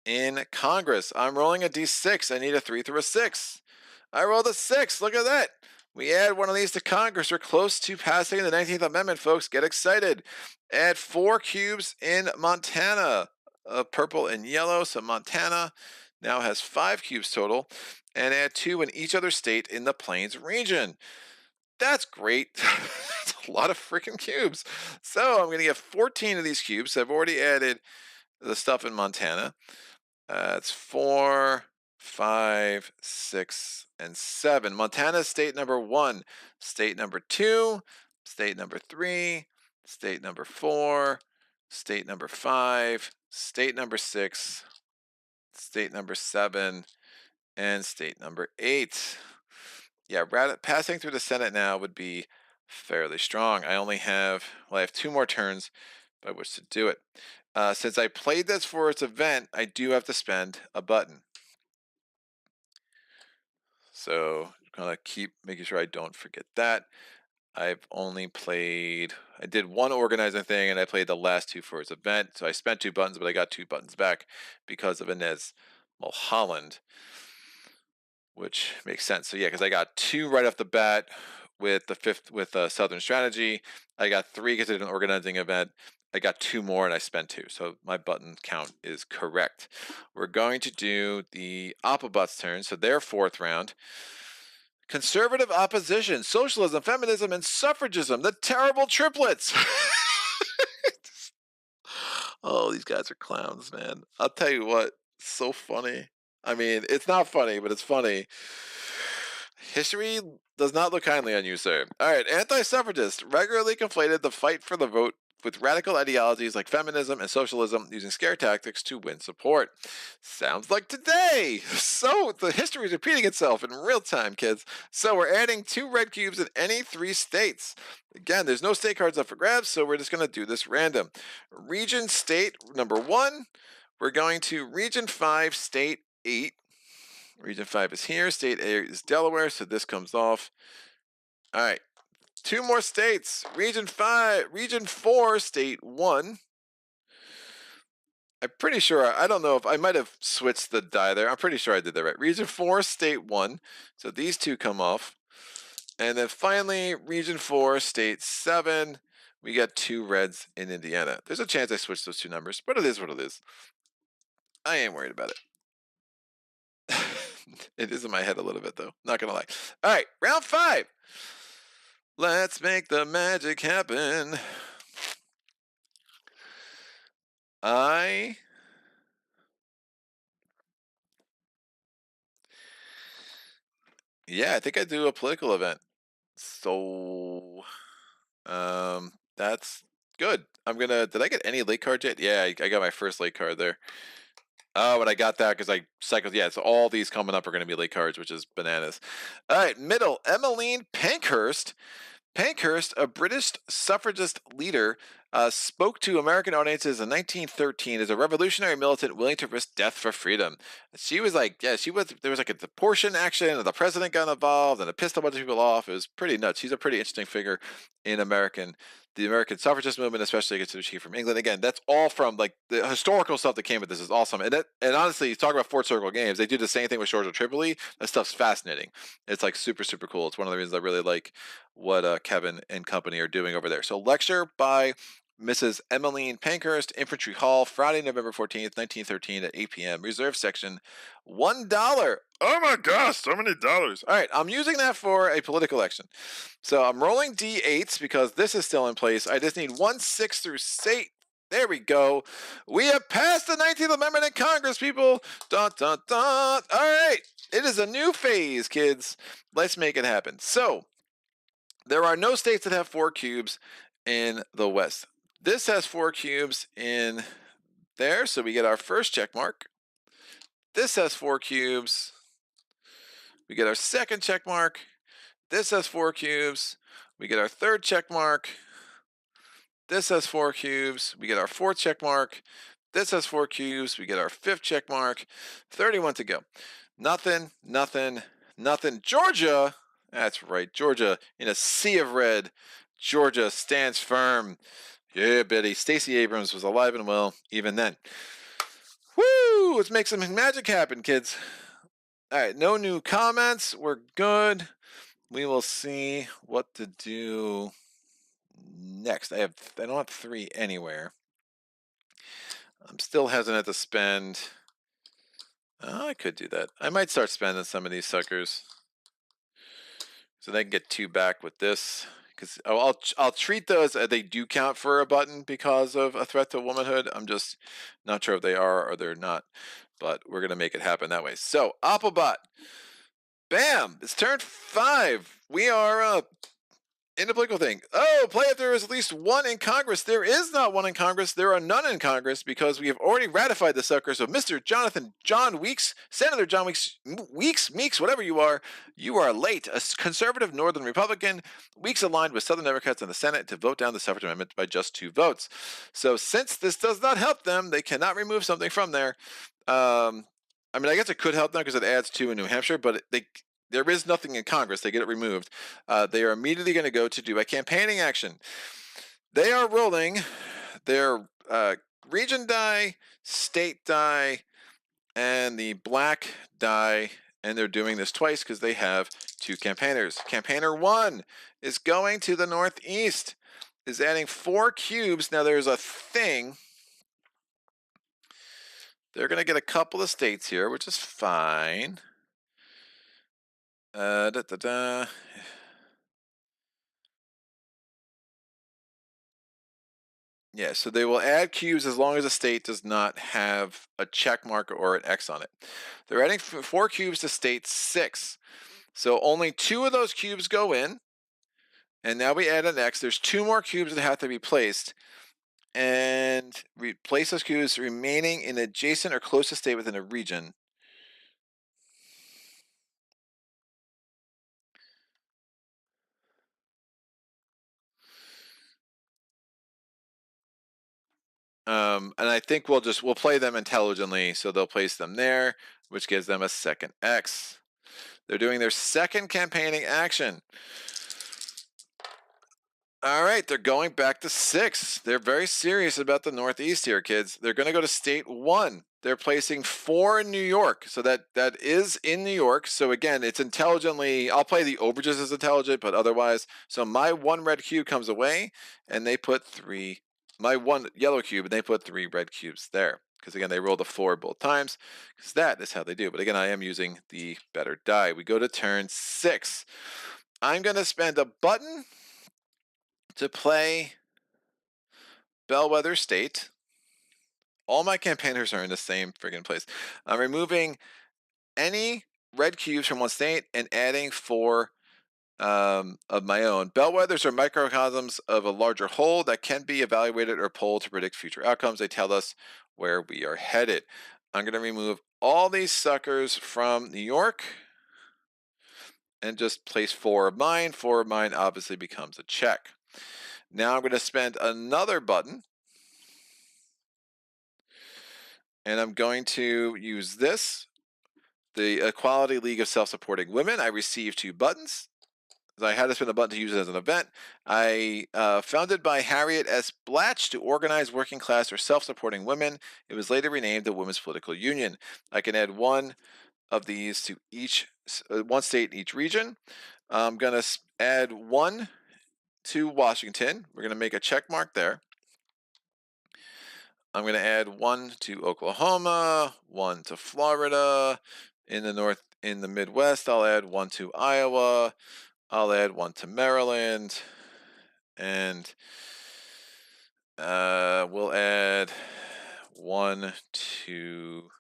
in Congress. I'm rolling a d6. I need a 3 through a 6. I rolled a 6. Look at that. We add one of these to Congress. We're close to passing the 19th Amendment, folks. Get excited. Add 4 cubes in Montana. Purple and yellow. So Montana now has 5 cubes total. And add 2 in each other state in the Plains region. That's great. That's a lot of freaking cubes. So I'm going to get 14 of these cubes. I've already added the stuff in Montana. It's 4, 5, 6, and 7. Montana state number 1, state number 2, state number 3, state number 4, state number 5, state number 6, state number 7, and state number 8. Yeah, passing through the Senate now would be fairly strong. I have 2 more turns by which to do it. Since I played this for its event, I do have to spend a button. So I'm gonna keep making sure I don't forget that. I did 1 organizing thing, and I played the last 2 for its event. So I spent 2 buttons, but I got 2 buttons back because of Inez Mulholland, which makes sense. So yeah, because I got 2 right off the bat with the 5th with Southern Strategy. I got 3 because I did an organizing event. I got 2 more and I spent 2. So my button count is correct. We're going to do the Oppobutt's turn. So their 4th round. Conservative opposition, socialism, feminism, and suffragism. The terrible triplets. Oh, these guys are clowns, man. I'll tell you what, so funny. I mean, it's not funny, but it's funny. History does not look kindly on you, sir. All right, anti-suffragists regularly conflated the fight for the vote with radical ideologies like feminism and socialism, using scare tactics to win support. Sounds like today. So the history is repeating itself in real time, kids. So we're adding 2 red cubes in any 3 states. Again, there's no state cards up for grabs, so we're just going to do this random. Region state number 1, we're going to region 5, state 8. Region 5 is here. State 8 is Delaware, so this comes off. All right. 2 more states. Region 4, state 1. I'm pretty sure, I don't know if I might have switched the die there. I'm pretty sure I did that right. Region 4, state 1. So these 2 come off. And then finally, region 4, state 7. We got 2 reds in Indiana. There's a chance I switched those 2 numbers, but it is what it is. I ain't worried about it. It is in my head a little bit, though. Not going to lie. All right, round 5. Let's make the magic happen. Yeah, I think I do a political event. So, that's good. Did I get any late cards yet? Yeah, I got my first late card there. Oh, and I got that because I cycled. Yeah, so all these coming up are going to be late cards, which is bananas. All right, middle, Emmeline Pankhurst. Pankhurst, a British suffragist leader, spoke to American audiences in 1913 as a revolutionary militant willing to risk death for freedom. She was like, yeah, she was. There was like a deportation action, and the president got involved, and it pissed a bunch of people off. It was pretty nuts. She's a pretty interesting figure in the American suffragist movement, especially considering she came from England. Again, that's all from like the historical stuff that came with this is awesome. And honestly, you talk about Fort Circle Games, they do the same thing with Shores of Tripoli. That stuff's fascinating. It's like super super cool. It's one of the reasons I really like what Kevin and company are doing over there. So lecture by Mrs. Emmeline Pankhurst, Infantry Hall, Friday, November 14th, 1913 at 8 p.m. Reserve section, $1. Oh my gosh, so many dollars. All right, I'm using that for a political action. So I'm rolling D8s because this is still in place. I just need 1, 6 through 8. There we go. We have passed the 19th Amendment in Congress, people. Dun, dun, dun. All right. It is a new phase, kids. Let's make it happen. So, there are no states that have 4 cubes in the West. This has 4 cubes in there, so we get our first check mark. This has 4 cubes. We get our second check mark. This has 4 cubes. We get our third check mark. This has 4 cubes. We get our fourth check mark. This has 4 cubes. We get our fifth check mark. 31 to go. Nothing, nothing, nothing. Georgia, that's right, Georgia in a sea of red. Georgia stands firm. Yeah, Betty. Stacey Abrams was alive and well even then. Woo! Let's make some magic happen, kids. All right, no new comments. We're good. We will see what to do next. I don't have 3 anywhere. I'm still hesitant to spend. Oh, I could do that. I might start spending some of these suckers, so they can get 2 back with this. Because I'll treat those as they do count for a button because of a threat to womanhood. I'm just not sure if they are or they're not, but we're gonna make it happen that way. So Applebot, bam! It's turn 5. We are in the political thing. Oh, play if there is at least 1 in Congress. There is not 1 in Congress. There are none in Congress because we have already ratified the sucker. So Mr. John Weeks, Senator John Meeks, whatever you are late. A conservative Northern Republican. Weeks aligned with Southern Democrats in the Senate to vote down the suffrage amendment by just 2 votes. So since this does not help them, they cannot remove something from there. I mean, I guess it could help them because it adds 2 in New Hampshire, but there is nothing in Congress. They get it removed. They are immediately going to go to do a campaigning action. They are rolling their region die, state die, and the black die, and they're doing this twice because they have 2 campaigners. Campaigner 1 is going to the northeast, is adding 4 cubes. Now there's a thing. They're going to get a couple of states here, which is fine. Da, da, da. Yeah, so they will add cubes as long as a state does not have a check mark or an X on it. They're adding 4 cubes to state 6. So only 2 of those cubes go in. And now we add an X. There's 2 more cubes that have to be placed. And replace those cubes remaining in adjacent or closest state within a region. And I think we'll play them intelligently, so they'll place them there, which gives them a second X. They're doing their second campaigning action. All right, they're going back to 6. They're very serious about the Northeast here, kids. They're going to go to state 1. They're placing 4 in New York, so that is in New York. So again, it's intelligently. I'll play the overages as intelligent, but otherwise. So my 1 red cube comes away, and they put 3. My 1 yellow cube, and they put 3 red cubes there. Because again, they roll the 4 both times, because that is how they do. But again, I am using the better die. We go to turn 6. I'm going to spend a button to play Bellwether State. All my campaigners are in the same friggin' place. I'm removing any red cubes from one state and adding 4 of my own. Bellwethers are microcosms of a larger whole that can be evaluated or polled to predict future outcomes. They tell us where we are headed. I'm going to remove all these suckers from New York and just place 4 of mine. 4 of mine obviously becomes a check. Now I'm going to spend another button, and I'm going to use this, the Equality League of Self-Supporting Women. I received 2 buttons. I had to spend a button to use it as an event. Founded by Harriet S. Blatch to organize working class or self-supporting women. It was later renamed the Women's Political Union. I can add 1 of these to each, 1 state in each region. I'm going to add 1 to Washington. We're going to make a check mark there. I'm going to add 1 to Oklahoma, 1 to Florida. In the Midwest, I'll add 1 to Iowa. I'll add 1 to Maryland, and we'll add 1 to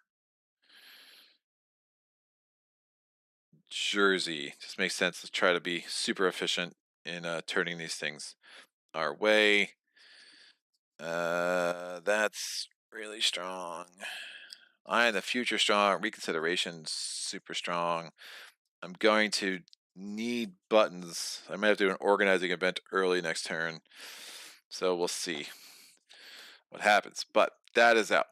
Jersey. Just makes sense to try to be super efficient in turning these things our way. That's really strong. I in the future strong. Reconsideration super strong. I'm going to need buttons. I might have to do an organizing event early next turn. So we'll see what happens. But that is out.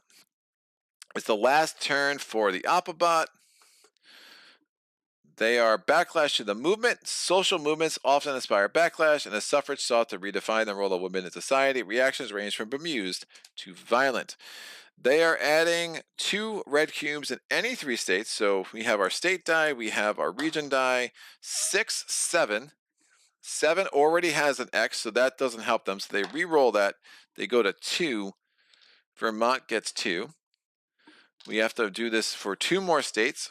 It's the last turn for the Opabot. They are backlash to the movement. Social movements often inspire backlash, and the suffrage sought to redefine the role of women in society. Reactions range from bemused to violent. They are adding 2 red cubes in any 3 states. So we have our state die, we have our region die, 6, 7. 7 already has an X, so that doesn't help them. So they re-roll that. They go to 2. Vermont gets 2. We have to do this for 2 more states.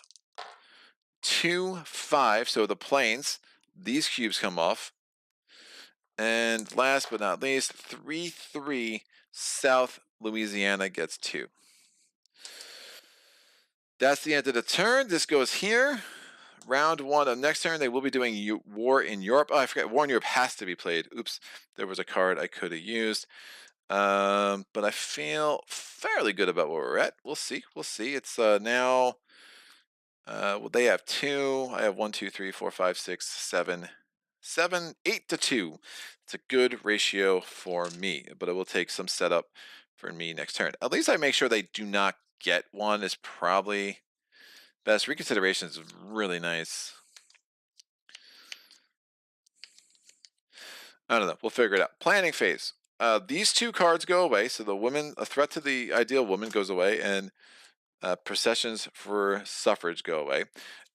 2, 5, so the plains, these cubes come off. And last but not least, 3, 3, South Louisiana gets 2. That's the end of the turn. This goes here. Round 1 of next turn, they will be doing War in Europe. Oh, I forgot. War in Europe has to be played. Oops, there was a card I could have used. But I feel fairly good about where we're at. We'll see. We'll see. It's now. Well, they have 2. I have 1, 2, 3, 4, 5, 6, 7, 7, 8 to 2. It's a good ratio for me, but it will take some setup for me next turn. At least I make sure they do not get 1 is probably best. Reconsideration is really nice. I don't know. We'll figure it out. Planning phase. These 2 cards go away. So the woman, a threat to the ideal woman goes away, and processions for suffrage go away.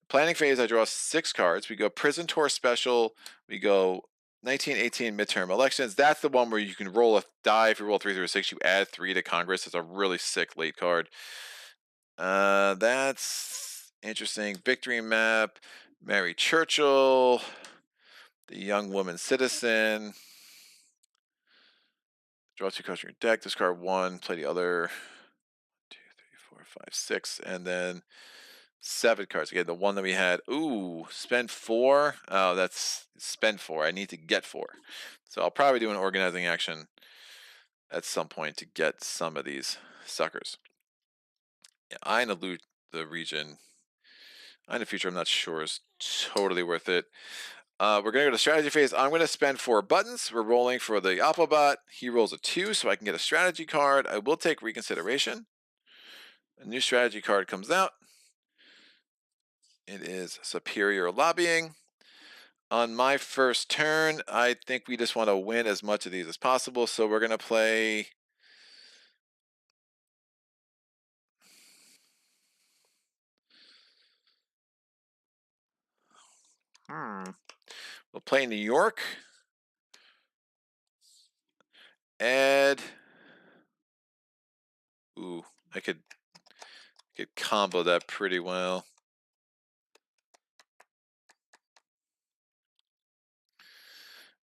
Planning phase, I draw 6 cards. We go prison tour special. We go 1918 midterm elections. That's the one where you can roll a die. If you roll 3 through a 6, you add 3 to Congress. It's a really sick late card. That's interesting. Victory map. Mary Churchill. The young woman citizen. Draw 2 cards from your deck. Discard 1. Play the other. 2, 3, 4, 5, 6, and then 7 cards. Again, the one that we had. Ooh, spend 4. Oh, that's spend 4. I need to get 4. So I'll probably do an organizing action at some point to get some of these suckers. Yeah, I know the region. I in the future, I'm not sure is totally worth it. We're going to go to strategy phase. I'm going to spend 4 buttons. We're rolling for the Applebot. He rolls a 2, so I can get a strategy card. I will take reconsideration. A new strategy card comes out. It is superior lobbying. On my first turn, I think we just want to win as much of these as possible. So we're going to play. We'll play New York. Add. Ooh, I could combo that pretty well.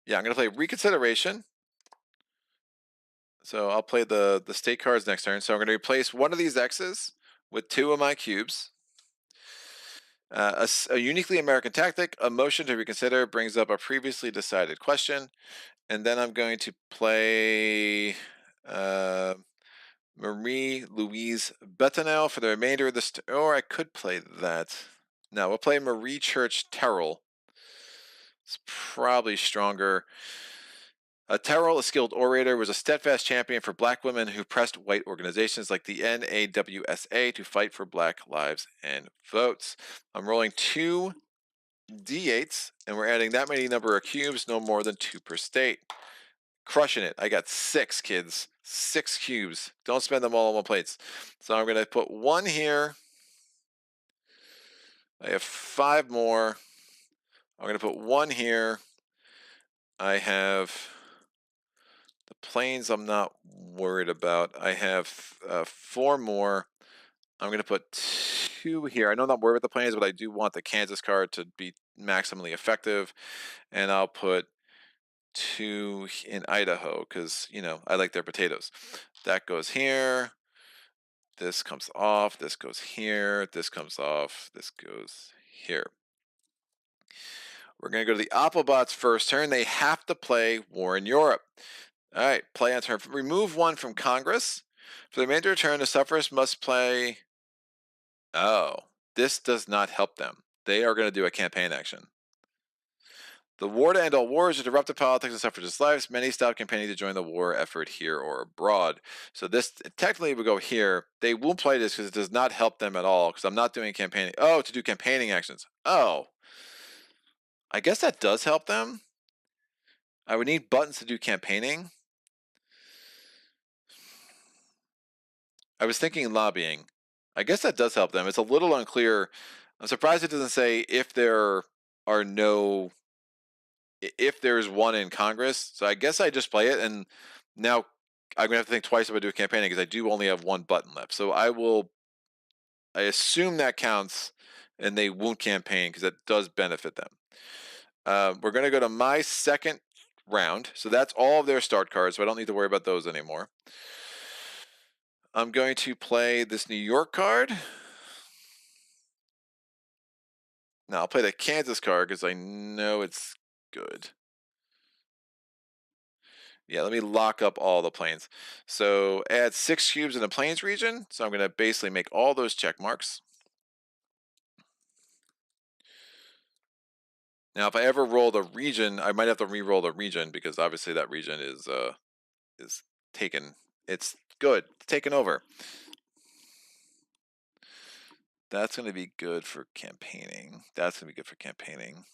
Yeah, I'm going to play reconsideration. So I'll play the state cards next turn. So I'm going to replace one of these X's with 2 of my cubes. A uniquely American tactic, a motion to reconsider brings up a previously decided question. And then I'm going to play Marie Louise Bethanel for the remainder of this. Or I could play that. No, we'll play Marie Church Terrell. It's probably stronger. Terrell, a skilled orator, was a steadfast champion for black women who pressed white organizations like the NAWSA to fight for black lives and votes. I'm rolling 2d8s, and we're adding that many number of cubes, no more than 2 per state. Crushing it. I got 6, kids. 6 cubes. Don't spend them all on 1 plates. So I'm going to put 1 here. I have 5 more. I'm going to put 1 here. I have the planes I'm not worried about. I have 4 more. I'm going to put 2 here. I know I'm not worried about the planes, but I do want the Kansas card to be maximally effective. And I'll put 2 in Idaho because, you know, I like their potatoes. That goes here. This comes off. This goes here. This comes off. This goes here. We're going to go to the Applebots' first turn. They have to play War in Europe. All right, play on turn. Remove 1 from Congress. For the remainder of the turn, the sufferers must play. Oh, this does not help them. They are going to do a campaign action. The war to end all wars, to disrupt the politics of suffragists' lives. Many stopped campaigning to join the war effort here or abroad. So this technically would go here. They won't play this because it does not help them at all because I'm not doing campaigning. Oh, to do campaigning actions. Oh, I guess that does help them. I would need buttons to do campaigning. I was thinking lobbying. I guess that does help them. It's a little unclear. I'm surprised it doesn't say if there are no, if there's 1 in Congress. So I guess I just play it, and now I'm gonna have to think twice about doing campaigning because I do only have 1 button left. So I assume that counts, and they won't campaign because that does benefit them. We're gonna go to my second round. So that's all of their start cards. So I don't need to worry about those anymore. I'm going to play this New York card. Now I'll play the Kansas card because I know it's good. Yeah, let me lock up all the planes. So add 6 cubes in the plains region. So I'm going to basically make all those check marks. Now, if I ever roll the region, I might have to re-roll the region because obviously that region is taken. It's good. It's taken over. That's going to be good for campaigning. That's going to be good for campaigning.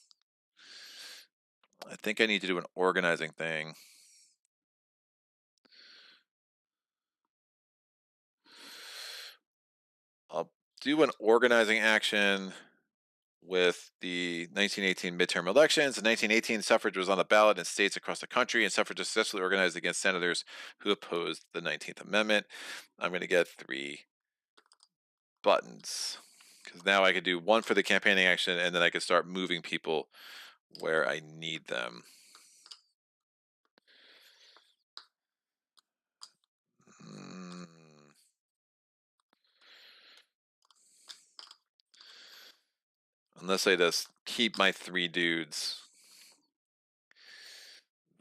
I think I need to do an organizing thing. I'll do an organizing action with the 1918 midterm elections. In 1918, suffrage was on the ballot in states across the country, and suffragists successfully organized against senators who opposed the 19th Amendment. I'm going to get 3 buttons because now I could do 1 for the campaigning action, and then I could start moving people where I need them. Unless I just keep my 3 dudes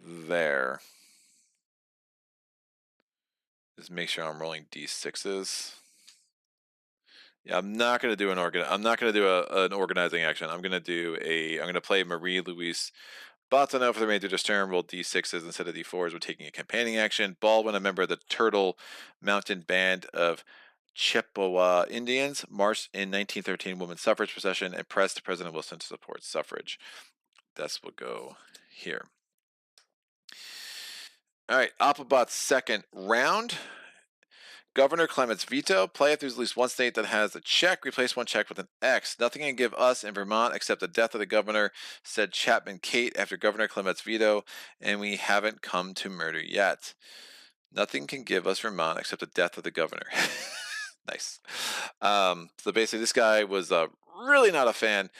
there. Just make sure I'm rolling d6s. Yeah, I'm not gonna do an organizing action. I'm gonna play Marie Louise Bottineau for the remainder of this turn. Roll d6s instead of d4s. We're taking a campaigning action. Baldwin, a member of the Turtle Mountain Band of Chippewa Indians, marched in 1913 women's suffrage procession and pressed President Wilson to support suffrage. This will go here. All right, Applebot's second round. Governor Clement's veto. Play if there's at least 1 state that has a check. Replace 1 check with an X. Nothing can give us in Vermont except the death of the governor, said Chapman Kate after Governor Clement's veto, and we haven't come to murder yet. Nothing can give us Vermont except the death of the governor. Nice. So basically, this guy was really not a fan.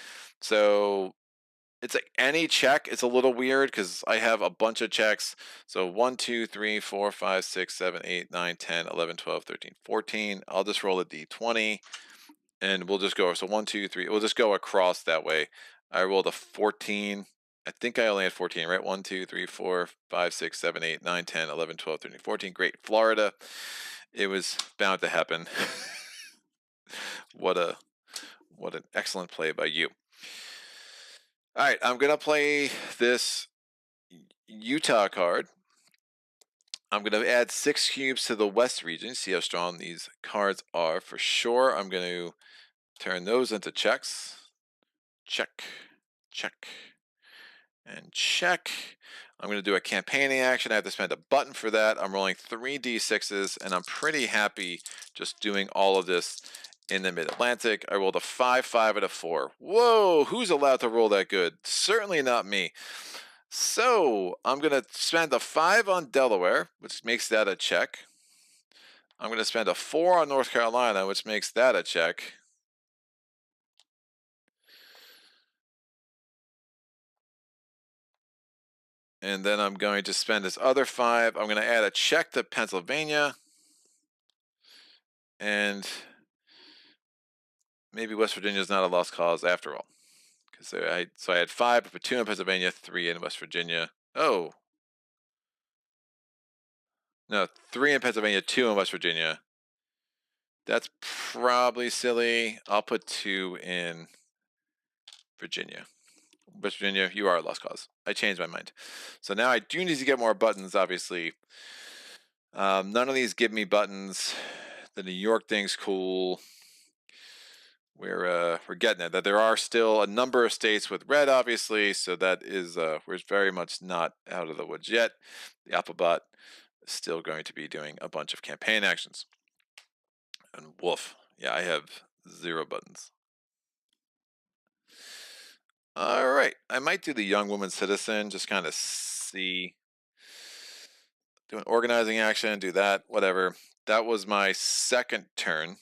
So it's like any check. It's a little weird because I have a bunch of checks. So 1, 2, 3, 4, 5, 6, 7, 8, 9, 10, 11, 12, 13, 14. I'll just roll a d20. and we'll just go. So 1, 2, 3. We'll just go across that way. I rolled a 14. I think I only had 14, right? 1, 2, 3, 4, 5, 6, 7, 8, 9, 10, 11, 12, 13, 14. Great. Florida. It was bound to happen. What an excellent play by you. All right, I'm gonna play this Utah card. I'm gonna add 6 cubes to the West region. See how strong these cards are for sure. I'm gonna turn those into checks. Check, check, and check. I'm going to do a campaigning action. I have to spend a button for that. I'm rolling 3 d6s, and I'm pretty happy just doing all of this in the Mid-Atlantic. I rolled a 5, 5, and a 4. Whoa, who's allowed to roll that good? Certainly not me. So I'm going to spend a 5 on Delaware, which makes that a check. I'm going to spend a 4 on North Carolina, which makes that a check. And then I'm going to spend this other 5. I'm going to add a check to Pennsylvania. And maybe West Virginia is not a lost cause after all. So I had 5, but 2 in Pennsylvania, 3 in West Virginia. Oh. No, 3 in Pennsylvania, 2 in West Virginia. That's probably silly. I'll put 2 in Virginia. West Virginia, you are a lost cause. I changed my mind. So now I do need to get more buttons, obviously. None of these give me buttons. The New York thing's cool. We're getting it. That there are still a number of states with red, obviously, so that is we're very much not out of the woods yet. The Applebot is still going to be doing a bunch of campaign actions. And woof, yeah, I have 0 buttons. All right, I might do the young woman citizen, just kind of see. Do an organizing action, do that, whatever. That was my second turn.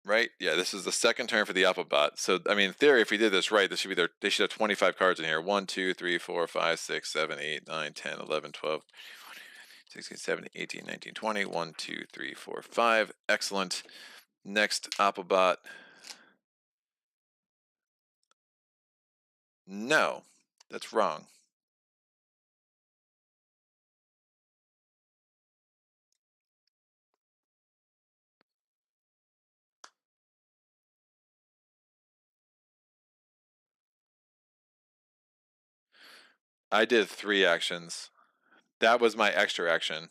Right? Yeah, this is the second turn for the Applebot. So, I mean, in theory, if we did this right, this should be they should have 25 cards in here. 1, 2, 3, 4, 5, 6, 7, 8, 9, 10, 11, 12, 16, 17, 18, 19, 20. 1, 2, 3, 4, 5. Excellent. Next Applebot. No, that's wrong. I did 3 actions. That was my extra action.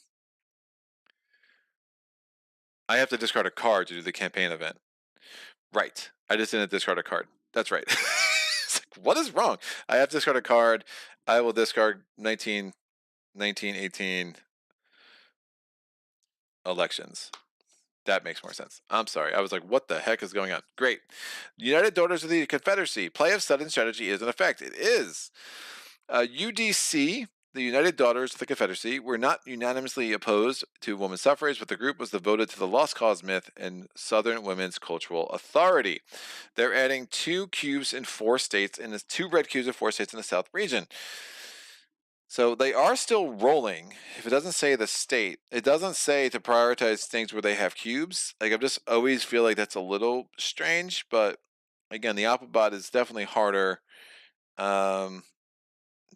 I have to discard a card to do the campaign event. Right. I just didn't discard a card. That's right. What is wrong? I have to discard a card. I will discard 19, 18 elections. That makes more sense. I'm sorry. I was like, what the heck is going on? Great. United Daughters of the Confederacy. Play of sudden strategy is in effect. It is. UDC, the United Daughters of the Confederacy, were not unanimously opposed to women's suffrage, but the group was devoted to the lost cause myth and Southern women's cultural authority. They're adding 2 cubes in 4 states, and 2 red cubes in 4 states in the South region. So they are still rolling. If it doesn't say the state, it doesn't say to prioritize things where they have cubes. Like, I just always feel like that's a little strange, but again, the Applebot is definitely harder.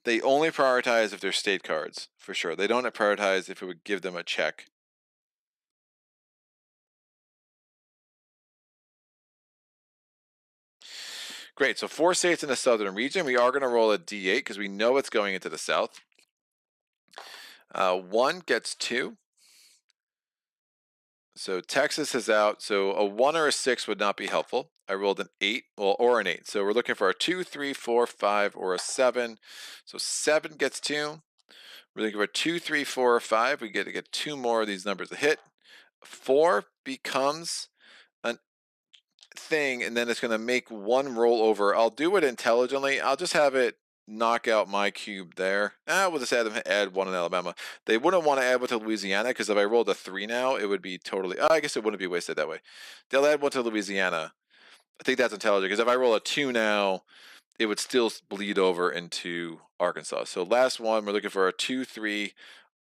They only prioritize if they're state cards, for sure. They don't prioritize if it would give them a check. Great, so 4 states in the southern region. We are going to roll a d8 because we know it's going into the south. 1 gets 2. So Texas is out. So a 1 or a 6 would not be helpful. I rolled an 8, well, or an 8. So we're looking for a 2, 3, 4, 5, or a 7. So 7 gets 2. We're looking for a 2, 3, 4, or 5. We get to get 2 more of these numbers to hit. 4 becomes an thing, and then it's going to make 1 roll over. I'll do it intelligently. I'll just have it knock out my cube there. We'll just add 1 in Alabama. They wouldn't want to add 1 to Louisiana, because if I rolled a 3 now, it would be totally, I guess it wouldn't be wasted that way. They'll add 1 to Louisiana. I think that's intelligent, because if I roll a 2 now, it would still bleed over into Arkansas. So last one, we're looking for a 2, 3,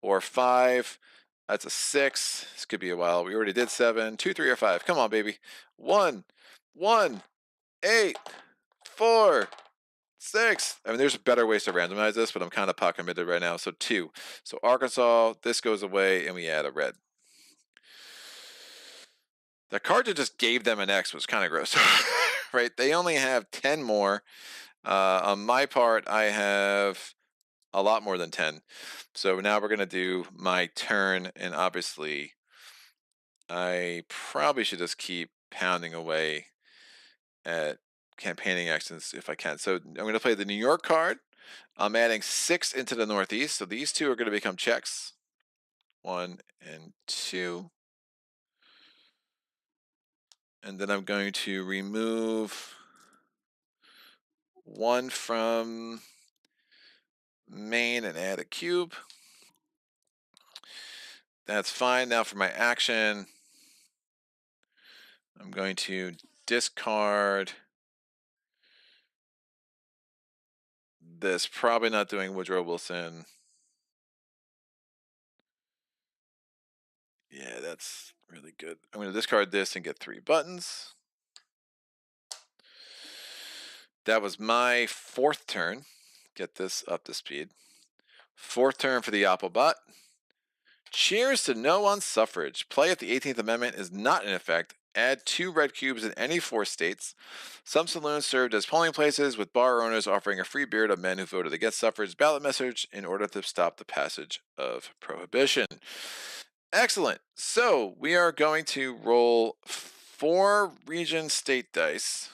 or 5. That's a 6. This could be a while. We already did 7. 2, 3, or 5. Come on, baby. 1, 1, 8, 4, 6. I mean, there's better ways to randomize this, but I'm kind of pot committed right now. So 2. So Arkansas, this goes away, and we add a red. The card that just gave them an X was kind of gross, right? They only have 10 more. On my part, I have a lot more than 10. So now we're going to do my turn, and obviously I probably should just keep pounding away at campaigning actions if I can. So I'm going to play the New York card. I'm adding 6 into the Northeast, so these 2 are going to become checks. 1 and 2. And then I'm going to remove 1 from Maine and add a cube. That's fine. Now for my action, I'm going to discard this. Probably not doing Woodrow Wilson. Yeah, that's really good. I'm going to discard this and get 3 buttons. That was my 4th turn. Get this up to speed. 4th turn for the Applebot. Cheers to no on suffrage. Play if the 18th Amendment is not in effect. Add 2 red cubes in any 4 states. Some saloons served as polling places, with bar owners offering a free beer to men who voted against suffrage ballot message in order to stop the passage of prohibition. Excellent. So we are going to roll 4 region state dice.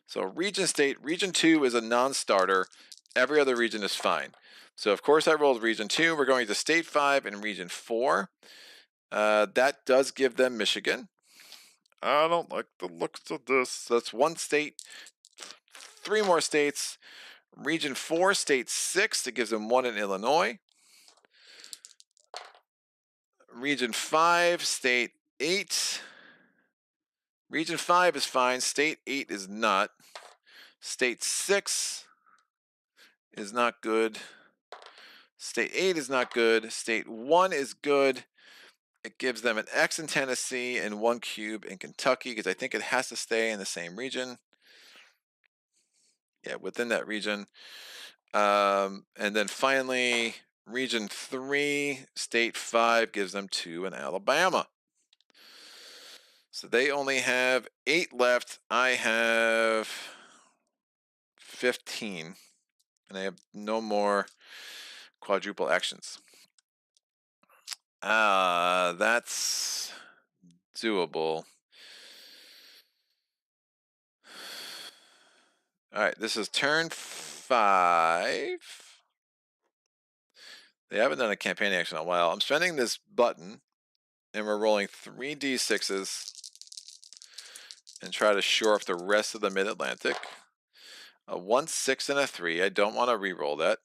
So region state, region 2 is a non-starter. Every other region is fine. So of course I rolled region 2. We're going to state 5 and region 4. That does give them Michigan. I don't like the looks of this. So that's 1 state, 3 more states. Region 4, state 6. That gives them 1 in Illinois. Region 5, state 8. Region 5 is fine. State 8 is not. State 6 is not good. State 8 is not good. State 1 is good. It gives them an X in Tennessee and 1 cube in Kentucky, because I think it has to stay in the same region. Yeah, within that region. And then finally, region 3, state 5 gives them 2 in Alabama. So they only have 8 left. I have 15. And I have no more quadruple actions. That's doable. All right, this is turn 5. They haven't done a campaign action in a while. I'm spending this button, and we're rolling 3 d6s and try to shore up the rest of the Mid-Atlantic. A 1, 6, and a 3. I don't want to re-roll that.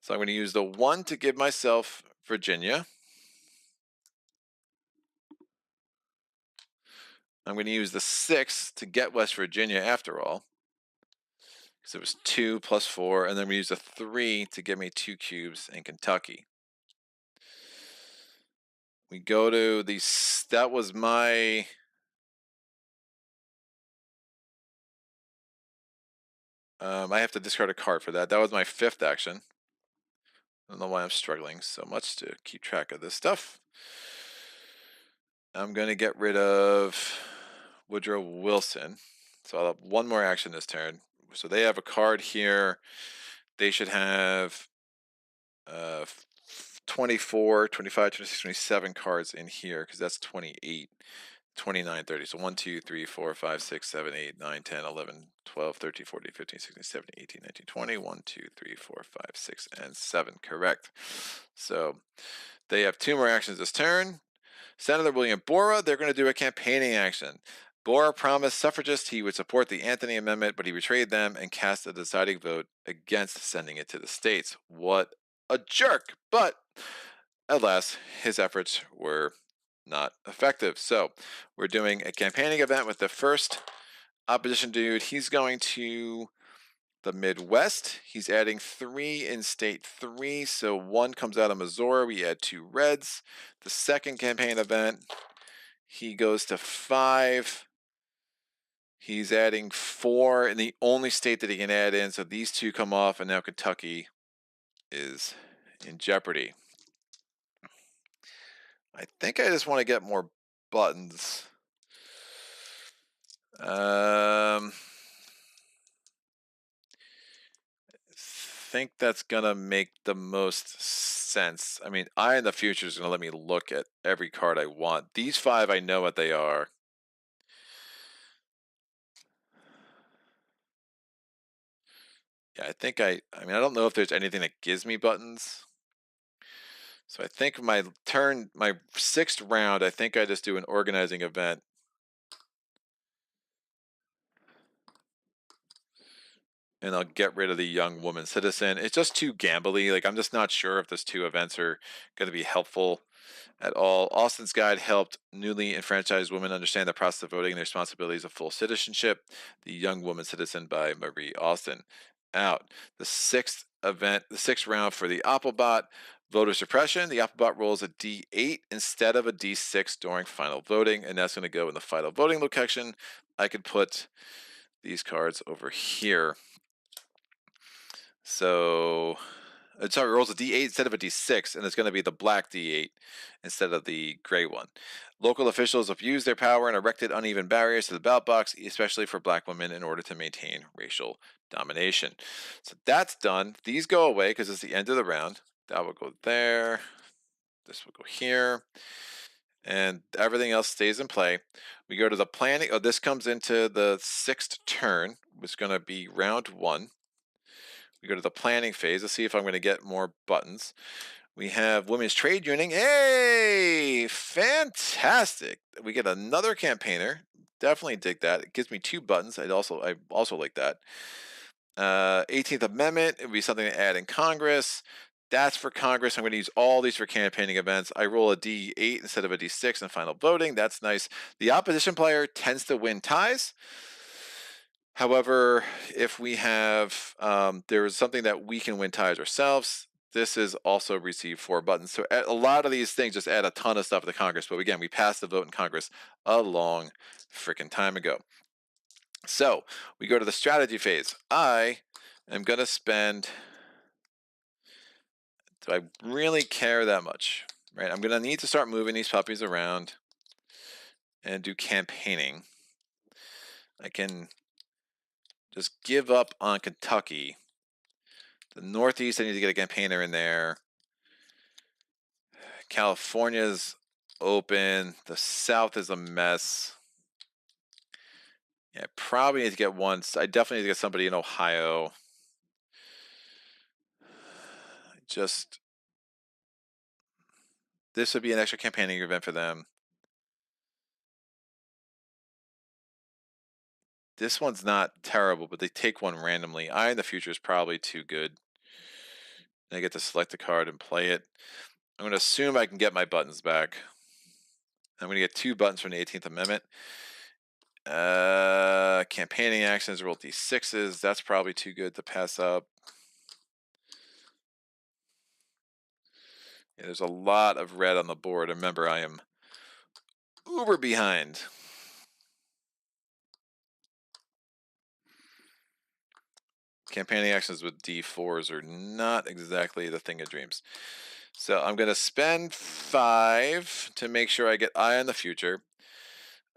So I'm going to use the 1 to give myself Virginia. I'm going to use the 6 to get West Virginia after all, because it was 2 plus 4, and then we use a 3 to give me 2 cubes in Kentucky. We go to the, that was my, I have to discard a card for that. That was my 5th action. I don't know why I'm struggling so much to keep track of this stuff. I'm going to get rid of Woodrow Wilson. So I'll have 1 more action this turn. So they have a card here. They should have 24, 25, 26, 27 cards in here, because that's 28, 29, 30. So 1, 2, 3, 4, 5, 6, 7, 8, 9, 10, 11, 12, 13, 14, 15, 16, 17, 18, 19, 20. 1, 2, 3, 4, 5, 6, and 7. Correct. So they have 2 more actions this turn. Senator William Borah, they're going to do a campaigning action. Borah promised suffragists he would support the Anthony Amendment, but he betrayed them and cast a deciding vote against sending it to the states. What a jerk! But alas, his efforts were not effective. So we're doing a campaigning event with the first opposition dude. He's going to the Midwest. He's adding 3 in state 3, so 1 comes out of Missouri. We add 2 reds. The second campaign event, he goes to 5. He's adding 4 in the only state that he can add in, so these 2 come off, and now Kentucky is in jeopardy. I think I just want to get more buttons. Think that's gonna make the most sense. I mean, Eye in the Future is gonna let me look at every card I want. These 5, I know what they are. Yeah, I mean, I don't know if there's anything that gives me buttons. So I think my 6th round, I think I just do an organizing event. And I'll get rid of the young woman citizen. It's just too gambly. Like, I'm just not sure if those 2 events are going to be helpful at all. Austin's Guide helped newly enfranchised women understand the process of voting and the responsibilities of full citizenship. The Young Woman Citizen by Marie Austin. Out. The 6th event, the 6th round for the Applebot. Voter suppression. The Applebot rolls a D8 instead of a D6 during final voting, and that's going to go in the final voting location. I could put these cards over here. So, sorry, it rolls a D8 instead of a D6, and it's going to be the black D8 instead of the gray one. Local officials abuse their power and erected uneven barriers to the ballot box, especially for black women, in order to maintain racial domination. So that's done. These go away because it's the end of the round. That will go there. This will go here. And everything else stays in play. We go to the planning. Oh, this comes into the 6th turn, which is going to be round 1. We go to the planning phase. Let's see if I'm going to get more buttons. We have women's trade union. Hey, fantastic. We get another campaigner. Definitely dig that. It gives me 2 buttons. I also like that. 18th Amendment. It would be something to add in Congress. That's for Congress. I'm going to use all these for campaigning events. I roll a D8 instead of a D6 in final voting. That's nice. The opposition player tends to win ties. However, if we have, there is something that we can win ties ourselves, this is also receive 4 buttons. So a lot of these things just add a ton of stuff to Congress. But again, we passed the vote in Congress a long freaking time ago. So we go to the strategy phase. I am going to spend, do I really care that much? Right? I'm going to need to start moving these puppies around and do campaigning. I can just give up on Kentucky. The Northeast, I need to get a campaigner in there. California's open. The South is a mess. Yeah, I probably need to get one. I definitely need to get somebody in Ohio. Just, this would be an extra campaigning event for them. This one's not terrible, but they take one randomly. Eye in the Future is probably too good. I get to select a card and play it. I'm going to assume I can get my buttons back. I'm going to get 2 buttons from the 18th Amendment. Campaigning actions, roll D6s. That's probably too good to pass up. Yeah, there's a lot of red on the board. Remember, I am uber behind. Campaigning actions with D4s are not exactly the thing of dreams. So I'm going to spend 5 to make sure I get Eye on the Future.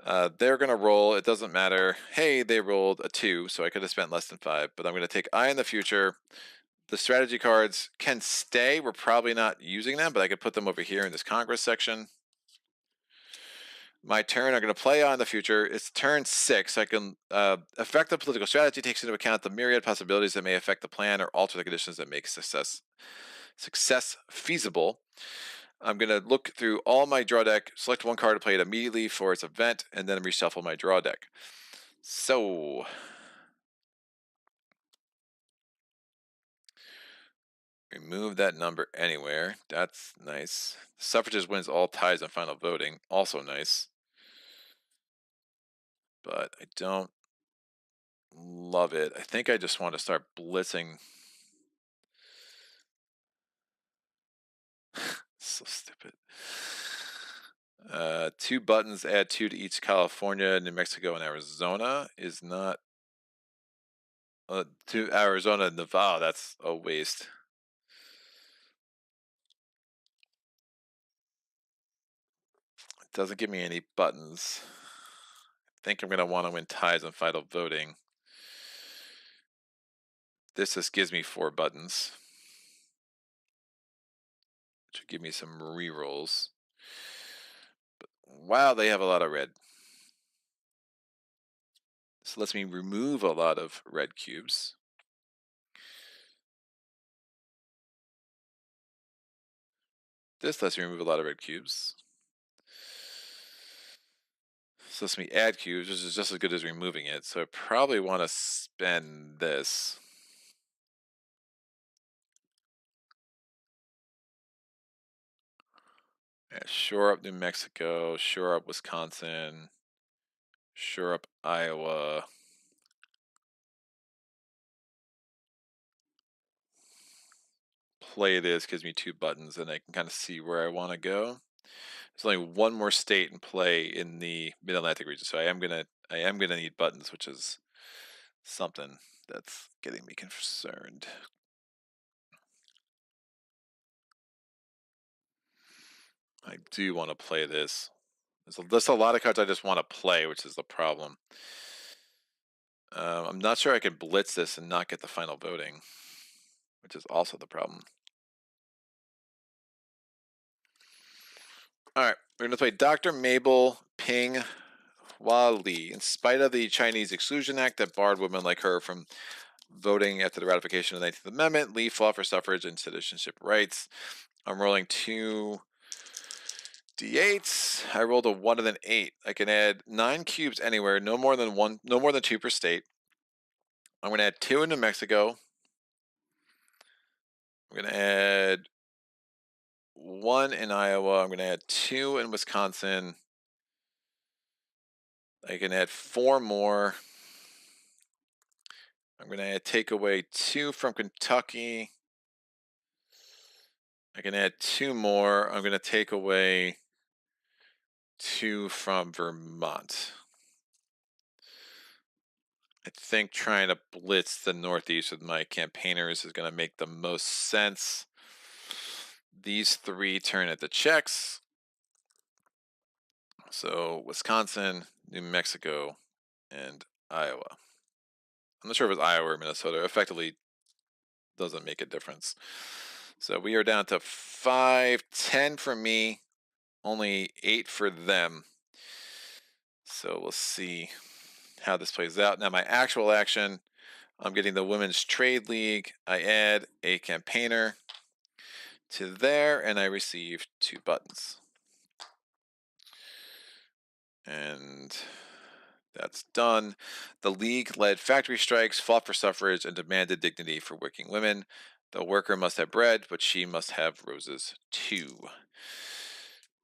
They're going to roll. It doesn't matter. Hey, they rolled a 2, so I could have spent less than 5. But I'm going to take Eye on the Future. The strategy cards can stay. We're probably not using them, but I could put them over here in this Congress section. My turn, I'm going to play on the future. It's turn 6. I can effective political strategy takes into account the myriad possibilities that may affect the plan or alter the conditions that make success feasible. I'm going to look through all my draw deck, select one card to play it immediately for its event, and then reshuffle my draw deck. So, remove that number anywhere. That's nice. Suffragist wins all ties on final voting. Also nice. But I don't Love it. I think I just want to start blitzing. So stupid. 2 buttons, add 2 to each California, New Mexico, and Arizona is not. To Arizona and Nevada, that's a waste. It doesn't give me any buttons. I think I'm going to want to win ties and final voting. This just gives me 4 buttons, which will give me some rerolls. But wow, they have a lot of red. This lets me remove a lot of red cubes. This lets me remove a lot of red cubes. This lets me add cubes, which is just as good as removing it. So I probably want to spend this. Yeah, shore up New Mexico, shore up Wisconsin, shore up Iowa. Play this gives me 2 buttons, and I can kind of see where I want to go. There's only one more state in play in the Mid-Atlantic region, so I am gonna need buttons, which is something that's getting me concerned. I do want to play this. There's a lot of cards I just want to play, which is the problem. I'm not sure I can blitz this and not get the final voting, which is also the problem. All right, we're going to play Dr. Mabel Ping Hua Li. In spite of the Chinese Exclusion Act that barred women like her from voting after the ratification of the 19th Amendment, Li fought for suffrage and citizenship rights. I'm rolling 2 d8s. I rolled a 1 and an 8. I can add 9 cubes anywhere, no more than 2 per state. I'm going to add 2 in New Mexico. I'm going to add 1 in Iowa. I'm going to add 2 in Wisconsin. I can add 4 more. I'm going to take away 2 from Kentucky. I can add 2 more. I'm going to take away 2 from Vermont. I think trying to blitz the Northeast with my campaigners is going to make the most sense. These 3 turn at the checks. So Wisconsin, New Mexico, and Iowa. I'm not sure if it's Iowa or Minnesota. Effectively doesn't make a difference. So we are down to 5, 10 for me, only 8 for them. So we'll see how this plays out. Now my actual action, I'm getting the Women's Trade League. I add a campaigner to there, and I receive 2 buttons. And that's done. The league led factory strikes, fought for suffrage, and demanded dignity for working women. The worker must have bread, but she must have roses too.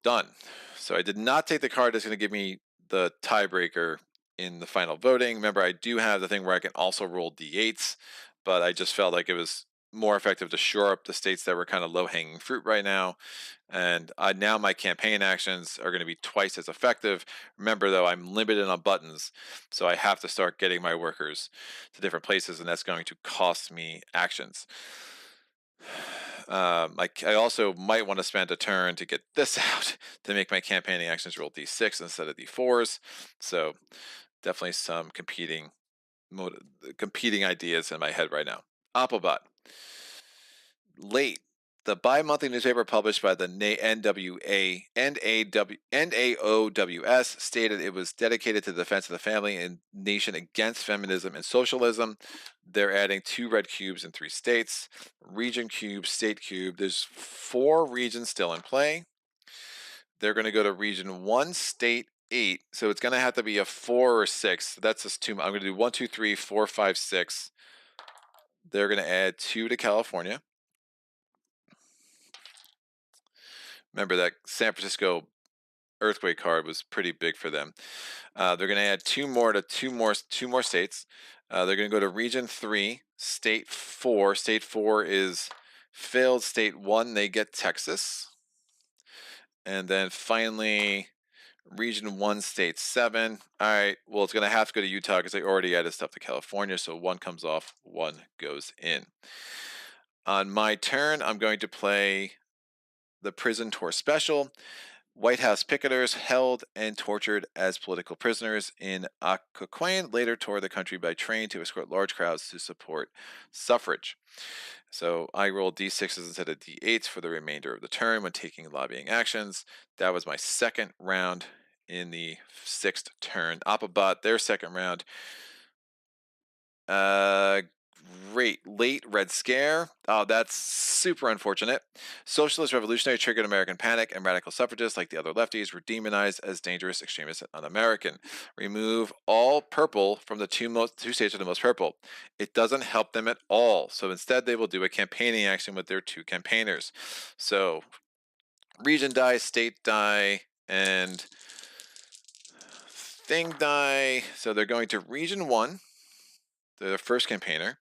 Done. So I did not take the card that's going to give me the tiebreaker in the final voting. Remember, I do have the thing where I can also roll d8s, but I just felt like it was more effective to shore up the states that were kind of low-hanging fruit right now. And now my campaign actions are going to be twice as effective. Remember, though, I'm limited on buttons, so I have to start getting my workers to different places, and that's going to cost me actions. I also might want to spend a turn to get this out to make my campaigning actions roll d6 instead of d4s. So definitely some competing ideas in my head right now. Applebot. Late. The bi-monthly newspaper published by the NAOWS stated it was dedicated to the defense of the family and nation against feminism and socialism. They're adding 2 red cubes in 3 states. Region cube, state cube. There's 4 regions still in play. They're going to go to region 1, state 8. So it's going to have to be a 4 or 6. That's just too much. I'm going to do 1, 2, 3, 4, 5, 6. They're going to add 2 to California. Remember that San Francisco earthquake card was pretty big for them. They're going to add 2 more to 2 more states. They're going to go to Region 3, State 4. State 4 is failed. State 1, they get Texas. And then finally, Region 1, State 7. All right, well, it's going to have to go to Utah because they already added stuff to California. So 1 comes off, 1 goes in. On my turn, I'm going to play the Prison Tour Special. White House picketers held and tortured as political prisoners in Occoquan later toured the country by train to escort large crowds to support suffrage. So I rolled d6s instead of d8s for the remainder of the turn when taking lobbying actions. That was my second round in the 6th turn. Appabot, their second round. Great. Late Red Scare. Oh, that's super unfortunate. Socialist Revolutionary triggered American panic, and radical suffragists, like the other lefties, were demonized as dangerous, extremists, and un-American. Remove all purple from the two states with the most purple. It doesn't help them at all. So instead, they will do a campaigning action with their 2 campaigners. So region die, state die, and thing die. So they're going to region 1. They're the first campaigner.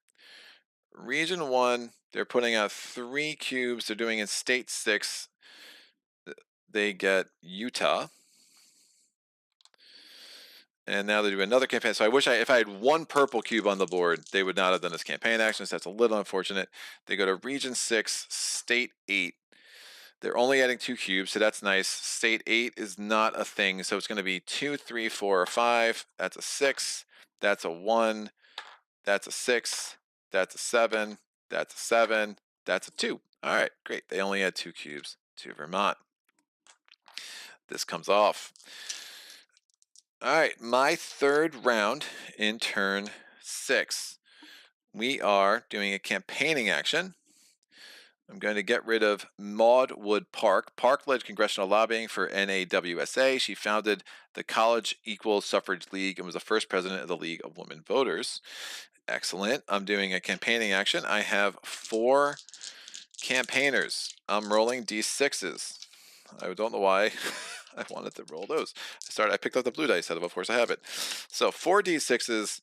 Region 1, they're putting out 3 cubes. They're doing in State 6. They get Utah. And now they do another campaign. So I wish if I had 1 purple cube on the board, they would not have done this campaign action. So that's a little unfortunate. They go to Region 6, State 8. They're only adding 2 cubes, so that's nice. State 8 is not a thing. So it's going to be 2, 3, 4, or 5. That's a 6. That's a 1. That's a 6. That's a 7. That's a 7. That's a 2. All right, great. They only had 2 cubes to Vermont. This comes off. All right, my third round in turn 6. We are doing a campaigning action. I'm going to get rid of Maud Wood Park. Park led congressional lobbying for NAWSA. She founded the College Equal Suffrage League and was the first president of the League of Women Voters. Excellent. I'm doing a campaigning action. I have 4 campaigners. I'm rolling d6s. I don't know why I wanted to roll those. I picked up the blue dice out of Force of Habit. So 4 d6s.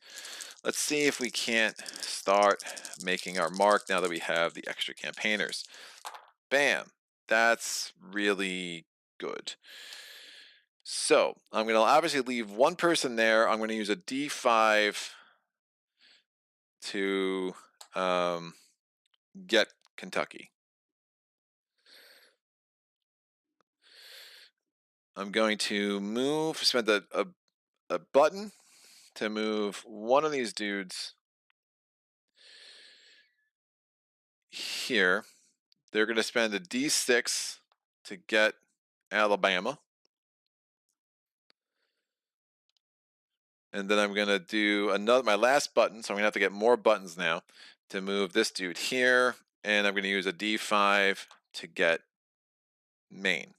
Let's see if we can't start making our mark now that we have the extra campaigners. Bam. That's really good. So I'm going to obviously leave 1 person there. I'm going to use a d5 to get Kentucky. I'm going to spend a button to move one of these dudes here. They're going to spend a d6 to get Alabama. And then I'm going to do my last button, so I'm going to have to get more buttons now to move this dude here. And I'm going to use a d5 to get Maine.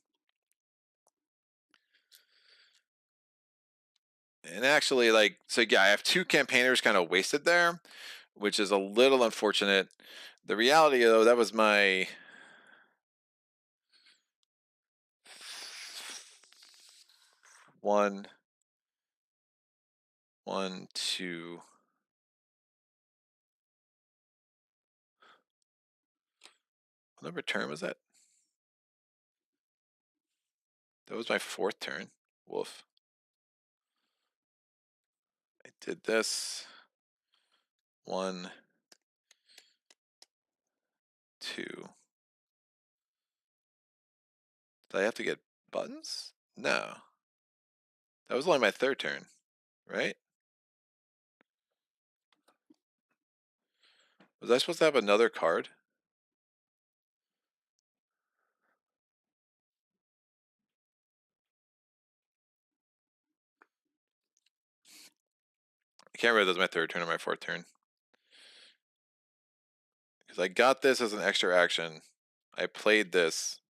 And actually, yeah, I have 2 campaigners kind of wasted there, which is a little unfortunate. The reality, though, that was my 1, 2. What number turn was that? That was my 4th turn. Woof. I did this. 1, 2. Did I have to get buttons? No. That was only my 3rd turn, right? Was I supposed to have another card? I can't remember if that was my 3rd turn or my 4th turn. Because I got this as an extra action. I played this.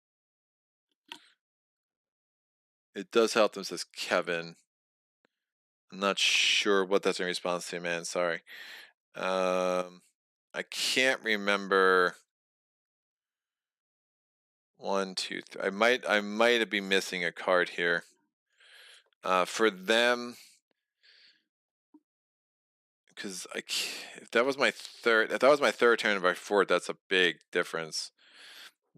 It does help them, says Kevin. I'm not sure what that's in response to, man. Sorry. I can't remember. 1, 2, 3. I might be missing a card here. For them, because if that was my third turn by fourth, that's a big difference.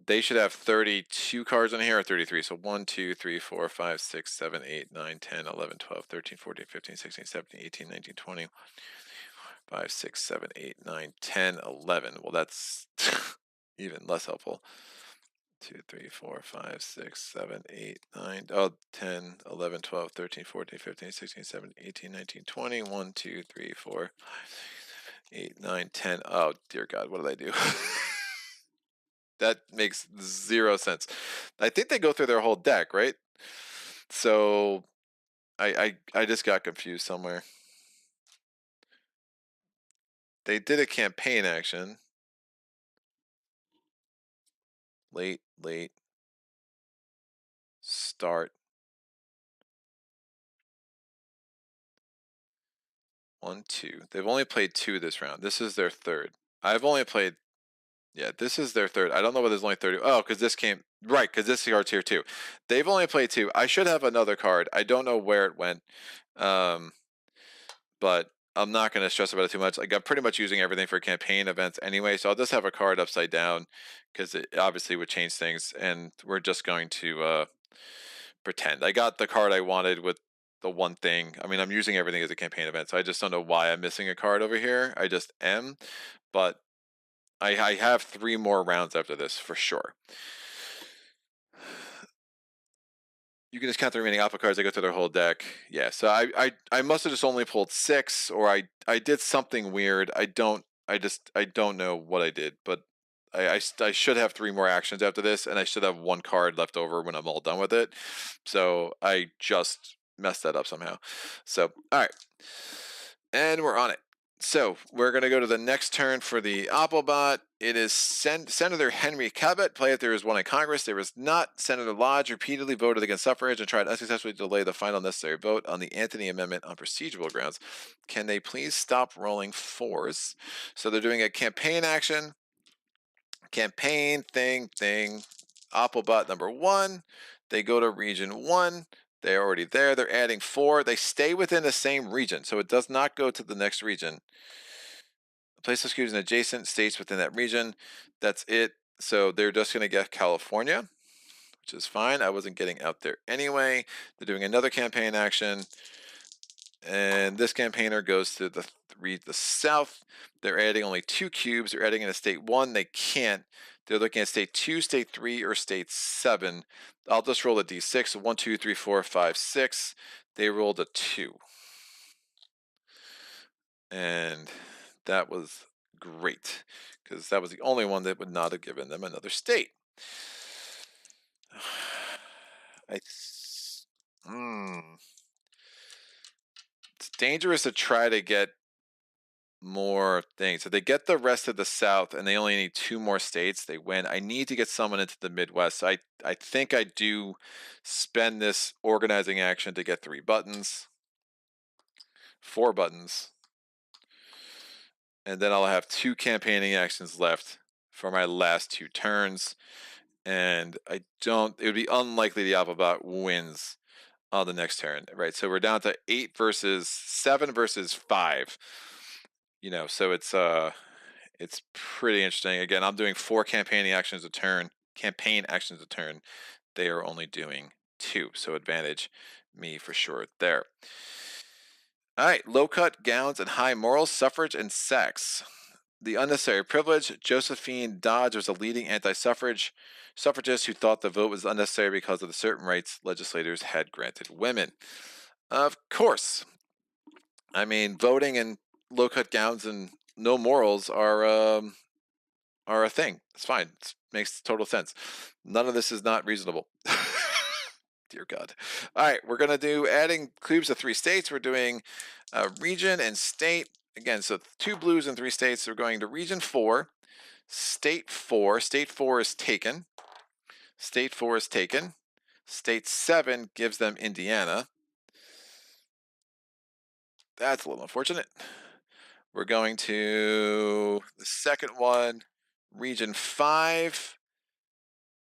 They should have 32 cards in here, or 33. So 1, 2, 3, 4, 5, 6, 7, 8, 9, 10, 11, 12, 13, 14, 15, 16, 17, 18, 19, 20, 5, 6, 7, 8, 9, 10, 11. Well, that's even less helpful. 2, 3, 4, 5, 6, 7, 8, 9, 10, 11, 12, 13, 14, 15, 16, 17, 18, 19, 20, 1, 2, 3, 4, 8, 9, 10. Oh, dear God, what did I do? That makes zero sense. I think they go through their whole deck, right? So I just got confused somewhere. They did a campaign action. Late, start. 1, 2. They've only played 2 this round. This is their third. I've only played, yeah, this is their third. I don't know why there's only 30. Oh, because this came, right, because this card's here too. They've only played 2. I should have another card. I don't know where it went. But I'm not going to stress about it too much. Like, I'm pretty much using everything for campaign events anyway, so I'll just have a card upside down because it obviously would change things, and we're just going to pretend. I got the card I wanted with the one thing. I mean, I'm using everything as a campaign event, so I just don't know why I'm missing a card over here. I just am, but I have 3 more rounds after this for sure. You can just count the remaining alpha cards. I go through their whole deck. Yeah, so I must have just only pulled 6, or I did something weird. I don't know what I did, but I should have 3 more actions after this, and I should have 1 card left over when I'm all done with it. So I just messed that up somehow. So all right, and we're on it. So we're going to go to the next turn for the Applebot. It is Senator Henry Cabot. Play if there is one in Congress. There is not. Senator Lodge repeatedly voted against suffrage and tried unsuccessfully to delay the final necessary vote on the Anthony Amendment on procedural grounds. Can they please stop rolling 4s? So they're doing a campaign action. Campaign thing. Applebot number 1. They go to region 1. They're already there. They're adding 4. They stay within the same region, so it does not go to the next region. Place executives in adjacent states within that region. That's it. So they're just going to get California, which is fine. I wasn't getting out there anyway. They're doing another campaign action, and this campaigner goes to the south. They're adding only 2 cubes. They're adding in a state 1. They can't. They're looking at state 2, state 3, or state 7. I'll just roll a d6. So 1, 2, 3, 4, 5, 6. They rolled a 2. And that was great, because that was the only one that would not have given them another state. It's dangerous to try to get more things. If they get the rest of the South and they only need 2 more states, they win. I need to get someone into the Midwest. So I think I do spend this organizing action to get 3 buttons, 4 buttons, and then I'll have 2 campaigning actions left for my last 2 turns. And it would be unlikely the Applebot wins on the next turn, right? So we're down to 8 versus 7 versus 5. You know, so it's pretty interesting. Again, I'm doing 4 campaign actions a turn. They are only doing 2, so advantage me for sure there. All right, low cut, gowns, and high morals, suffrage, and sex. The unnecessary privilege. Josephine Dodge was a leading anti-suffragist who thought the vote was unnecessary because of the certain rights legislators had granted women. Of course. I mean, voting and low-cut gowns and no morals are a thing. It's fine. It makes total sense. None of this is not reasonable. Dear God. All right, we're going to do adding cubes to 3 states. We're doing region and state. Again, so 2 blues and 3 states. We're going to region 4, state 4. State 4 is taken. State 4 is taken. State 7 gives them Indiana. That's a little unfortunate. We're going to the second one, region 5.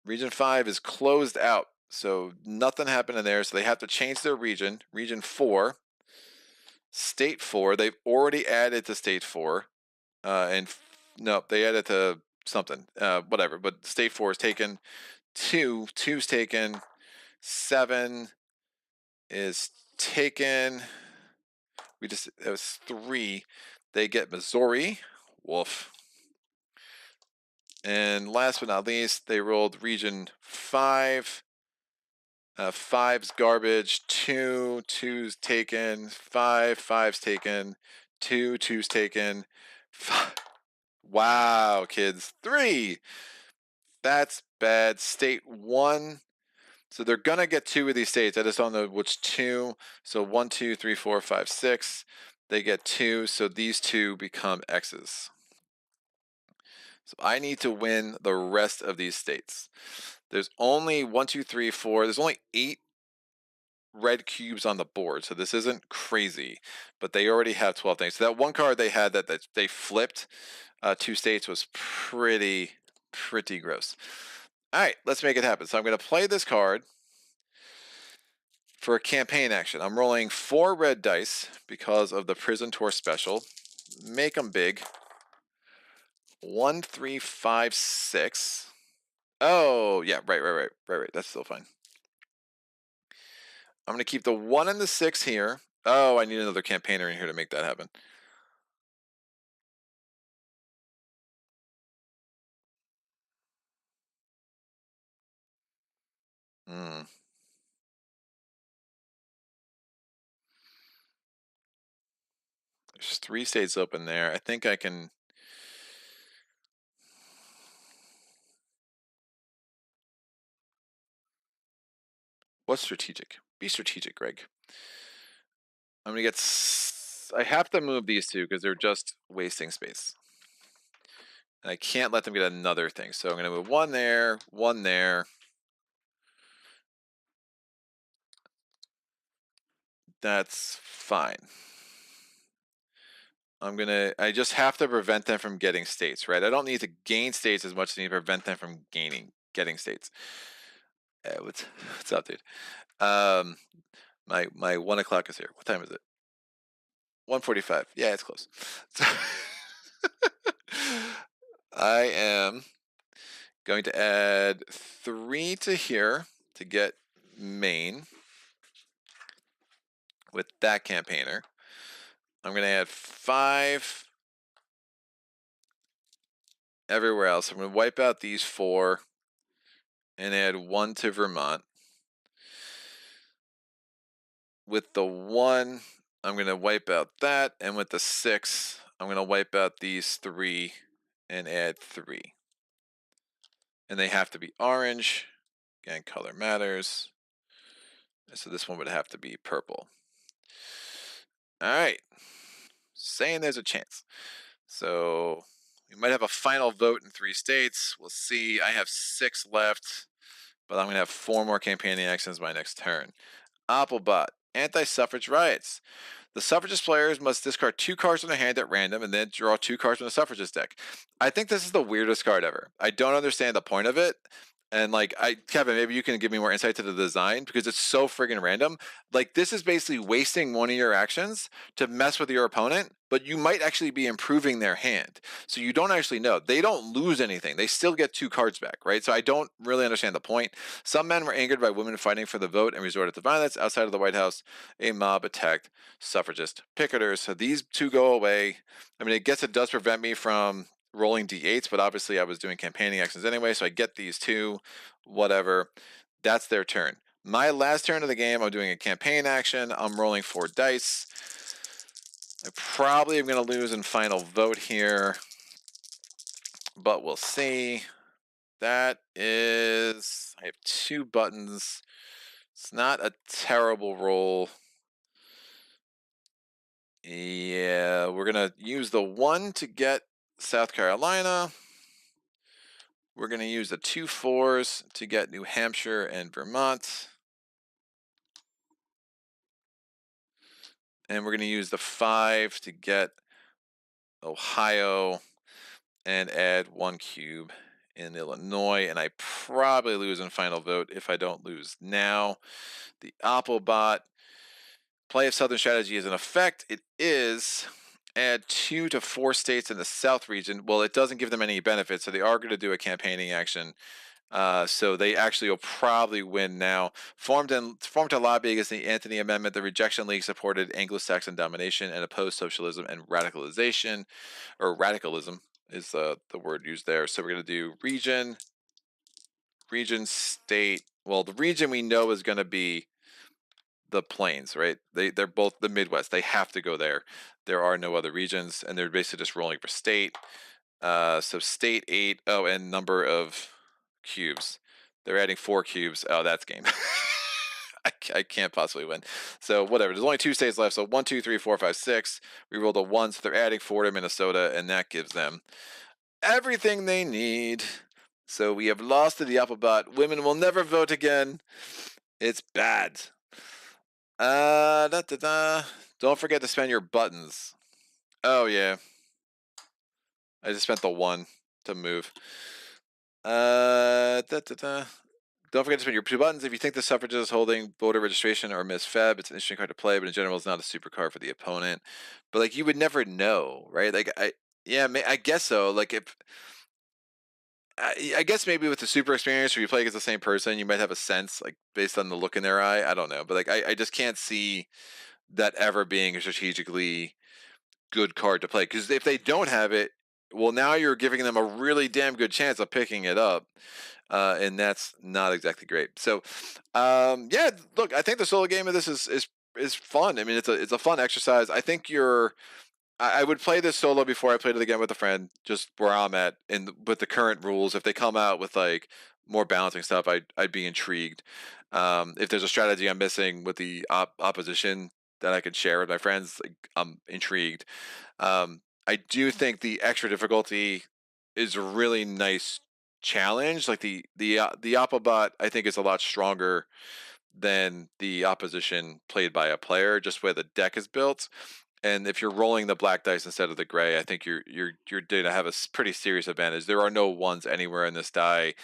Region 5 is closed out, so nothing happened in there, so they have to change their region. Region 4. State 4, they've already added to State 4. No, they added to something. Whatever. But State 4 is taken. 2's taken. 7 is taken. It was 3. They get Missouri. Woof. And last but not least, they rolled region 5. 5's garbage. 2's taken. 5's taken. 2's taken. 5. Wow, kids. 3. That's bad. State 1. So they're gonna get 2 of these states. I just don't know which 2. So 1, 2, 3, 4, 5, 6. They get 2. So these 2 become X's. So I need to win the rest of these states. There's only 1, 2, 3, 4. There's only 8 red cubes on the board, so this isn't crazy. But they already have 12 things. So that one card they had that they flipped 2 states was pretty gross. All right, let's make it happen. So I'm going to play this card for a campaign action. I'm rolling 4 red dice because of the Prison Tour special. Make them big. 1, 3, 5, 6. Oh, yeah, right. That's still fine. I'm going to keep the 1 and the 6 here. Oh, I need another campaigner in here to make that happen. Hmm. There's 3 states open there. I think I can. What's strategic? Be strategic, Greg. I'm going to get. I have to move these 2 because they're just wasting space. And I can't let them get another thing. So I'm going to move 1 there, 1 there. That's fine. I just have to prevent them from getting states, right? I don't need to gain states as much as I need to prevent them from getting states. What's up, dude? My 1 o'clock is here. What time is it? 1:45. Yeah, it's close. So I am going to add 3 to here to get Maine with that campaigner. I'm going to add 5 everywhere else. I'm going to wipe out these 4 and add 1 to Vermont. With the 1, I'm going to wipe out that. And with the 6, I'm going to wipe out these 3 and add 3. And they have to be orange. Again, color matters. So this one would have to be purple. All right. Saying there's a chance. So we might have a final vote in 3 states. We'll see. I have 6 left, but I'm going to have 4 more campaigning actions my next turn. Applebot. Anti-suffrage riots. The suffragist players must discard 2 cards from their hand at random and then draw 2 cards from the suffragist deck. I think this is the weirdest card ever. I don't understand the point of it. And like, Kevin, maybe you can give me more insight to the design because it's so friggin' random. Like, this is basically wasting one of your actions to mess with your opponent, but you might actually be improving their hand. So you don't actually know. They don't lose anything. They still get 2 cards back, right? So I don't really understand the point. Some men were angered by women fighting for the vote and resorted to violence. Outside of the White House, a mob attacked suffragist picketers. So these 2 go away. I mean, I guess it does prevent me from rolling d8s, but obviously I was doing campaigning actions anyway, so I get these 2, whatever. That's their turn. My last turn of the game, I'm doing a campaign action. I'm rolling 4 dice. I probably am going to lose in final vote here, but we'll see. That is, I have 2 buttons. It's not a terrible roll. Yeah, we're going to use the 1 to get South Carolina. We're going to use the 2 4s to get New Hampshire and Vermont. And we're going to use the 5 to get Ohio and add 1 cube in Illinois. And I probably lose in final vote if I don't lose now. The Applebot play of Southern strategy is in effect. It is add 2 to 4 states in the South region. Well, it doesn't give them any benefits, so they are going to do a campaigning action. So they actually will probably win now. Formed to lobby against the Anthony Amendment, the Rejection League supported Anglo-Saxon domination and opposed socialism and radicalization, or radicalism is the word used there. So we're going to do region, state. Well, the region we know is going to be the plains, right? They're both the Midwest. They have to go there. There are no other regions, and they're basically just rolling for state. So state 8. Oh, and number of cubes. They're adding 4 cubes. Oh, that's game. I can't possibly win. So whatever. There's only 2 states left. So 1, 2, 3, 4, 5, 6. We rolled a 1, so they're adding 4 to Minnesota, and that gives them everything they need. So we have lost to the Applebot. Women will never vote again. It's bad. Don't forget to spend your buttons. Oh yeah. I just spent the 1 to move. Don't forget to spend your 2 buttons. If you think the suffragist is holding voter registration or Miss Feb, it's an interesting card to play, but in general, it's not a super card for the opponent. But like, you would never know, right? Like, I guess so. Like, if I guess maybe with the super experience, where you play against the same person, you might have a sense, like based on the look in their eye. I don't know, but like, I just can't see that ever being a strategically good card to play, because if they don't have it, well, now you're giving them a really damn good chance of picking it up, and that's not exactly great. So, yeah, look, I think the solo game of this is fun. I mean, it's a fun exercise. I think I would play this solo before I played it again with a friend, just where I'm at, and with the current rules. If they come out with like more balancing stuff, I'd be intrigued. If there's a strategy I'm missing with the opposition that I could share with my friends, like, I'm intrigued. I do think the extra difficulty is a really nice challenge. Like the Applebot, I think, is a lot stronger than the opposition played by a player, just where the deck is built. And if you're rolling the black dice instead of the gray, I think you're going to have a pretty serious advantage. There are no 1s anywhere in this die.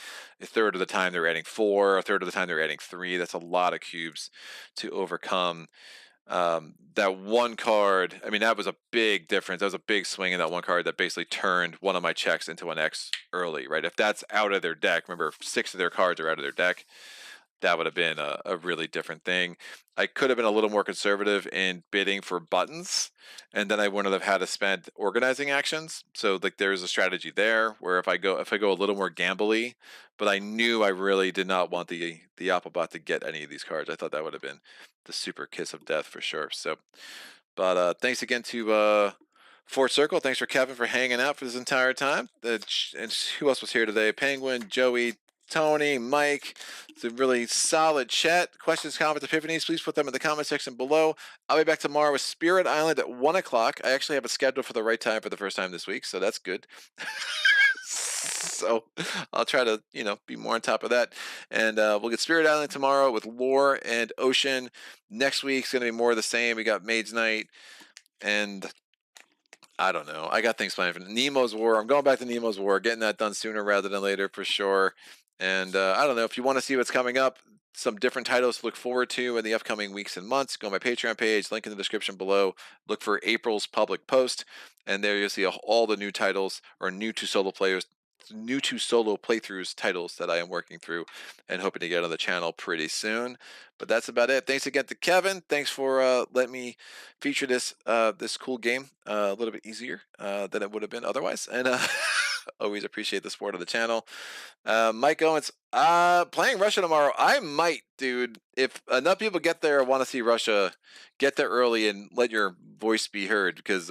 A third of the time they're adding 4. A third of the time they're adding 3. That's a lot of cubes to overcome. That 1 card, I mean, that was a big difference. That was a big swing in that 1 card that basically turned one of my checks into an X early, right? If that's out of their deck, remember, 6 of their cards are out of their deck. That would have been a really different thing. I could have been a little more conservative in bidding for buttons, and then I wouldn't have had to spend organizing actions. So like, there's a strategy there where if I go a little more gambly, but I knew I really did not want the Applebot to get any of these cards. I thought that would have been the super kiss of death for sure. So, but thanks again to Fort Circle. Thanks for Kevin for hanging out for this entire time. And who else was here today? Penguin, Joey, Tony, Mike. It's a really solid chat. Questions, comments, epiphanies, please put them in the comment section below. I'll be back tomorrow with Spirit Island at 1 o'clock. I actually have it scheduled for the right time for the first time this week, so that's good. So I'll try to, be more on top of that. And we'll get Spirit Island tomorrow with Lore and Ocean. Next week's going to be more of the same. We got Maid's Night, and I don't know. I got things planned for Nemo's War. I'm going back to Nemo's War, getting that done sooner rather than later for sure. And I don't know, if you want to see what's coming up, some different titles to look forward to in the upcoming weeks and months, go on my Patreon page, link in the description below. Look for April's public post, and there you'll see all the new titles, or new to solo playthroughs titles that I am working through and hoping to get on the channel pretty soon. But that's about it. Thanks again to Kevin. Thanks for letting me feature this cool game a little bit easier than it would have been otherwise. And always appreciate the support of the channel. Mike Owens, playing Russia tomorrow. I might, dude. If enough people get there, want to see Russia, get there early and let your voice be heard, because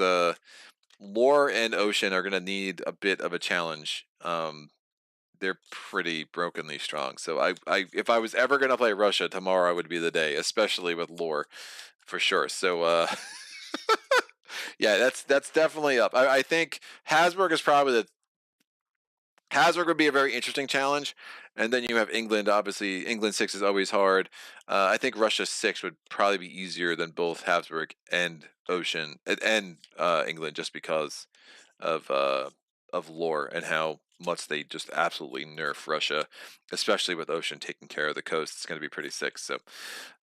Lore and Ocean are going to need a bit of a challenge. They're pretty brokenly strong. So if I was ever going to play Russia, tomorrow would be the day, especially with Lore, for sure. So yeah, that's definitely up. I think Hasburg is probably Hasburg would be a very interesting challenge, and then you have England. Obviously, England 6 is always hard. I think Russia 6 would probably be easier than both Habsburg and Ocean and England, just because of Lore and how much they just absolutely nerf Russia, especially with Ocean taking care of the coast. It's going to be pretty sick. So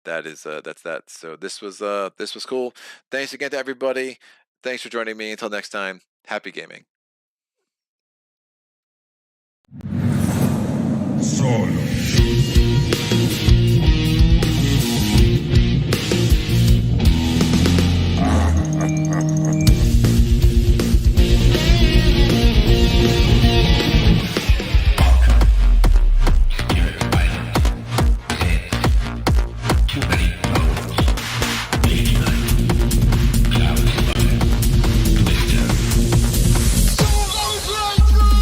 that's that. So this was cool. Thanks again to everybody. Thanks for joining me. Until next time, happy gaming. Solo.